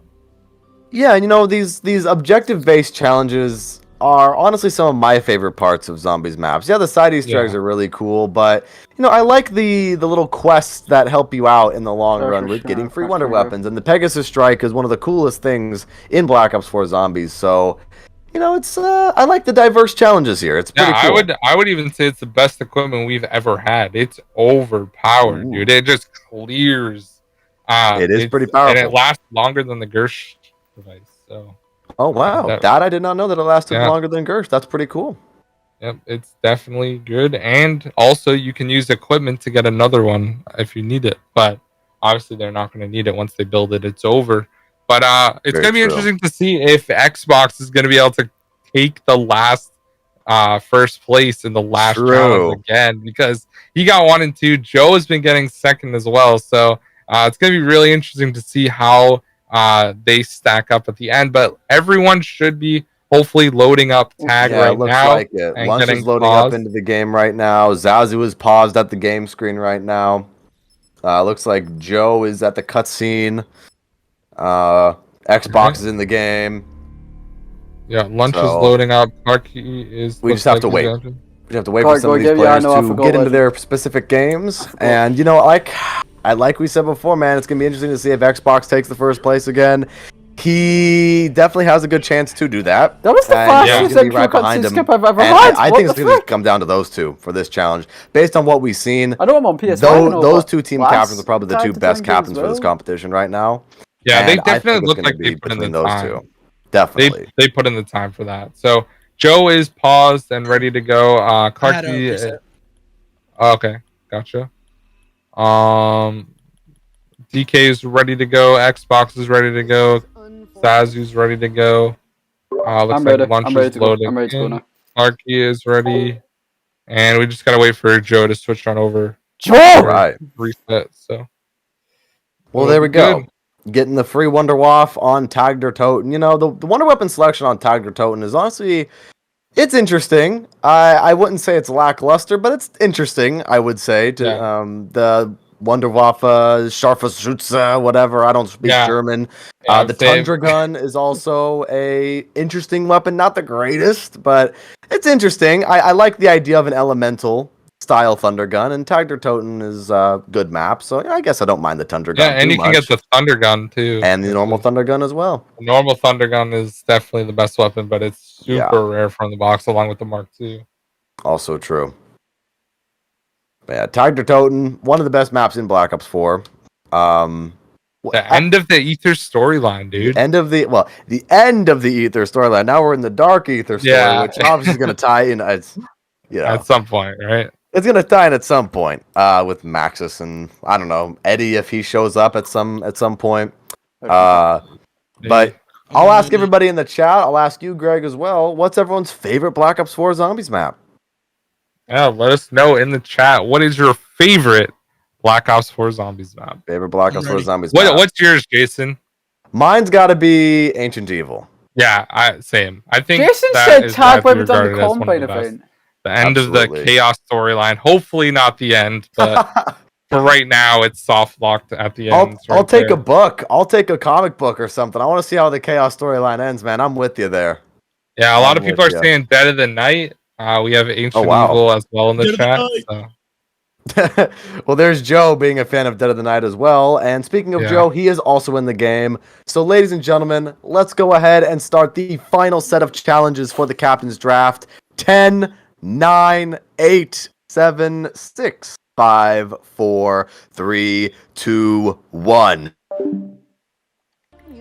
Yeah, you know, these objective-based challenges are honestly some of my favorite parts of Zombies maps. Yeah, the side Easter eggs are really cool, but, you know, I like the little quests that help you out in the long run with getting free Wonder Weapons. And the Pegasus Strike is one of the coolest things in Black Ops 4 Zombies, so, you know, it's I like the diverse challenges here. It's pretty cool. I would even say it's the best equipment we've ever had. It's overpowered, dude. It just clears. It is pretty powerful. And it lasts longer than the Gersh device. So I did not know that it lasted longer than Gersh. That's pretty cool. Yep, it's definitely good, and also you can use equipment to get another one if you need it. But obviously, they're not going to need it once they build it. It's over. But it's Very going to be true. interesting to see if Xbox is going to be able to take the last first place in the last challenge again, because he got 1 and 2. Joe has been getting second as well. So it's going to be really interesting to see how they stack up at the end. But everyone should be hopefully loading up tag Yeah, right it looks now like it. and Lunch is getting loading paused. up into the game right now. Zazu is paused at the game screen right now. Looks like Joe is at the cutscene. Xbox is in the game. Yeah, Lunch is So, loading up. Clarky is. we just have to wait. We just have to wait for some of these yeah, I players know, I to forgot get into Legend. their specific games. And, you know, like we said before, man, it's going to be interesting to see if Xbox takes the first place again. He definitely has a good chance to do that. That was the fastest be right behind him. skip I've ever And had. I think it's going to come down to those two for this challenge. Based on what we've seen, I know I'm on PS5. those two team captains are probably the two best captains for this competition right now. Yeah, And they definitely look gonna like be they put in the between those time. two. Definitely. They put in the time for that. So Joe is paused and ready to go. Clarky. Okay, gotcha. DK is ready to go. Xbox is ready to go. Zazu's ready to go. Looks I'm like ready. Lunch I'm ready is to go. loading. I'm ready to go now. Clarky is ready, and we just gotta wait for Joe to switch on over. Joe, right? Reset. So. Well, there we go. Getting the free Wonder Waff on Tiger Toten. You know, the Wonder Weapon selection on Tiger Toten is honestly, it's interesting. I wouldn't say it's lackluster, but it's interesting, I would say. To the Wunderwaffe, Scharfschütze, whatever. I don't speak German. The Tundra gun is also a interesting weapon. Not the greatest, but it's interesting. I like the idea of an elemental style Thunder Gun, and Tiger Toten is a good map, so I guess I don't mind the Tundra Gun. Yeah, and you can get the Thunder Gun too. And the normal Thunder Gun as well. The normal Thunder Gun is definitely the best weapon, but it's super rare from the box along with the Mark II. Also true. But yeah, Tiger Toten, one of the best maps in Black Ops 4. The end of the Ether storyline, dude. The end of the Ether storyline. Now we're in the Dark Ether story, which obviously is going to tie in at some point, right? It's going to tie in at some point with Maxis and I don't know, Eddie if he shows up at some point. But I'll ask everybody in the chat. I'll ask you, Greg, as well. What's everyone's favorite Black Ops 4 Zombies map? Yeah, let us know in the chat. What is your favorite Black Ops 4 Zombies map? Favorite Black Ops 4 Zombies map. What's yours, Jason? Mine's got to be Ancient Evil. Yeah, same. I think Jason said tag weapons on the Combine event. The end of the Chaos storyline. Hopefully not the end, but for right now, it's soft locked at the end. I'll take a book. I'll take a comic book or something. I want to see how the Chaos storyline ends, man. I'm with you there. Yeah, a lot of people are saying Dead of the Night. We have Ancient Evil as well in the chat. So. Well, there's Joe being a fan of Dead of the Night as well. And speaking of Joe, he is also in the game. So, ladies and gentlemen, let's go ahead and start the final set of challenges for the Captain's Draft. 10, 9, 8, 7, 6, 5, 4, 3, 2, 1.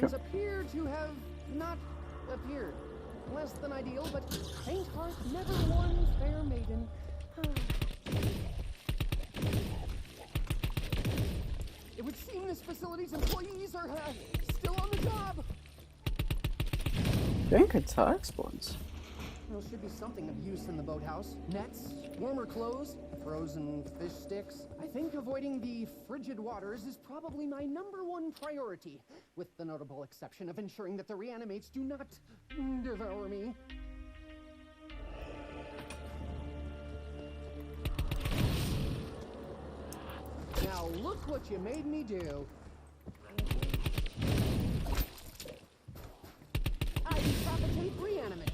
Appear to have not appeared. Less than ideal, but faint heart never won fair maiden. It would seem this facility's employees are still on the job. Drink attack spawns. There should be something of use in the boathouse. Nets, warmer clothes, frozen fish sticks. I think avoiding the frigid waters is probably my #1 priority, with the notable exception of ensuring that the reanimates do not devour me. Now look what you made me do. I decapitate reanimates.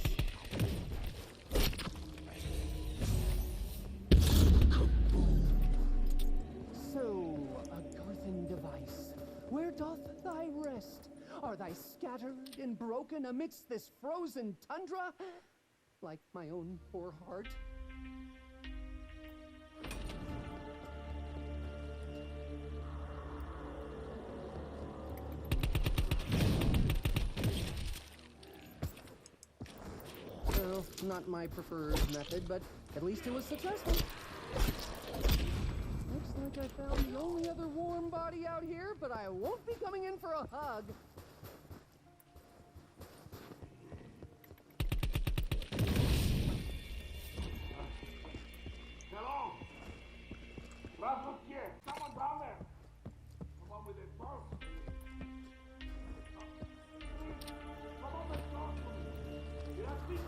So, a Garthan device, where doth thy rest? Are thy scattered and broken amidst this frozen tundra? Like my own poor heart. No, not my preferred method, but at least it was successful. Looks like I found the only other warm body out here, but I won't be coming in for a hug. Hello? Здравствуйте! Someone down there! Someone with a pulse? Someone with talk to me! Did I speak?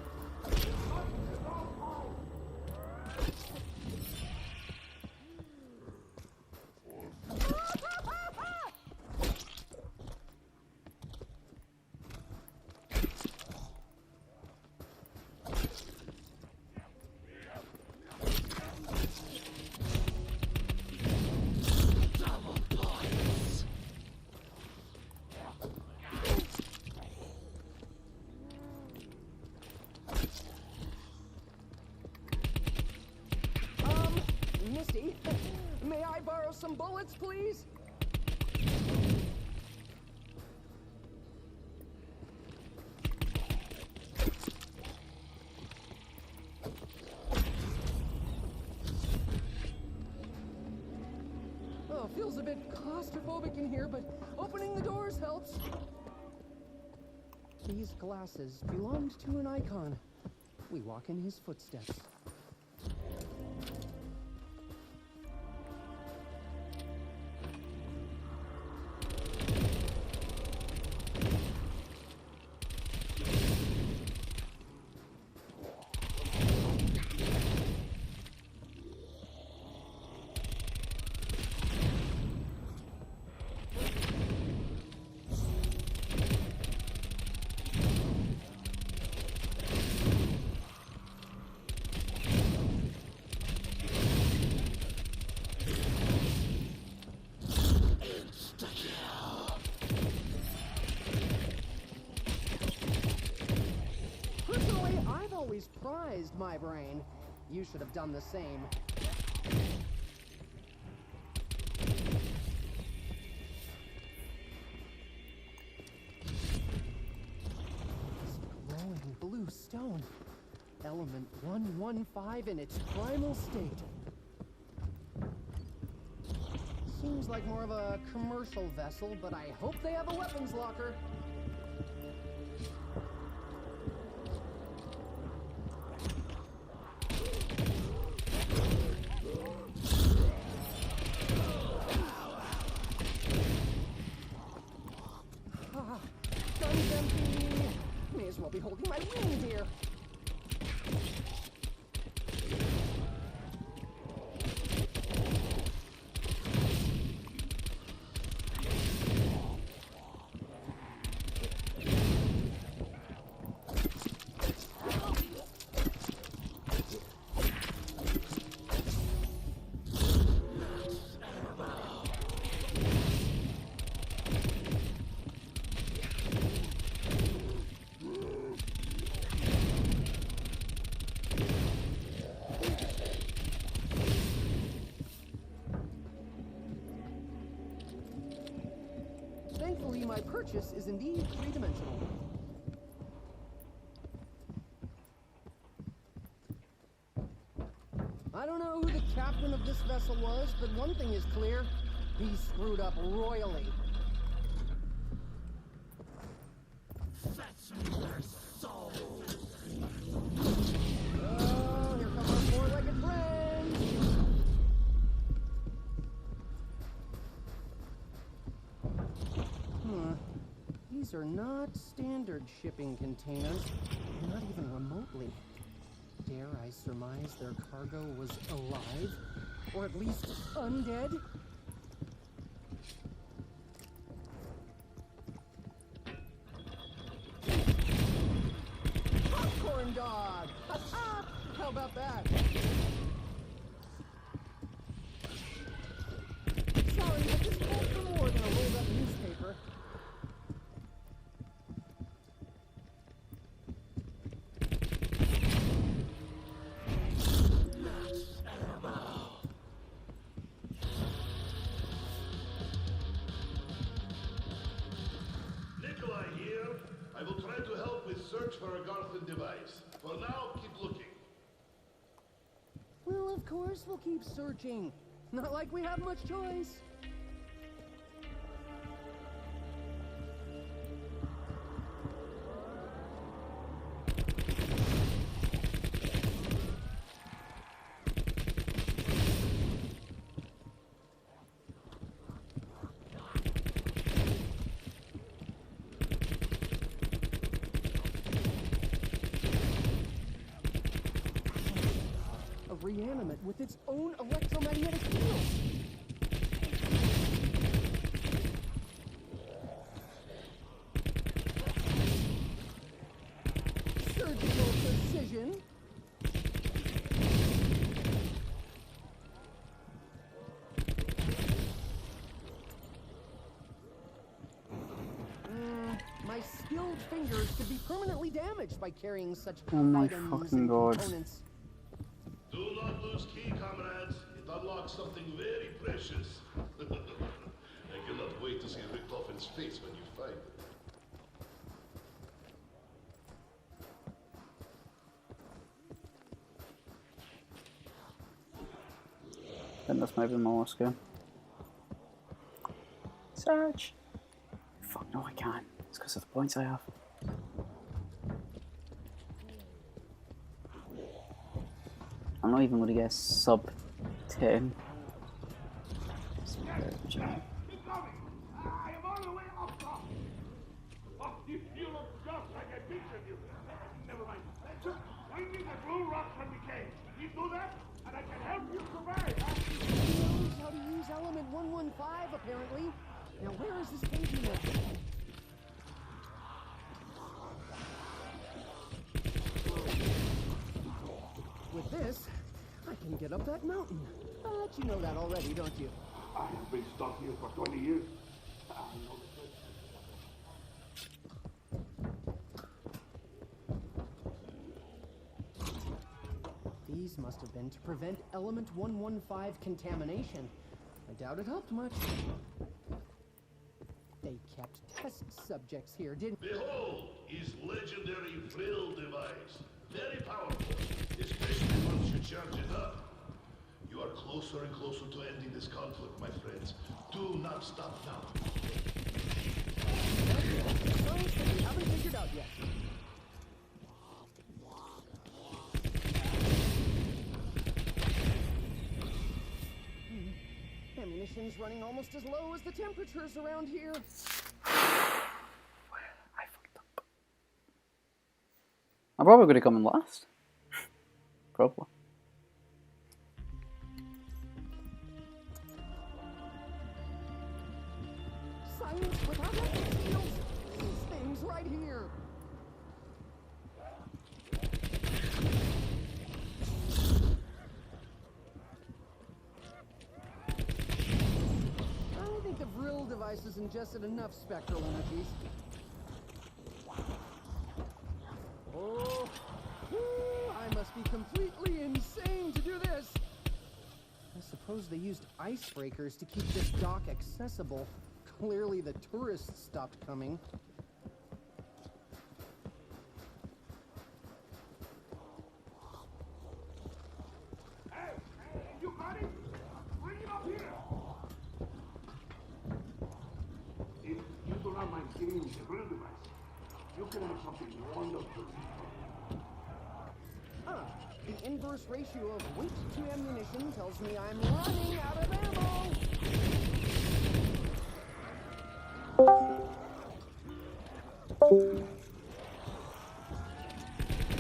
Misty, may I borrow some bullets, please? Oh, feels a bit claustrophobic in here, but opening the doors helps. These glasses belonged to an icon. We walk in his footsteps. Personally, I've always prized my brain. You should have done the same. This glowing blue stone. Element 115 in its primal state. Seems like more of a commercial vessel, but I hope they have a weapons locker. Guns empty. May as well be holding my reindeer. Thankfully, my purchase is indeed three-dimensional. I don't know who the captain of this vessel was, but one thing is clear. He screwed up royally. Oh, here come our four-legged friends! These are not standard shipping containers, not even remotely. Dare I surmise their cargo was alive? Or at least undead? Popcorn dog! How about that? Sorry, but this calls for more than a rolled up newspaper. Nikolai here. I will try to help with search for for a Garthan device. For now, keep looking. Well, of course we'll keep searching. Not like we have much choice. A reanimate with its own electromagnetic field. Surgical precision. My skilled fingers could be permanently damaged by carrying such Oh my items fucking and God. components. Do not lose key, comrades. It unlocks something very precious. I cannot wait to see Richtoffen's face when you find it. Then this might be my last game. Search! Fuck no, I can't. It's because of the points I have. I'm not even going to get sub 10. Keep coming! I am all the way up top! Oh, you look just like a picture of you. Never mind. Just find me the blue rocks from the cave. You do that, and I can help you survive. He knows how to use element 115, apparently. Now, where is this cave unit? With this, I can get up that mountain. But you know that already, don't you? I have been stuck here for 20 years. I know the These must have been to prevent element 115 contamination. I doubt it helped much. They kept test subjects here, didn't... Behold, his legendary Vril device. Very powerful, especially once you charge it up. You are closer and closer to ending this conflict, my friends. Do not stop now. Science that we haven't figured out yet. Ammunition's running almost as low as the temperatures around here. I fucked up. I'm probably going to come in last. Probably. Science without any fields. These things right here. I think the Vril device has ingested enough spectral energies. Oh, I must be completely insane to do this. I suppose they used icebreakers to keep this dock accessible. Clearly the tourists stopped coming. Hey, you got it? Bring it up here! If you do not mind giving me the Vril device, you can have something wonderful. The inverse ratio of weight to ammunition tells me I'm running out of ammo.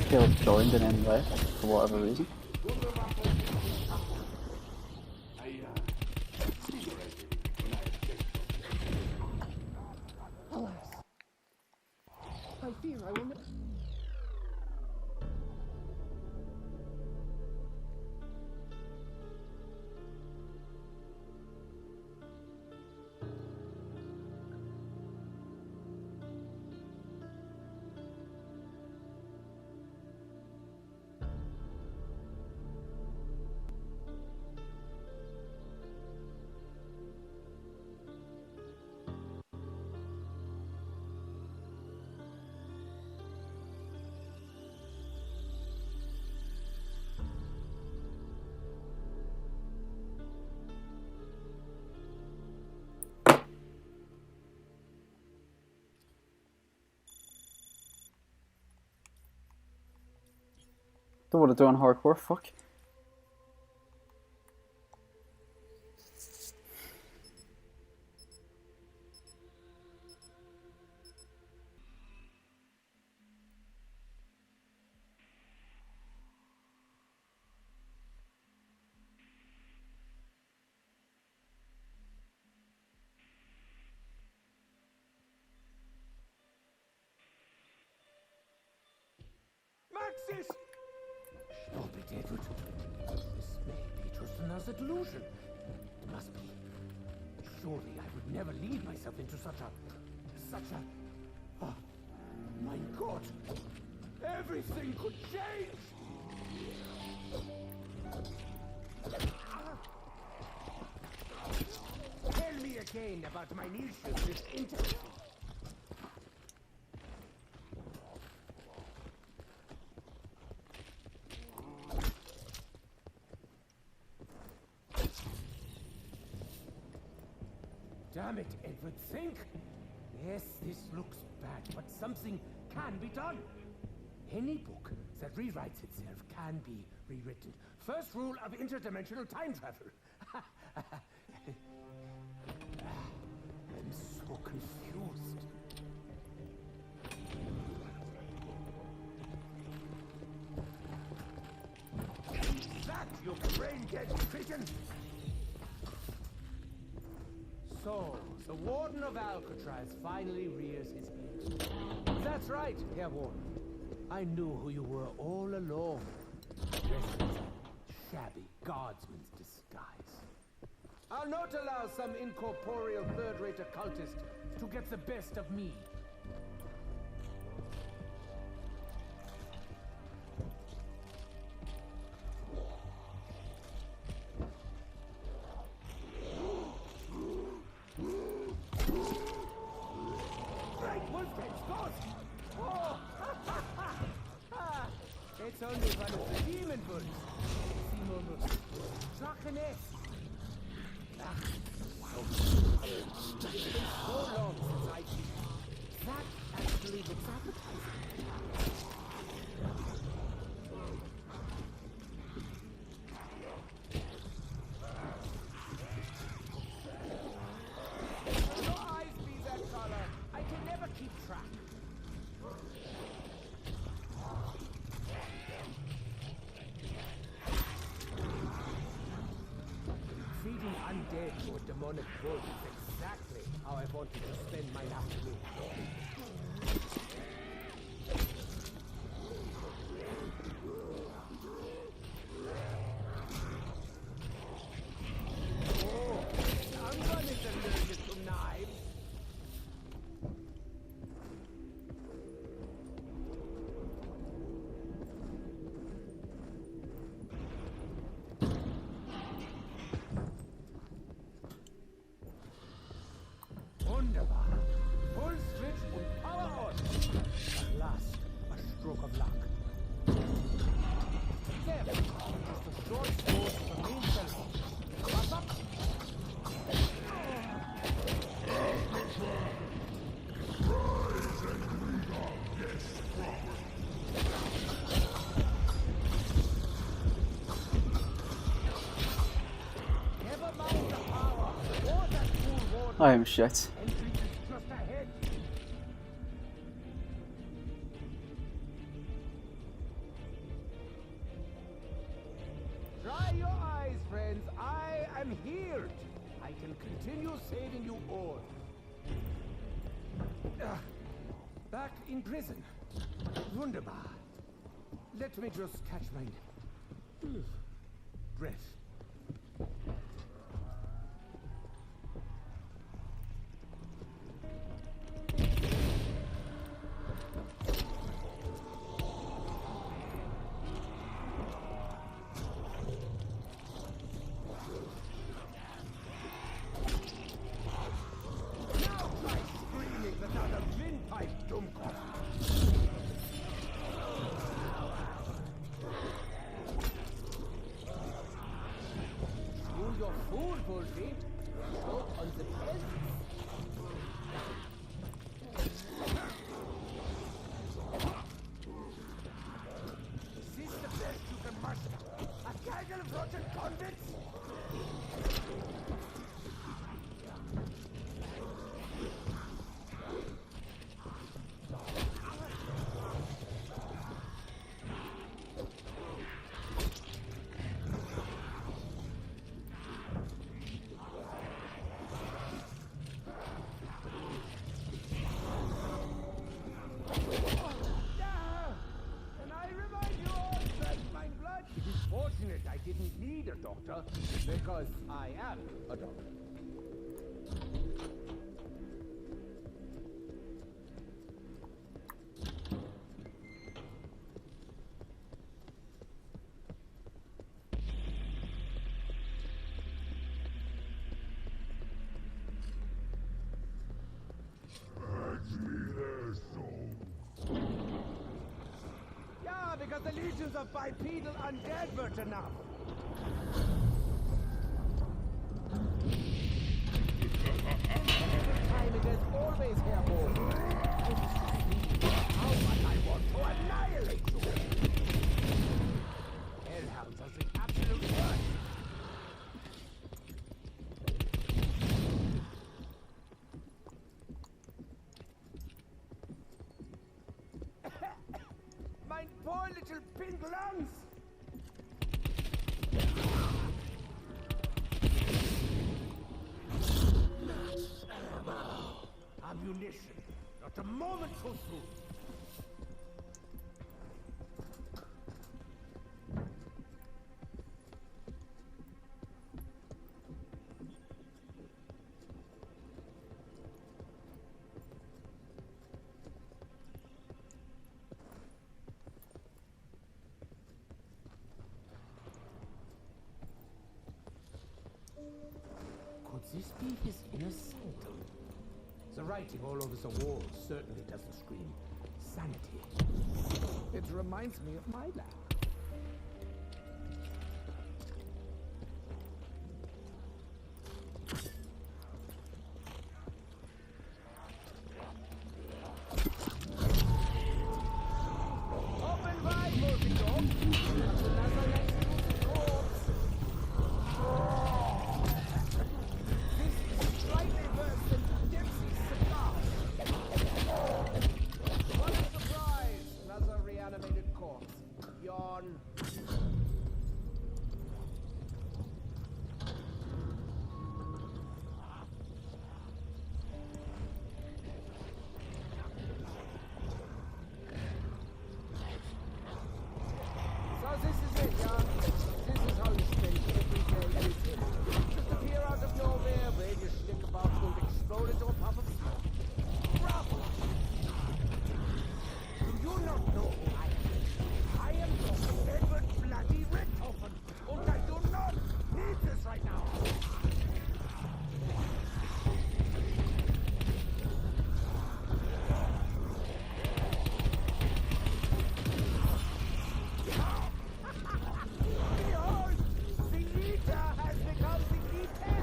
Caleb joined and then left for whatever reason. Alas, I fear I will not. Don't want to do on hardcore, fuck. Maxis! Stop it, Edward. This may be just another delusion. It must be. Surely I would never lead myself into such a... Oh, my God! Everything could change! Tell me again about my niece's this interview. Damn it, Edward, think! Yes, this looks bad, but something can be done. Any book that rewrites itself can be rewritten. First rule of interdimensional time travel. I'm so confused. Is that your brain-dead pigeon? So, the Warden of Alcatraz finally rears his head. That's right, Herr Warden. I knew who you were all along. Dressed in a shabby guardsman's disguise. I'll not allow some incorporeal third-rate occultist to get the best of me. It's only one of the demon bulls. Clarkysj. It's been so long since I've seen that actually looks appetizing. Your eyes be that color. I can never keep track. Feeding undead to a demonic bull is exactly how I wanted to spend my afternoon. Oh, someone is allergic to knives. Wunderbar. Full switch und power on. At last, a stroke of luck. There, just a short sword from main cell. What's up? Never mind the power or that fool warden. I am shit. Entry is just ahead. Dry your eyes, friends. I am here. I can continue saving you all. Back in prison. Wunderbar. Let me just catch my breath. Now try screaming without a windpipe, Dummkopf. You your fool, Bullfeet. Choke on the peasants. Is this the best gaggle of rotten convicts! Fortunate I didn't need a doctor, because I am a doctor. Yeah, because the legions of bipedal undead were enough. Every time it is always airborne. How much I want to annihilate you! Hellhounds are the absolute worst. My poor little pink lungs! Ammunition. Not a moment too soon. Could this be his inner sanctum? The writing all over the walls certainly doesn't scream sanity. It reminds me of my lab. Open wide, Murphy dog! Another executed corpse! This is slightly worse than Dempsey's cigar. What a surprise! Another reanimated corpse. Yawn. So this is it, yeah? This is how you spend every day with him. Just appear out of nowhere, wave your shtick about and explode into a puff of smoke. Bravo! Do you not know who I am? I am Dr. Edward Bloody Richthofen, and I do not need this right now. Behold! The leader has become the leader!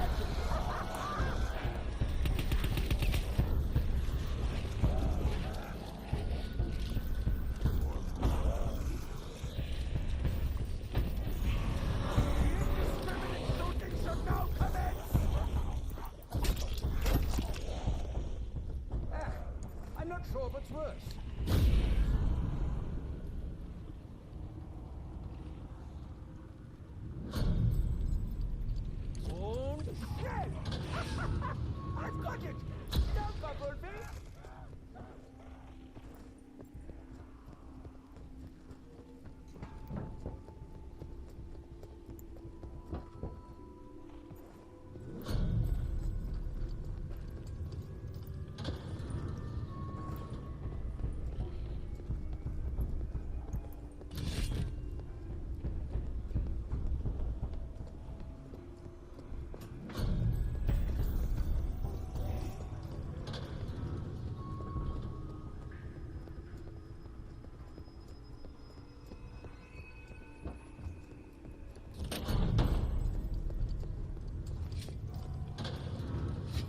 Indiscriminate looting should now commence! I'm not sure what's worse. Oh, shit! I've got it! Now, Bumblebee!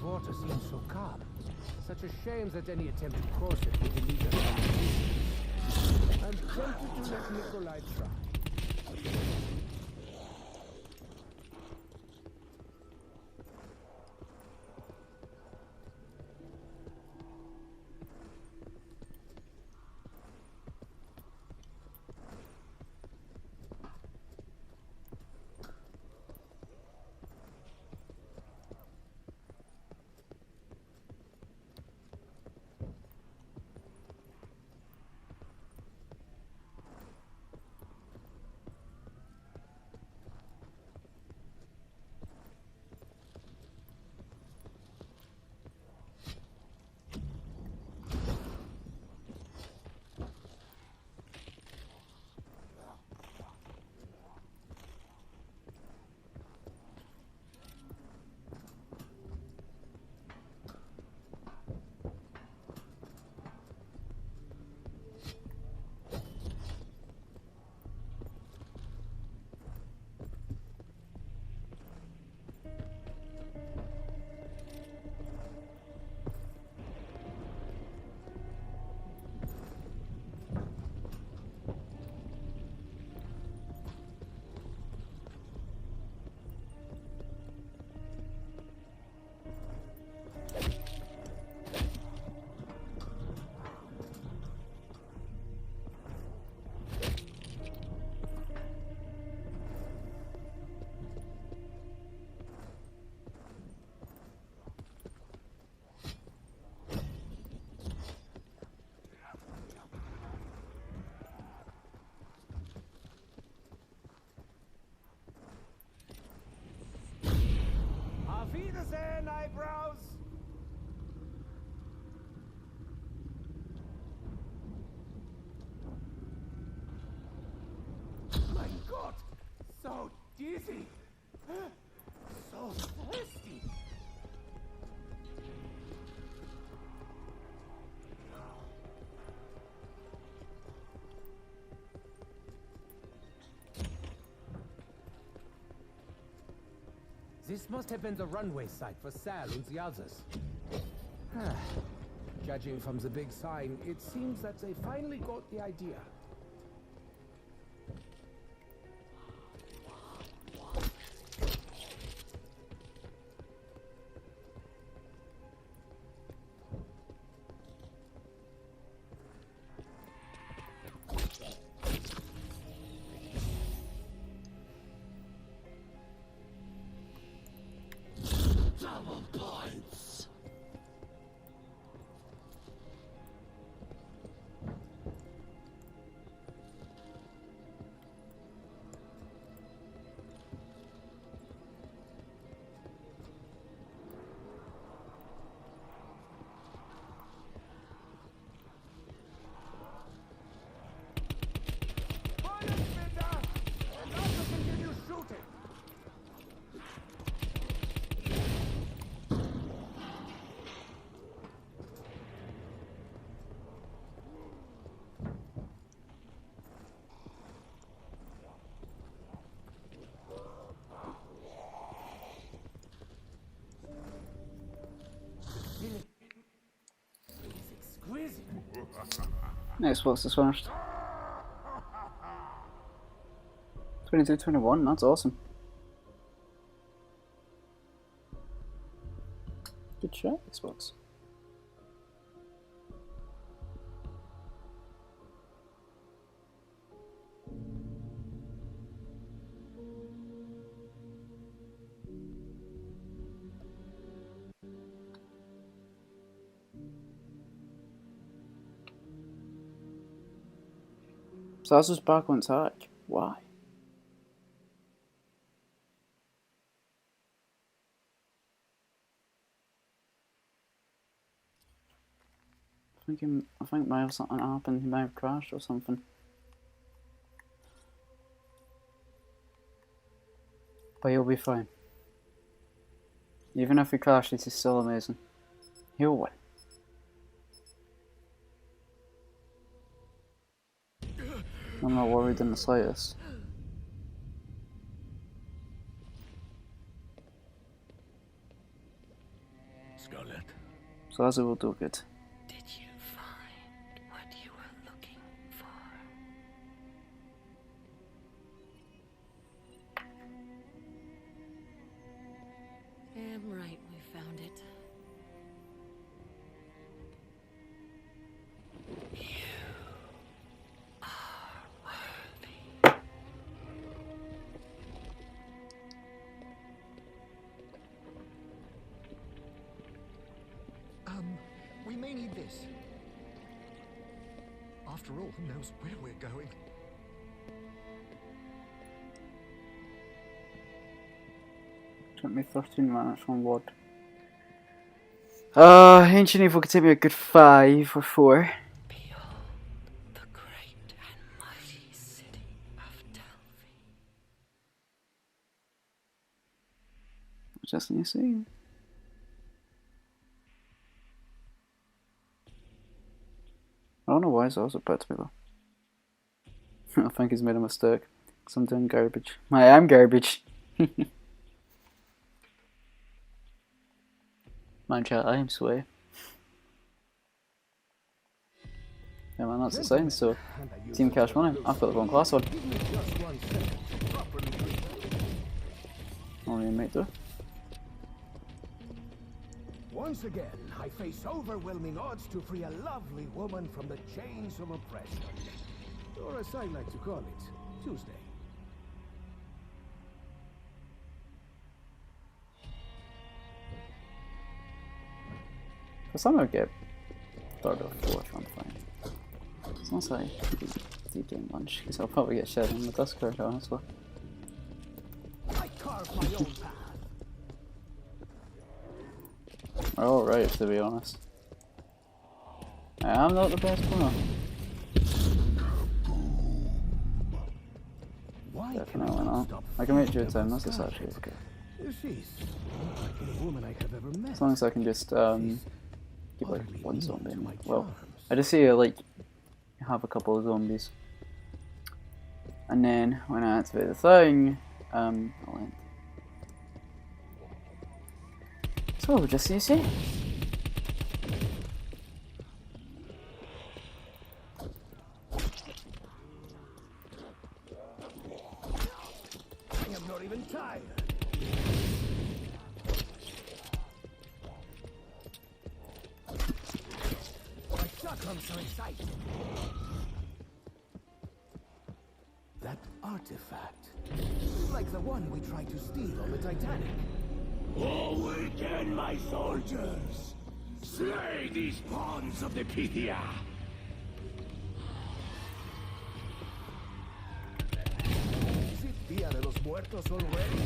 Water seems so calm. Such a shame that any attempt to cross it would lead us on. I'm tempted to let Nikolai try. my God! So dizzy! So thirsty! This must have been the runway site for Sal and the others. Judging from the big sign, it seems that they finally got the idea. Double points. Xbox is finished. 22-21, that's awesome. Good shot, Xbox. So that's just back on tag. Why? I think might have something happened. He might have crashed or something. But he'll be fine. Even if he crashes, he's still amazing. He'll win. I'm not worried in the slightest. Scarlet. So as it will do good. Did you find what you were looking for? Damn right we found it. We may need this. After all, who knows where we're going? Took me 13 minutes on what? Ancient Evil could take me a good 5 or 4. The great and mighty city of Delphi. Just need to see. I don't know why it's also bad to me though. I think he's made a mistake. Because I'm doing garbage. I am garbage. Mind chat, I am sway. Yeah man, that's the sign, so Team Cash Money, I've got the wrong class on. Only a mate though. Once again, I face overwhelming odds to free a lovely woman from the chains of oppression. Or as I like to call it, Tuesday. For some I get third or fourth, I'm fine. It's not like deep game lunch, because I'll probably get shed in the Discord, honestly. I carve my own path. We're alright, to be honest. I'm not the best player. Definitely not. I can make Jude's own, that's actually okay. As long as I can just keep like one zombie. Well, I just see like have a couple of zombies. And then when I activate the thing, I'll end. So we'll just see. I am not even tired. My shotguns are in sight. That artifact, like the one we tried to steal on the Titanic. Awaken, my soldiers! Slay these pawns of the Pythia! Is it Dia de los Muertos already?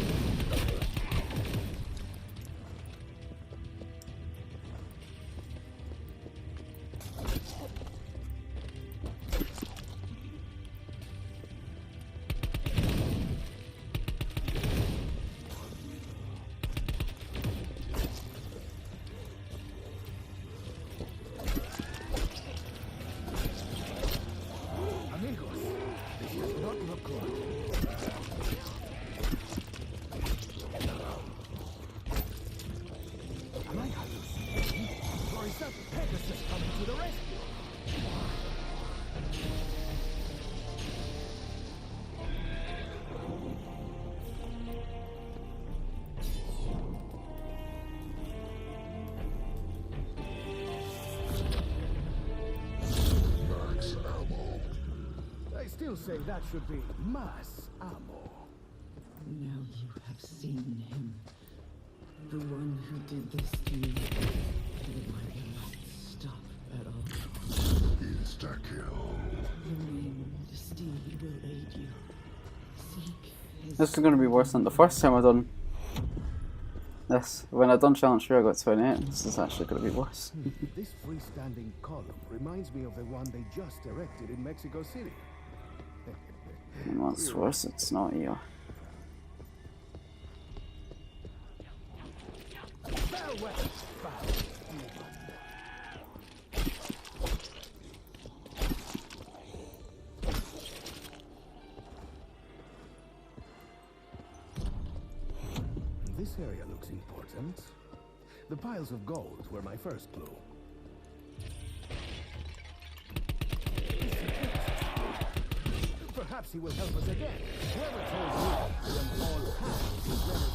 Still say that should be mass ammo. Now you have seen him. The one who did this to you. The one who must stop at all. Insta-kill. Remain, Steve will aid you. Seek his... This is going to be worse than the first time I done this. When I done Challenge 3 I got 28. This is actually going to be worse. This freestanding column reminds me of the one they just erected in Mexico City. And what's worse, it's not here. This area looks important. The piles of gold were my first clue. Perhaps he will help us again. Whoever told you when all paths is never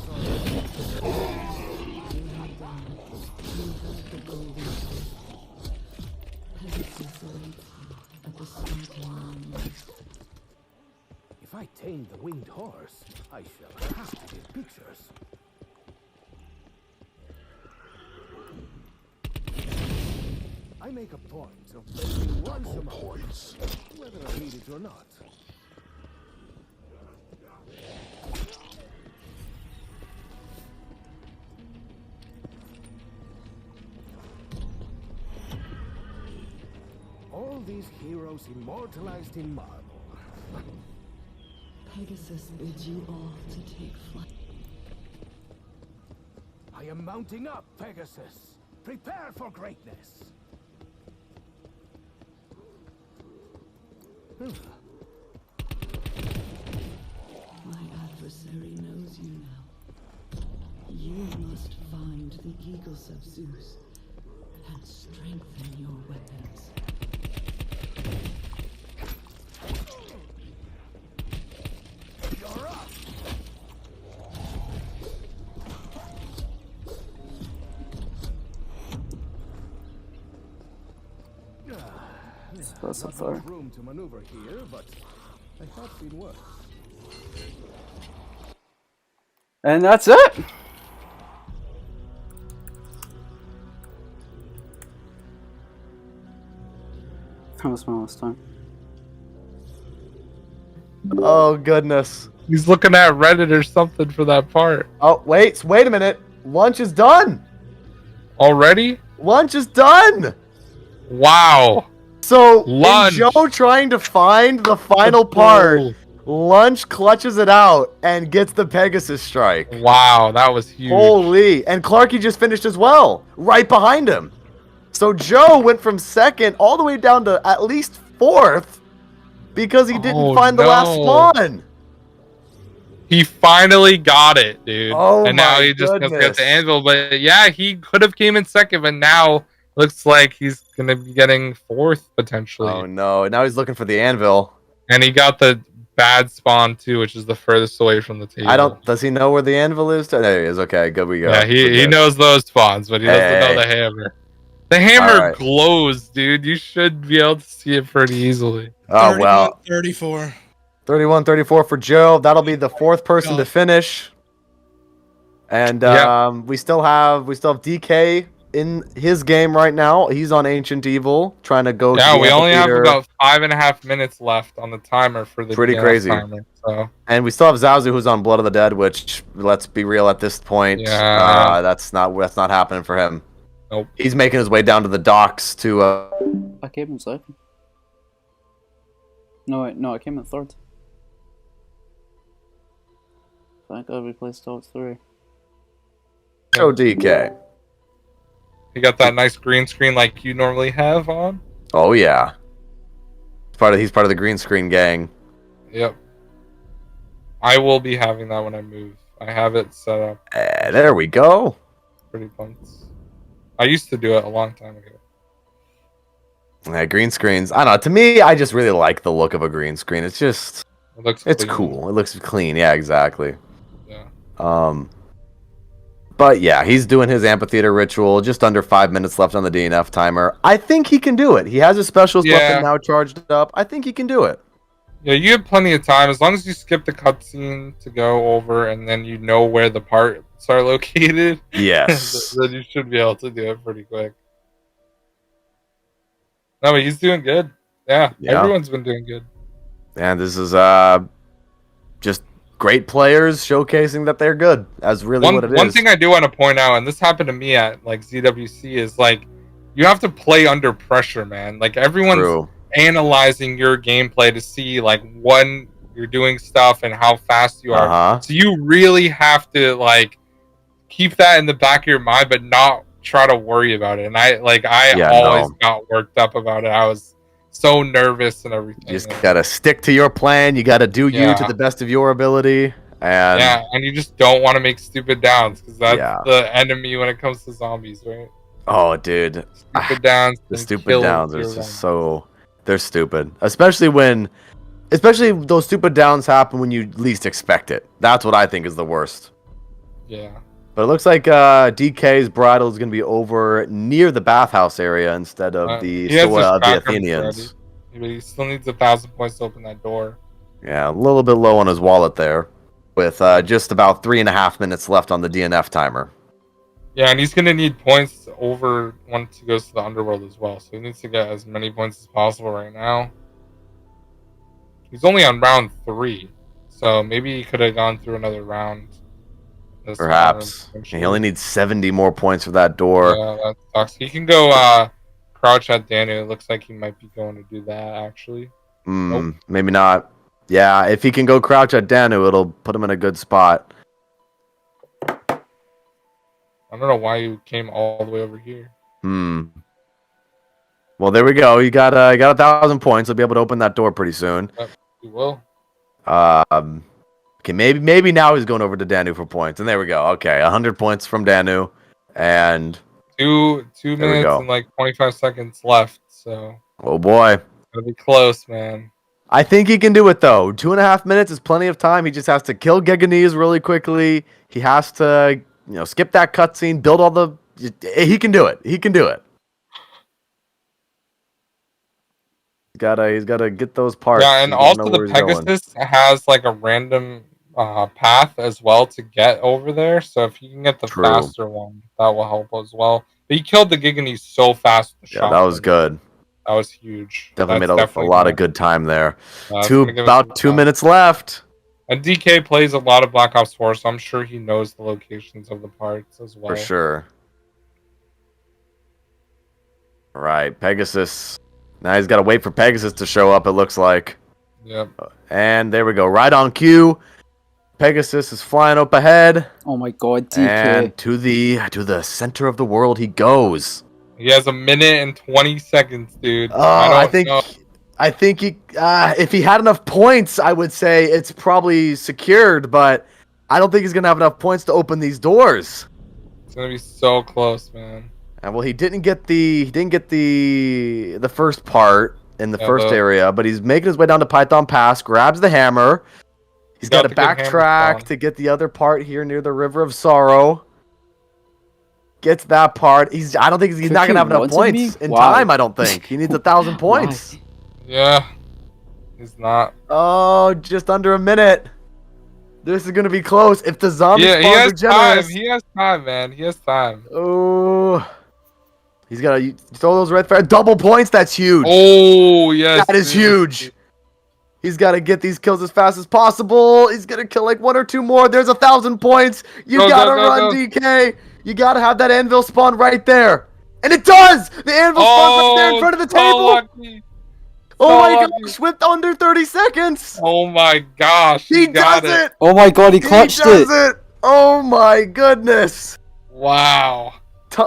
If I tame the winged horse, I shall have to get pictures. I make a point of playing once a month, whether I need it or not. All these heroes immortalized in marble. Pegasus bids you all to take flight. I am mounting up, Pegasus. Prepare for greatness. My adversary knows you now. You must find the eagles of Zeus and strengthen your weapons. You're up. That's Not so far. much room to maneuver here, but I have seen worse. And that's it! That was my last time. Oh goodness. He's looking at Reddit or something for that part. Oh wait a minute. Lunch is done. Already? Lunch is done. Wow. So Lunch. in Joe trying to find the final part Lunch clutches it out and gets the Pegasus strike. Wow, that was huge. Holy. And Clarky just finished as well, right behind him. So Joe went from second all the way down to at least fourth because he didn't find the last spawn. He finally got it, dude. Oh and now my he just has to get goodness. the anvil. But yeah, he could have came in second, but now looks like he's gonna be getting fourth potentially. Oh no! Now he's looking for the anvil. And he got the bad spawn too, which is the furthest away from the table. Does he know where the anvil is? There he is. Okay, good we go. Yeah, he knows those spawns, but he doesn't know the hammer. The hammer glows, dude. You should be able to see it pretty easily. Oh well. 34. 31-34 for Joe. That'll be the fourth person to finish. And we still have DK in his game right now. He's on Ancient Evil trying to go. Yeah, we only have about 5.5 minutes left on the timer for the pretty crazy timer. So. And we still have Zazu who's on Blood of the Dead, which let's be real at this point, that's not happening for him. Nope. He's making his way down to the docks to. I came in second. No, I came in third. Thank God we placed top 3. Show DK. You got that nice green screen like you normally have on? Oh yeah. He's part of the green screen gang. Yep. I will be having that when I move. I have it set up. There we go. Pretty pumped. I used to do it a long time ago. Yeah, green screens. I don't know. To me, I just really like the look of a green screen. It's just, it's cool. It looks clean. Yeah, exactly. Yeah. But yeah, he's doing his amphitheater ritual. Just under 5 minutes left on the DNF timer. I think he can do it. He has his specialist weapon now charged up. I think he can do it. Yeah, you have plenty of time as long as you skip the cutscene to go over, and then you know where the parts are located. Yes. Then you should be able to do it pretty quick. No, but he's doing good. Yeah, everyone's been doing good. And this is just great players showcasing that they're good. That's really what it is. One thing I do want to point out, and this happened to me at like ZWC, is like you have to play under pressure, man. Like everyone's analyzing your gameplay to see like when you're doing stuff and how fast you are. So you really have to like keep that in the back of your mind, but not try to worry about it. And I always got worked up about it. I was so nervous and everything. You just gotta stick to your plan. You gotta do you to the best of your ability. And and you just don't want to make stupid downs because that's the enemy when it comes to zombies, right? Oh, dude, stupid downs. The stupid downs are just they're stupid, especially those stupid downs happen when you least expect it. That's what I think is the worst. Yeah. But it looks like DK's bridal is going to be over near the bathhouse area instead of the Athenians. But he still needs 1,000 points to open that door. Yeah, a little bit low on his wallet there, with just about 3.5 minutes left on the DNF timer. Yeah, and he's going to need points over once he goes to the underworld as well. So he needs to get as many points as possible right now. He's only on round 3, so maybe he could have gone through another round. Perhaps. He only needs 70 more points for that door. Yeah, that sucks. He can go crouch at Danu. It looks like he might be going to do that, actually. Nope. Maybe not. Yeah, if he can go crouch at Danu, it'll put him in a good spot. I don't know why you came all the way over here. Well, there we go. You got 1,000 points. He'll be able to open that door pretty soon. Yep, you will. Okay, maybe now he's going over to Danu for points, and there we go. Okay, 100 points from Danu, and 2 minutes and like 25 seconds left. So. Oh boy. It'll be close, man. I think he can do it though. 2.5 minutes is plenty of time. He just has to kill Geganese really quickly. He has to, skip that cutscene, build all the. He can do it. He can do it. He's gotta get those parts. Yeah, and also the Pegasus has like a random path as well to get over there. So if you can get the faster one, that will help as well. But he killed the Giganese so fast. That was good. That was huge. Definitely made a lot of good time there. About 2 minutes left. And DK plays a lot of Black Ops 4, so I'm sure he knows the locations of the parts as well. For sure. All right, Pegasus. Now he's got to wait for Pegasus to show up, it looks like. Yep. And there we go. Right on cue. Pegasus is flying up ahead. Oh my god, DK. And to the center of the world he goes. He has 1:20 seconds, dude. Oh, I think he, if he had enough points, I would say it's probably secured, but I don't think he's gonna have enough points to open these doors. It's gonna be so close, man. And well, he didn't get the first part in the first area, but he's making his way down to Python Pass, grabs the hammer. He's got to backtrack to get the other part here near the River of Sorrow. Gets that part. I don't think he's not gonna have enough points in time. I don't think he needs 1,000 points. Yeah, he's not. Oh, just under a minute. This is gonna be close. If the zombie spawns are generous, he has time, man. He has time. Oh, he's gotta throw those red fire double points. That's huge. Oh yes, that is huge. He's got to get these kills as fast as possible. He's gonna kill like 1 or 2 more. There's 1,000 points. You gotta run, DK. You gotta have that anvil spawn right there, and it does. The anvil spawns right there in front of the table. Oh my gosh, with under 30 seconds. Oh my gosh, he does it. Oh my god, he clutched it. Oh my goodness. Wow.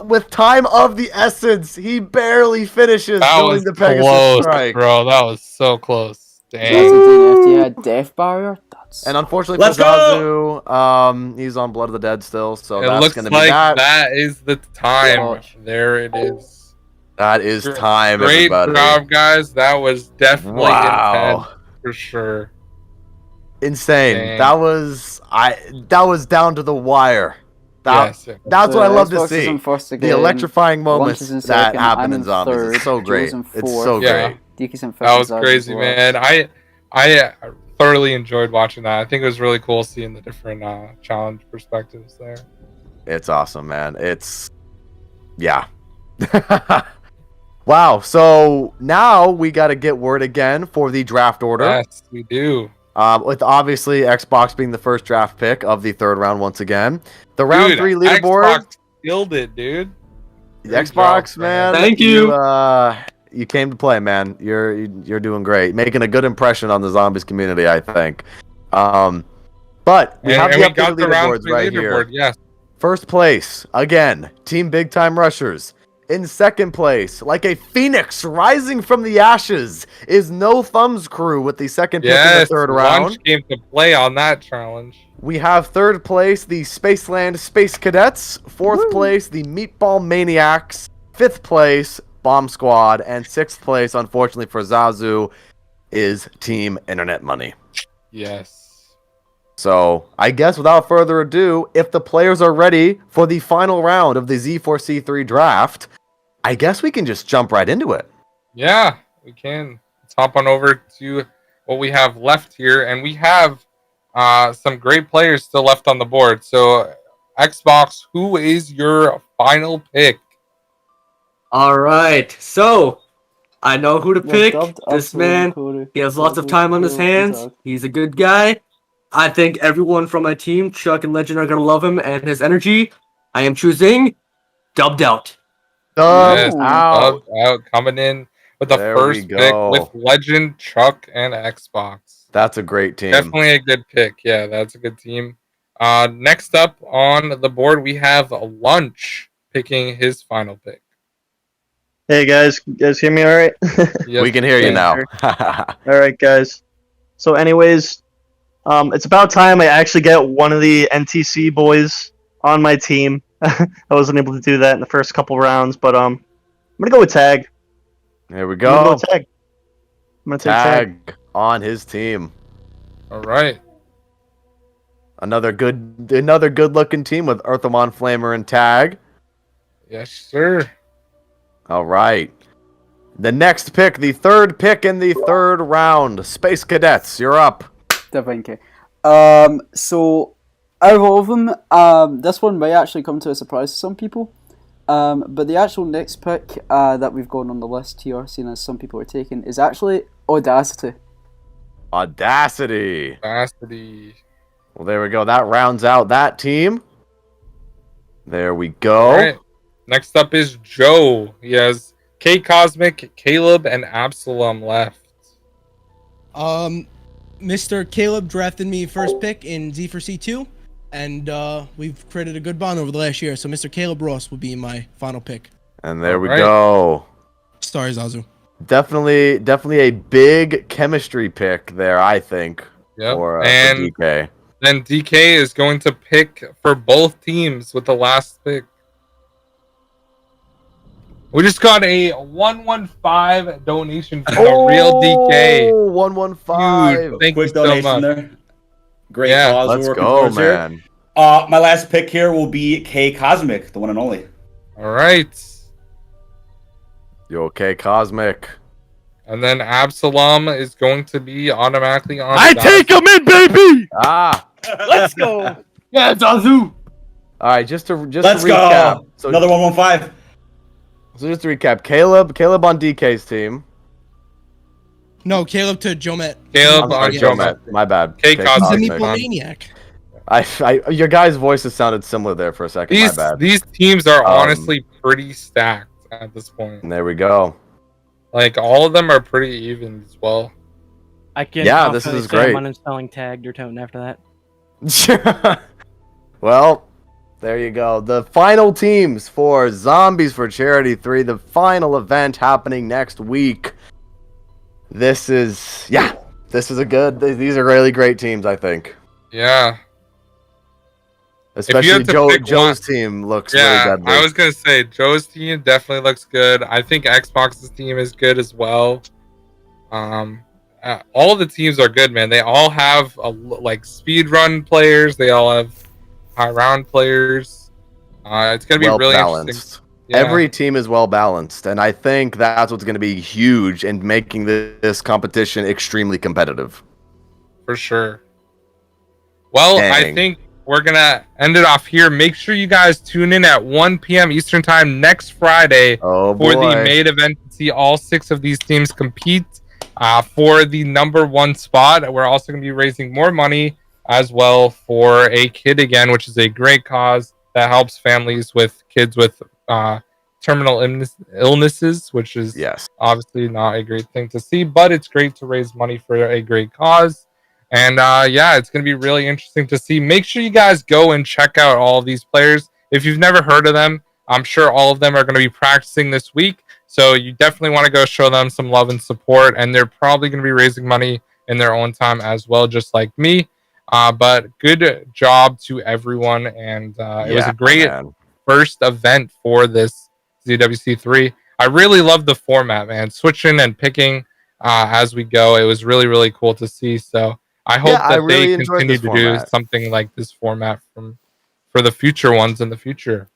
With time of the essence, he barely finishes building the Pegasus close, strike. Bro, that was so close. Dang. If he had death barrier, and unfortunately for Zazu, he's on Blood of the Dead still, so that's looks gonna like be that. That is the time. There it is. That is time, Great everybody. job, guys. That was definitely intense for sure. Insane. Dang. That was down to the wire. That's what I love to see. The electrifying moments that happen in zombies. It's so great. It's so great. That was crazy, man. I thoroughly enjoyed watching that. I think it was really cool seeing the different challenge perspectives there. It's awesome, man. Yeah. Wow. So now we got to get word again for the draft order. Yes, we do. With obviously Xbox being the first draft pick of the third round once again. The round 3 leaderboard. Xbox killed it, dude. The Xbox, man. Thank you. You came to play, man. You're doing great. Making a good impression on the zombies community, I think. But we have the updated leaderboards right here. Yes. First place, again, Team Big Time Rushers. In second place, like a phoenix rising from the ashes, is No Thumbs Crew with the second pick in the third round. Lunch came to play on that challenge. We have third place, the Spaceland Space Cadets. Fourth place, the Meatball Maniacs. Fifth place, Bomb Squad. And sixth place, unfortunately for Zazu, is Team Internet Money. Yes. So, I guess without further ado, if the players are ready for the final round of the Z4C3 draft, I guess we can just jump right into it. Yeah, we can. Let's hop on over to what we have left here. And we have some great players still left on the board. So, Xbox, who is your final pick? All right. So, I know who to pick. This man, he has lots of time on his hands. He's a good guy. I think everyone from my team, Chuck and Legend, are going to love him and his energy. I am choosing Dubbed Out. Dubbed Out. Coming in with the first pick with Legend, Chuck, and Xbox. That's a great team. Definitely a good pick. Yeah, that's a good team. Next up on the board, we have Lunch picking his final pick. Hey guys, you guys hear me all right? Yes, we can hear you now. All right, guys. So anyways, it's about time I actually get one of the NTC boys on my team. I wasn't able to do that in the first couple rounds, but I'm gonna go with Tag. There we go. I'm gonna take Tag on his team. All right. Another good looking team with Earthamon, Flamer, and Tag. Yes, sir. All right. The next pick, the third pick in the third round. Space Cadets, you're up. Thank you. So out of all of them, this one might actually come to a surprise to some people. But the actual next pick that we've got on the list here, seeing as some people are taking, is actually Audacity. Audacity. Well, there we go. That rounds out that team. There we go. All right. Next up is Joe. He has K Cosmic, Caleb, and Absalom left. Mr. Caleb drafted me first pick in Z for C2, and we've created a good bond over the last year. So Mr. Caleb Ross will be my final pick. And there we go. Sorry, Zazu. Definitely a big chemistry pick there, I think. Yep. For And DK. then DK is going to pick for both teams with the last pick. We just got a 115 donation from the real DK. 115. Dude, thank Quick you so donation much. there. Great Yeah, cause. let's we're working go, towards man. Here. My last pick here will be Cosmic, the one and only. All right. You okay, Cosmic? And then Absalom is going to be automatically on. I take him in, baby. Ah. Let's go. Yeah, Zazu. All right, just to Let's recap. go. So Another 115. So just to recap, Caleb on DK's team. No, Caleb to Jomet. Caleb I'm on sorry, Jomet. My bad. K He's a Cosmic. meatball maniac. Your guys' voices sounded similar there for a second. My bad. These teams are honestly pretty stacked at this point. And there we go. Like all of them are pretty even as well. I can this is say I'm great. uninstalling Tagged or Tone after that. Well, there you go. The final teams for Zombies for Charity 3, the final event happening next week. These are really great teams, I think. Yeah. Especially Joe's team looks really deadly. I was gonna say Joe's team definitely looks good. I think Xbox's team is good as well. All the teams are good, man. They all have like speed run players. They all have high round players. It's gonna be really interesting. Yeah. Every team is well balanced, and I think that's what's going to be huge in making this competition extremely competitive. For sure. Well, I think we're gonna end it off here. Make sure you guys tune in at 1 p.m. Eastern Time next Friday for the main event to see all 6 of these teams compete for the #1 spot. We're also going to be raising more money as well for a kid again, which is a great cause that helps families with kids with terminal illnesses, which is obviously not a great thing to see, but it's great to raise money for a great cause. And it's going to be really interesting to see. Make sure you guys go and check out all of these players. If you've never heard of them, I'm sure all of them are going to be practicing this week. So you definitely want to go show them some love and support. And they're probably going to be raising money in their own time as well, just like me. But good job to everyone. And it was a great first event for this ZWC3. I really love the format, man. Switching and picking as we go. It was really, really cool to see. So I hope that they continue to do something like this format for the future ones in the future.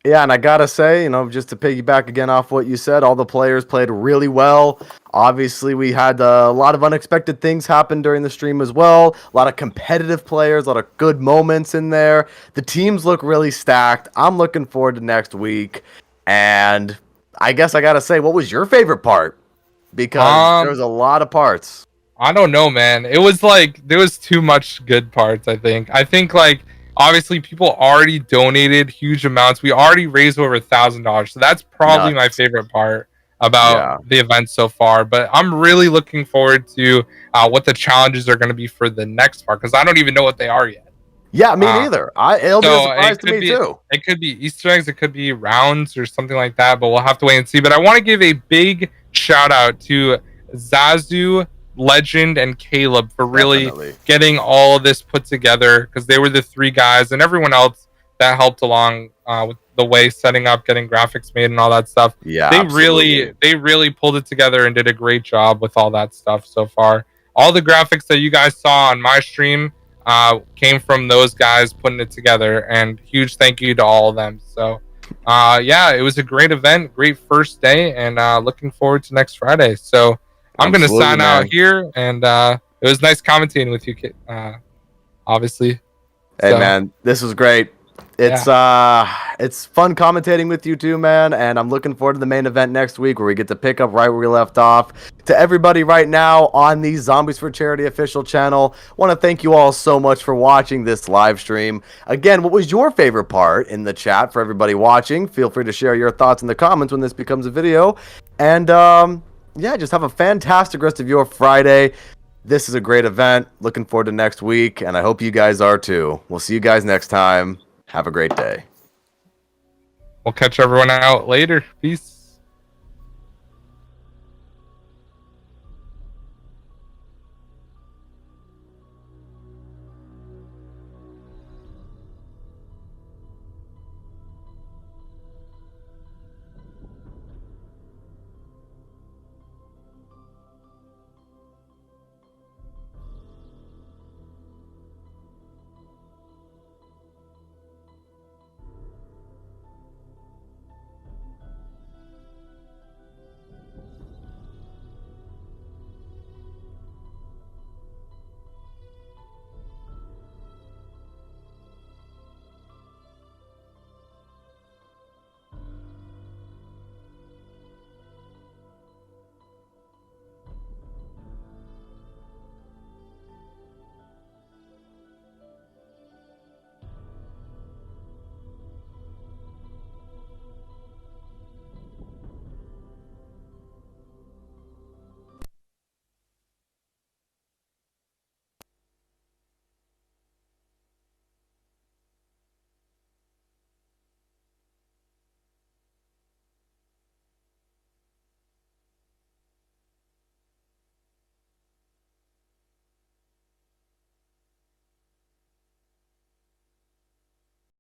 Yeah, and I gotta say, just to piggyback again off what you said, all the players played really well. Obviously, we had a lot of unexpected things happen during the stream as well. A lot of competitive players, a lot of good moments in there. The teams look really stacked. I'm looking forward to next week. And I guess I gotta say, what was your favorite part? Because there was a lot of parts. I don't know, man. It was like there was too much good parts, I think. Obviously people already donated huge amounts. We already raised over $1,000. So that's probably my favorite part about the event so far. But I'm really looking forward to what the challenges are going to be for the next part, because I don't even know what they are yet. Yeah, me neither. It'll be a surprise to me too. It could be Easter eggs, it could be rounds or something like that, but we'll have to wait and see. But I want to give a big shout out to Zazu, Legend, and Caleb for really getting all of this put together, because they were the 3 guys, and everyone else that helped along with the way, setting up, getting graphics made, and all that stuff. Yeah, they really pulled it together and did a great job with all that stuff so far. All the graphics that you guys saw on my stream came from those guys putting it together, and huge thank you to all of them. So it was a great event, great first day, and looking forward to next Friday. So I'm going to sign out here, and it was nice commentating with you, obviously. Hey, man, this was great. It's fun commentating with you too, man, and I'm looking forward to the main event next week where we get to pick up right where we left off. To everybody right now on the Zombies for Charity official channel, want to thank you all so much for watching this live stream. Again, what was your favorite part in the chat for everybody watching? Feel free to share your thoughts in the comments when this becomes a video. And just have a fantastic rest of your Friday. This is a great event. Looking forward to next week, and I hope you guys are too. We'll see you guys next time. Have a great day. We'll catch everyone out later. Peace.